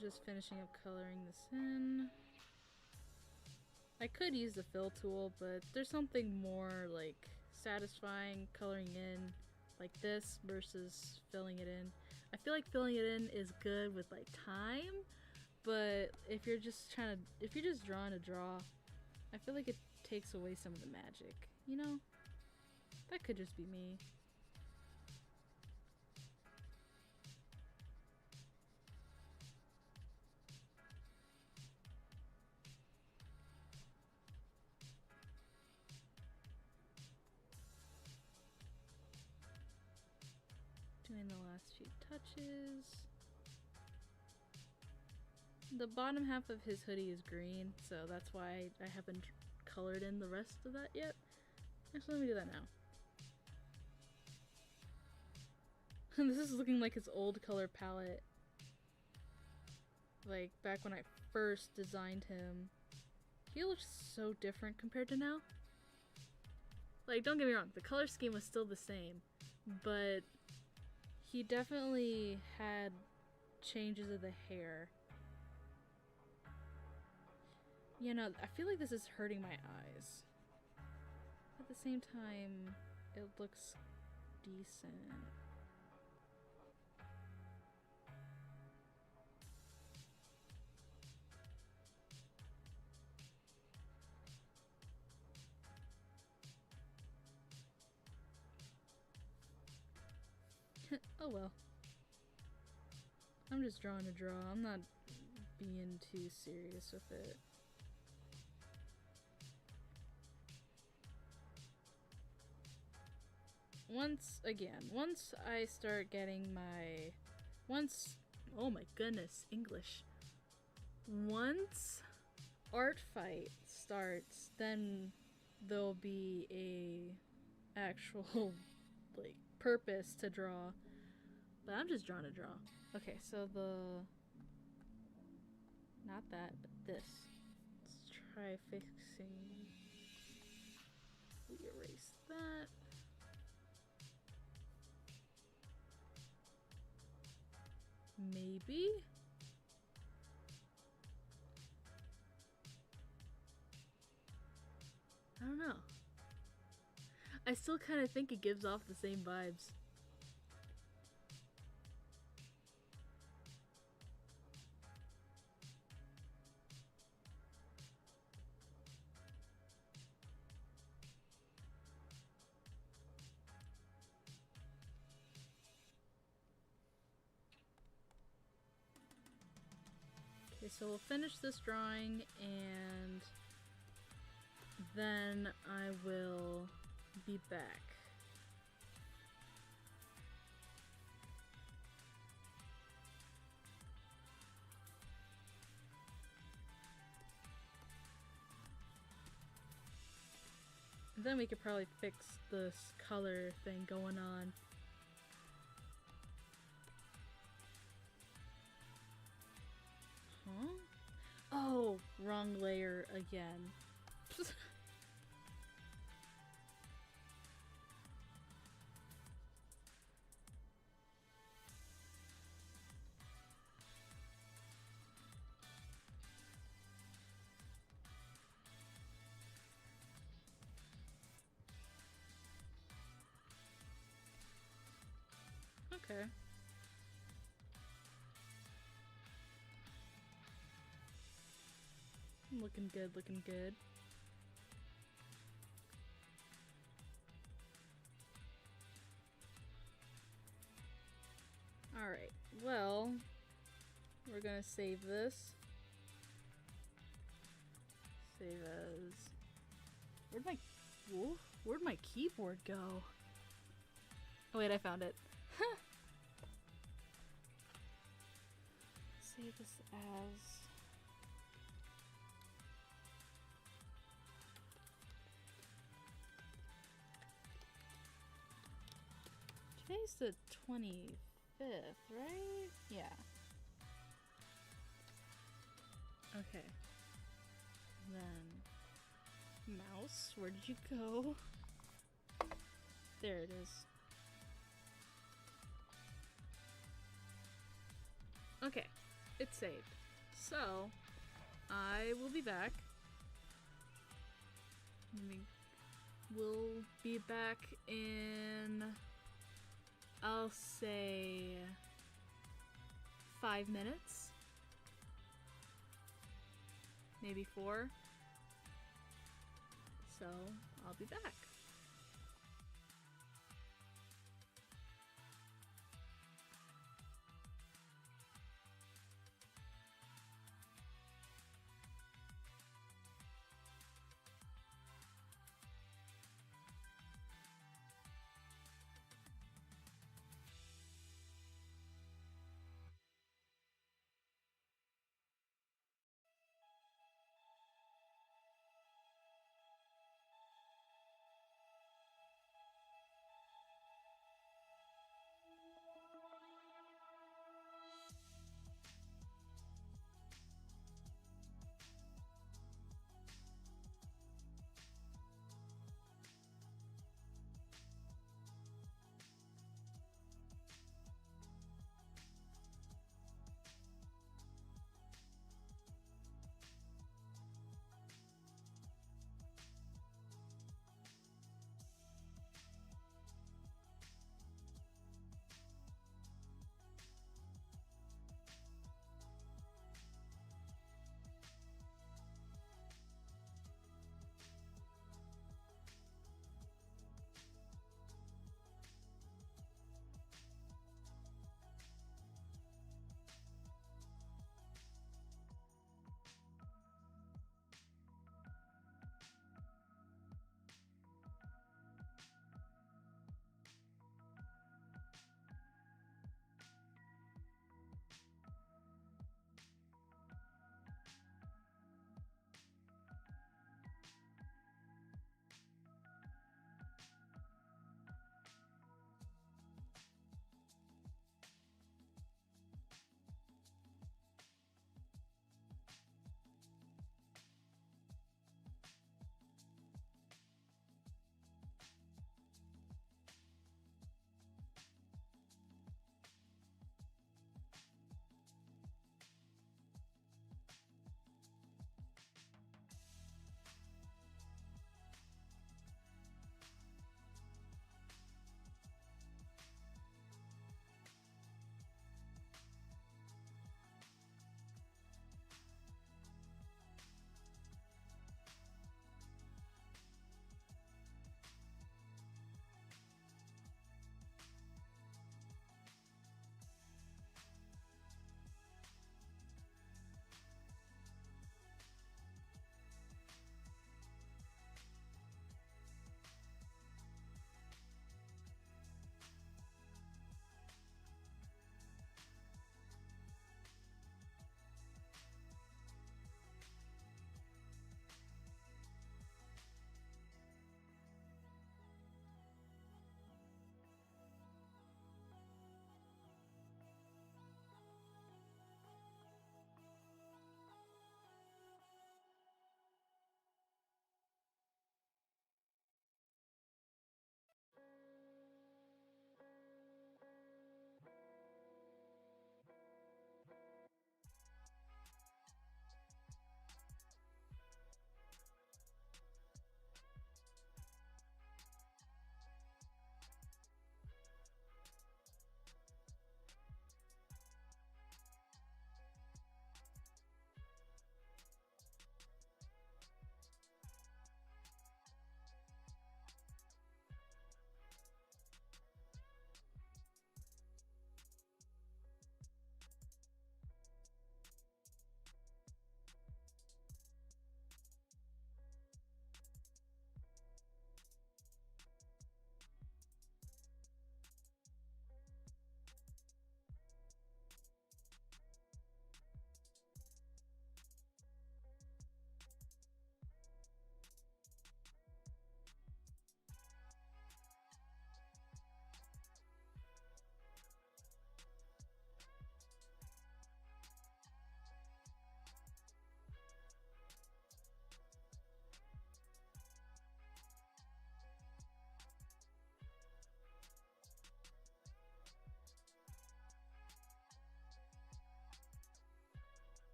Just finishing up coloring this in. I could use the fill tool, but there's something more like satisfying coloring in like this versus filling it in. I feel like filling it in is good with like time, but if you're just drawing to draw, I feel like it takes away some of the magic, you know? That could just be me. Doing the last few touches. The bottom half of his hoodie is green, so that's why I haven't colored in the rest of that yet. Actually, let me do that now. This is looking like his old color palette. Like, back when I first designed him. He looks so different compared to now. Like, don't get me wrong, the color scheme was still the same, but he definitely had changes of the hair. You know, I feel like this is hurting my eyes. At the same time, it looks decent. Oh well. I'm just drawing to draw. I'm not being too serious with it. Once I start getting oh my goodness, English. Once art fight starts, then there'll be a actual like purpose to draw. But I'm just drawing to draw. Okay, so not that, but this. Let's try fixing. We erase that. Maybe? I don't know. I still kind of think it gives off the same vibes. Okay, so we'll finish this drawing and then I will be back. And then we could probably fix this color thing going on. Huh? Oh, wrong layer again. Okay. Looking good, looking good. Alright, well, we're gonna save this. Save as... Where'd my keyboard go? Oh wait, I found it. Save this as... Today's the 25th, right? Yeah. Okay. Then... Mouse, where did you go? There it is. Okay, it's saved. So, I will be back. We'll be back in... I'll say... 5 minutes? Maybe 4? So, I'll be back.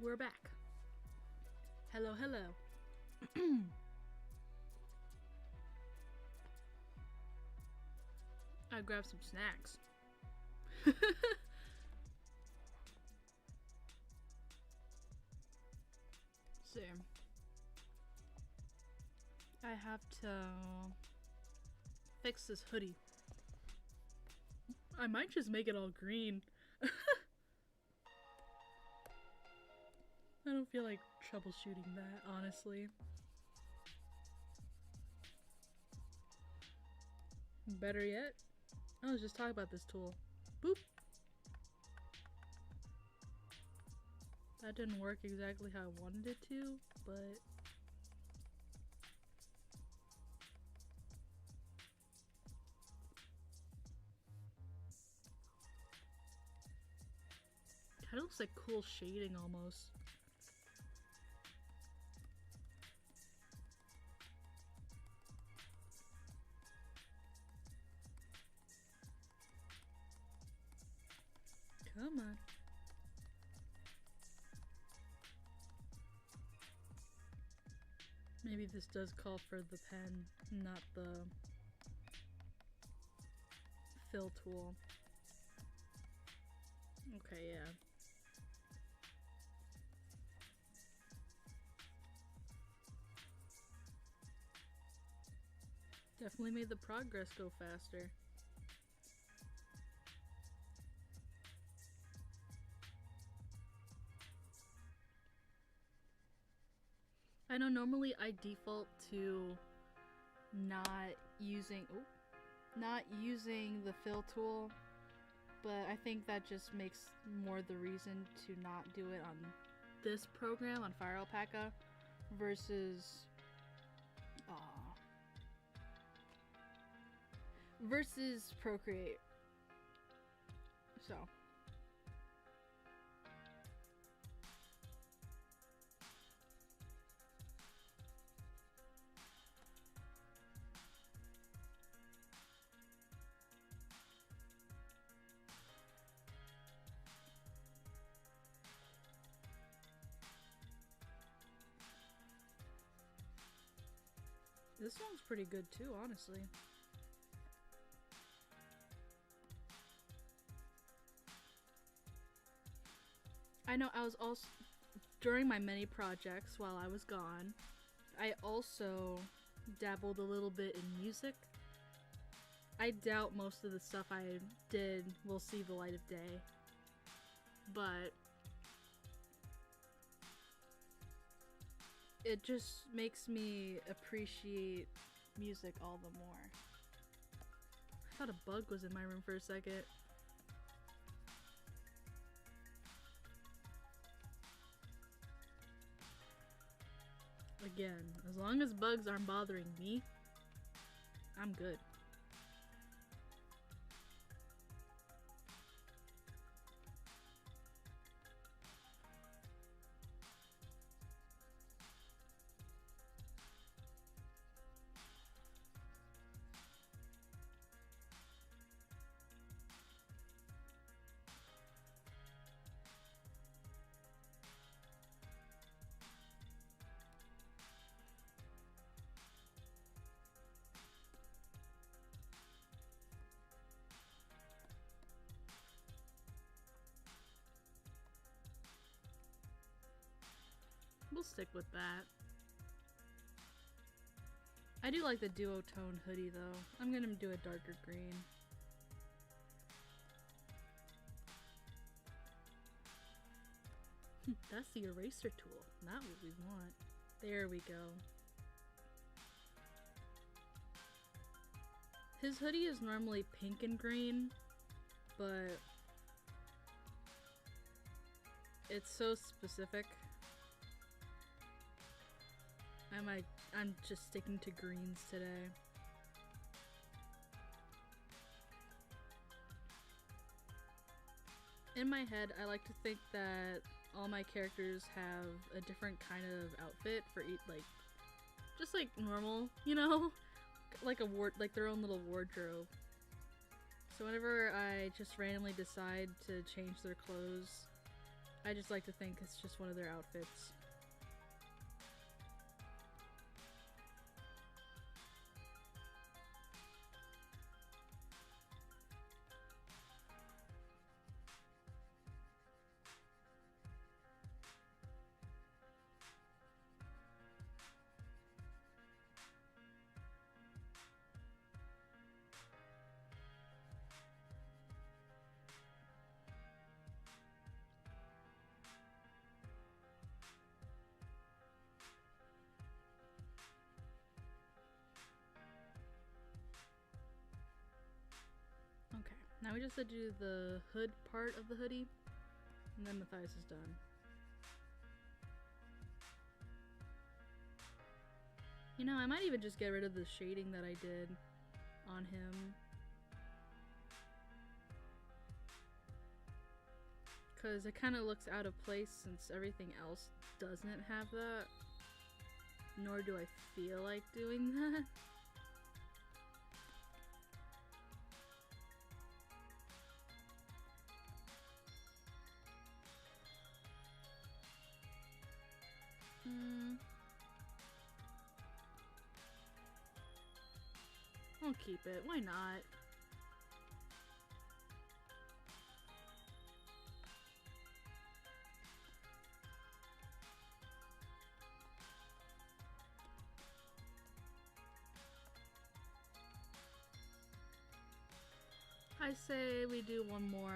we're back. Hello, hello. I grabbed some snacks. So, I have to fix this hoodie. I might just make it all green. I don't feel like troubleshooting that, honestly. Better yet, I was just talking about this tool. Boop. That didn't work exactly how I wanted it to, but kind of looks like cool shading almost. Come on. Maybe this does call for the pen, not the fill tool. Okay, yeah. Definitely made the progress go faster. I know normally I default to not using the fill tool, but I think that just makes more the reason to not do it on this program, on Fire Alpaca, versus Procreate. So this one's pretty good too, honestly. I know I was also, during my many projects while I was gone, I also dabbled a little bit in music. I doubt most of the stuff I did will see the light of day, but it just makes me appreciate music all the more. I thought a bug was in my room for a second. Again, as long as bugs aren't bothering me, I'm good. We'll stick with that. I do like the duotone hoodie though. I'm gonna do a darker green. That's the eraser tool, not what we want. There we go. His hoodie is normally pink and green, but it's so specific. I'm just sticking to greens today. In my head, I like to think that all my characters have a different kind of outfit for each, like, just like normal, you know? Like like their own little wardrobe. So whenever I just randomly decide to change their clothes, I just like to think it's just one of their outfits. Okay, now we just have to do the hood part of the hoodie, and then Matthias is done. You know, I might even just get rid of the shading that I did on him. Because it kind of looks out of place since everything else doesn't have that. Nor do I feel like doing that. I'll keep it. Why not? I say we do one more,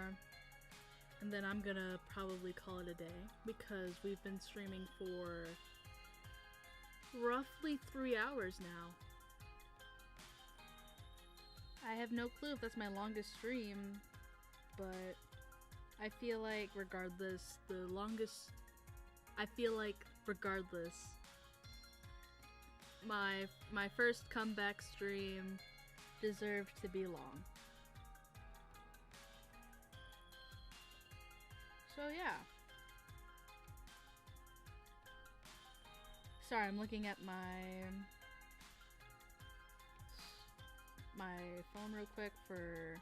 and then I'm gonna probably call it a day because we've been streaming for roughly 3 hours now. I have no clue if that's my longest stream, but I feel like regardless, my first comeback stream deserved to be long. So yeah. Sorry, I'm looking at my phone real quick for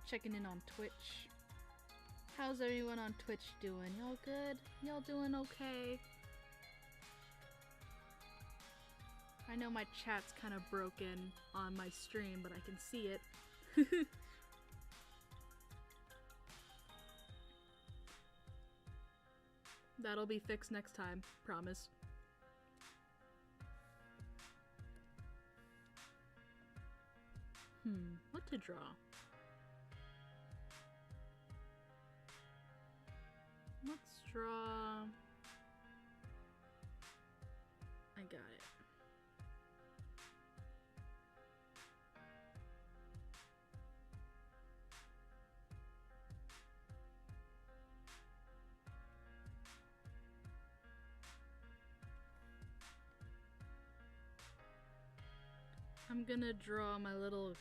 checking in on Twitch. How's everyone on Twitch doing? Y'all good? Y'all doing okay? I know my chat's kind of broken on my stream, but I can see it. That'll be fixed next time, promise. What to draw? Let's draw... I got it. I'm gonna draw my little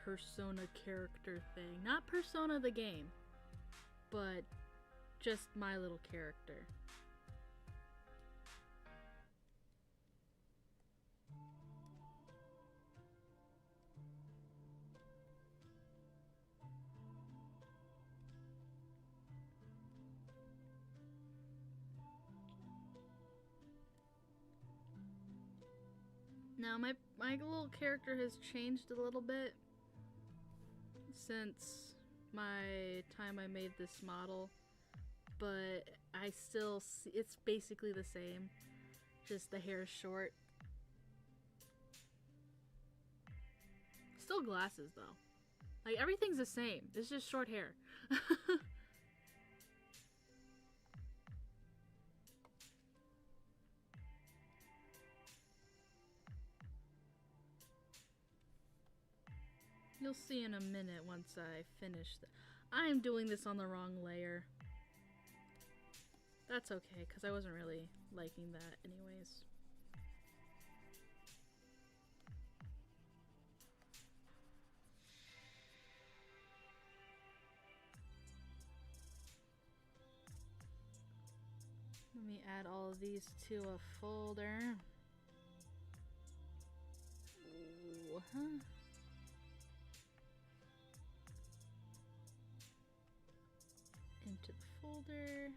Persona character thing. Not Persona the game, but just my little character. Now my little character has changed a little bit since my time I made this model, but I still see it's basically the same, just the hair is short. Still glasses though. Like everything's the same, it's just short hair. You'll see in a minute once I finish. I am doing this on the wrong layer. That's okay, because I wasn't really liking that anyways. Let me add all of these to a folder. Ooh, huh? Into the folder. folder.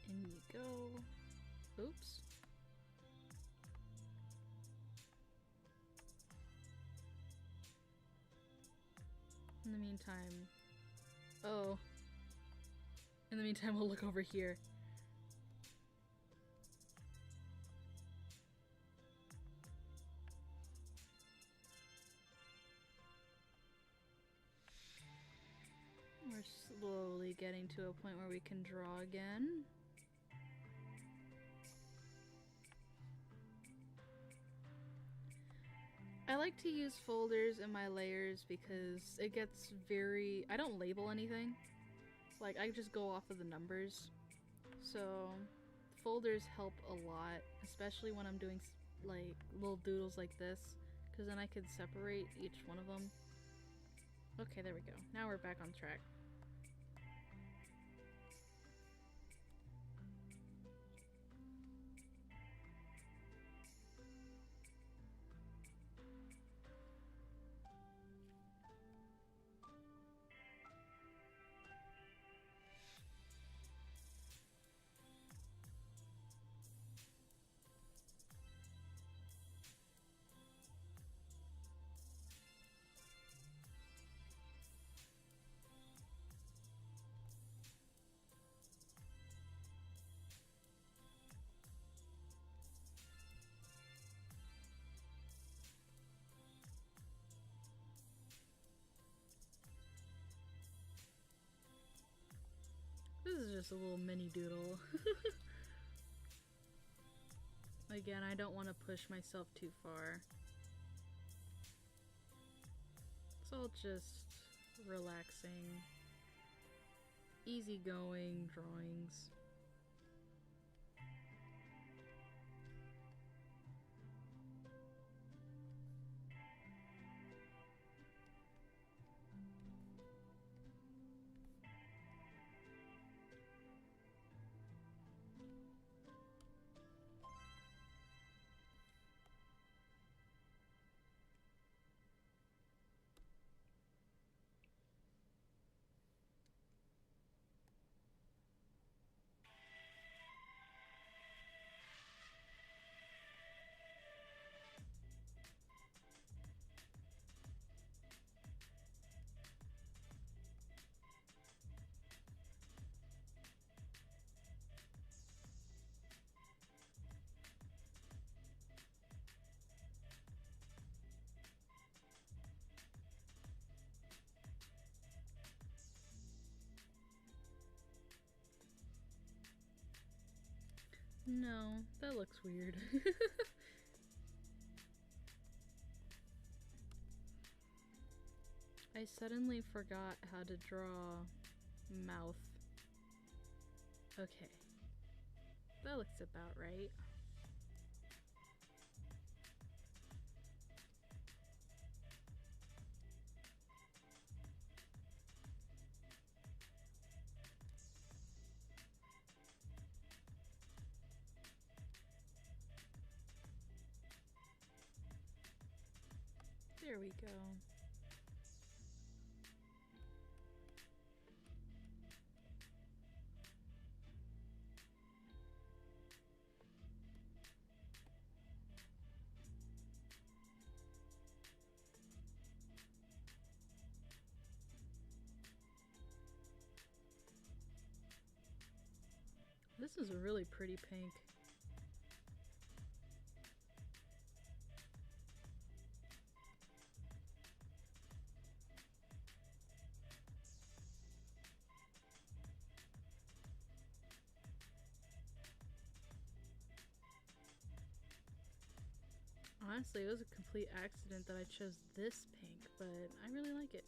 In you go. Oops. In the meantime... Oh. In the meantime, we'll look over here. We're slowly getting to a point where we can draw again. I like to use folders in my layers because it gets very... I don't label anything. Like, I just go off of the numbers. So, folders help a lot, especially when I'm doing, like, little doodles like this. Because then I could separate each one of them. Okay, there we go. Now we're back on track. This is just a little mini doodle. Again, I don't want to push myself too far. It's all just relaxing, easygoing drawings. No, that looks weird. I suddenly forgot how to draw mouth. Okay. That looks about right. There we go. This is a really pretty pink. Honestly, it was a complete accident that I chose this pink, but I really like it.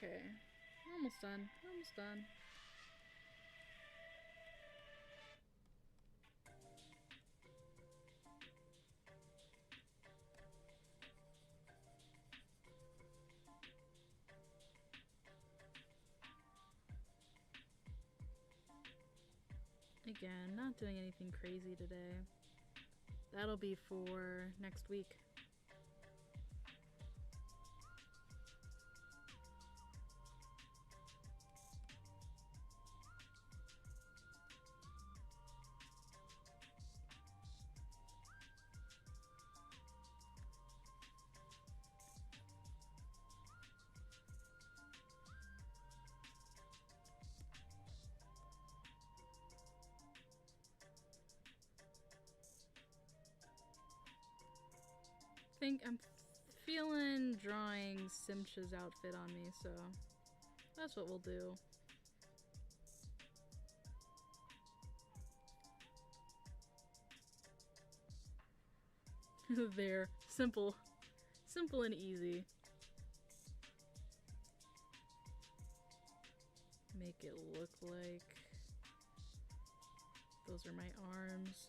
Okay. Almost done. Almost done. Again, not doing anything crazy today. That'll be for next week. I'm feeling drawing Simcha's outfit on me, so that's what we'll do. There. Simple. Simple and easy. Make it look like those are my arms.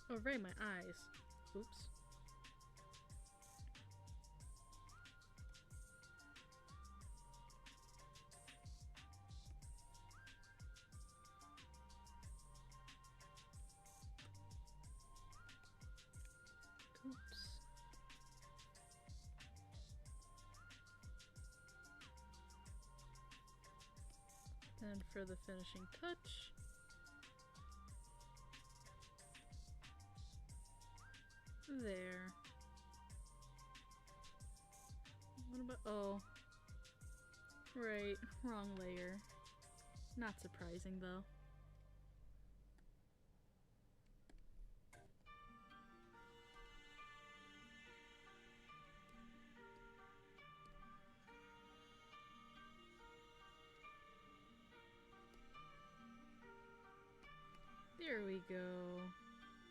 Oh, right, my eyes. Oops. Oops. And for the finishing touch, there. What about, oh, right, wrong layer. Not surprising though. There we go.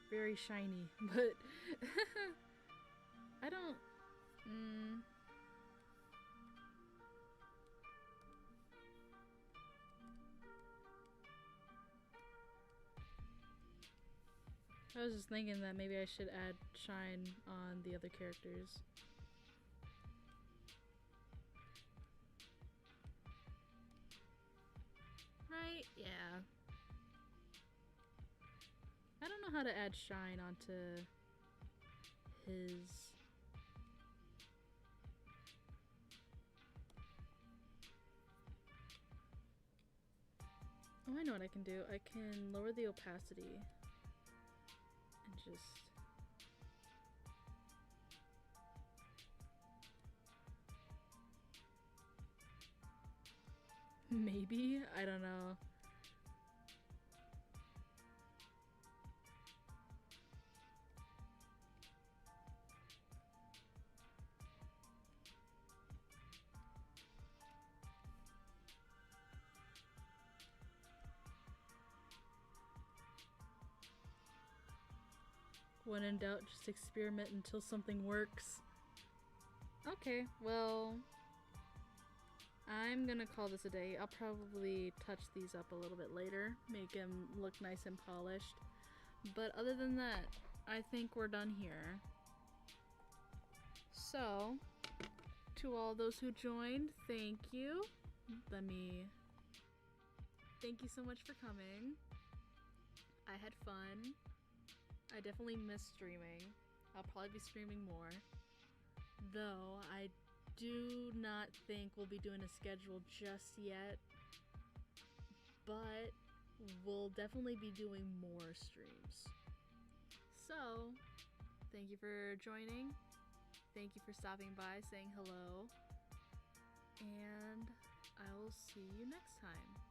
Very shiny, but I don't. I was just thinking that maybe I should add shine on the other characters. Right? Yeah. I don't know how to add shine onto his. Oh, I know what I can do. I can lower the opacity and just. Maybe? I don't know. When in doubt, just experiment until something works. Okay, well, I'm gonna call this a day. I'll probably touch these up a little bit later, make them look nice and polished. But other than that, I think we're done here. So, to all those who joined, thank you. Thank you so much for coming. I had fun. I definitely miss streaming. I'll probably be streaming more. Though, I do not think we'll be doing a schedule just yet. But, we'll definitely be doing more streams. So, thank you for joining. Thank you for stopping by, saying hello. And I will see you next time.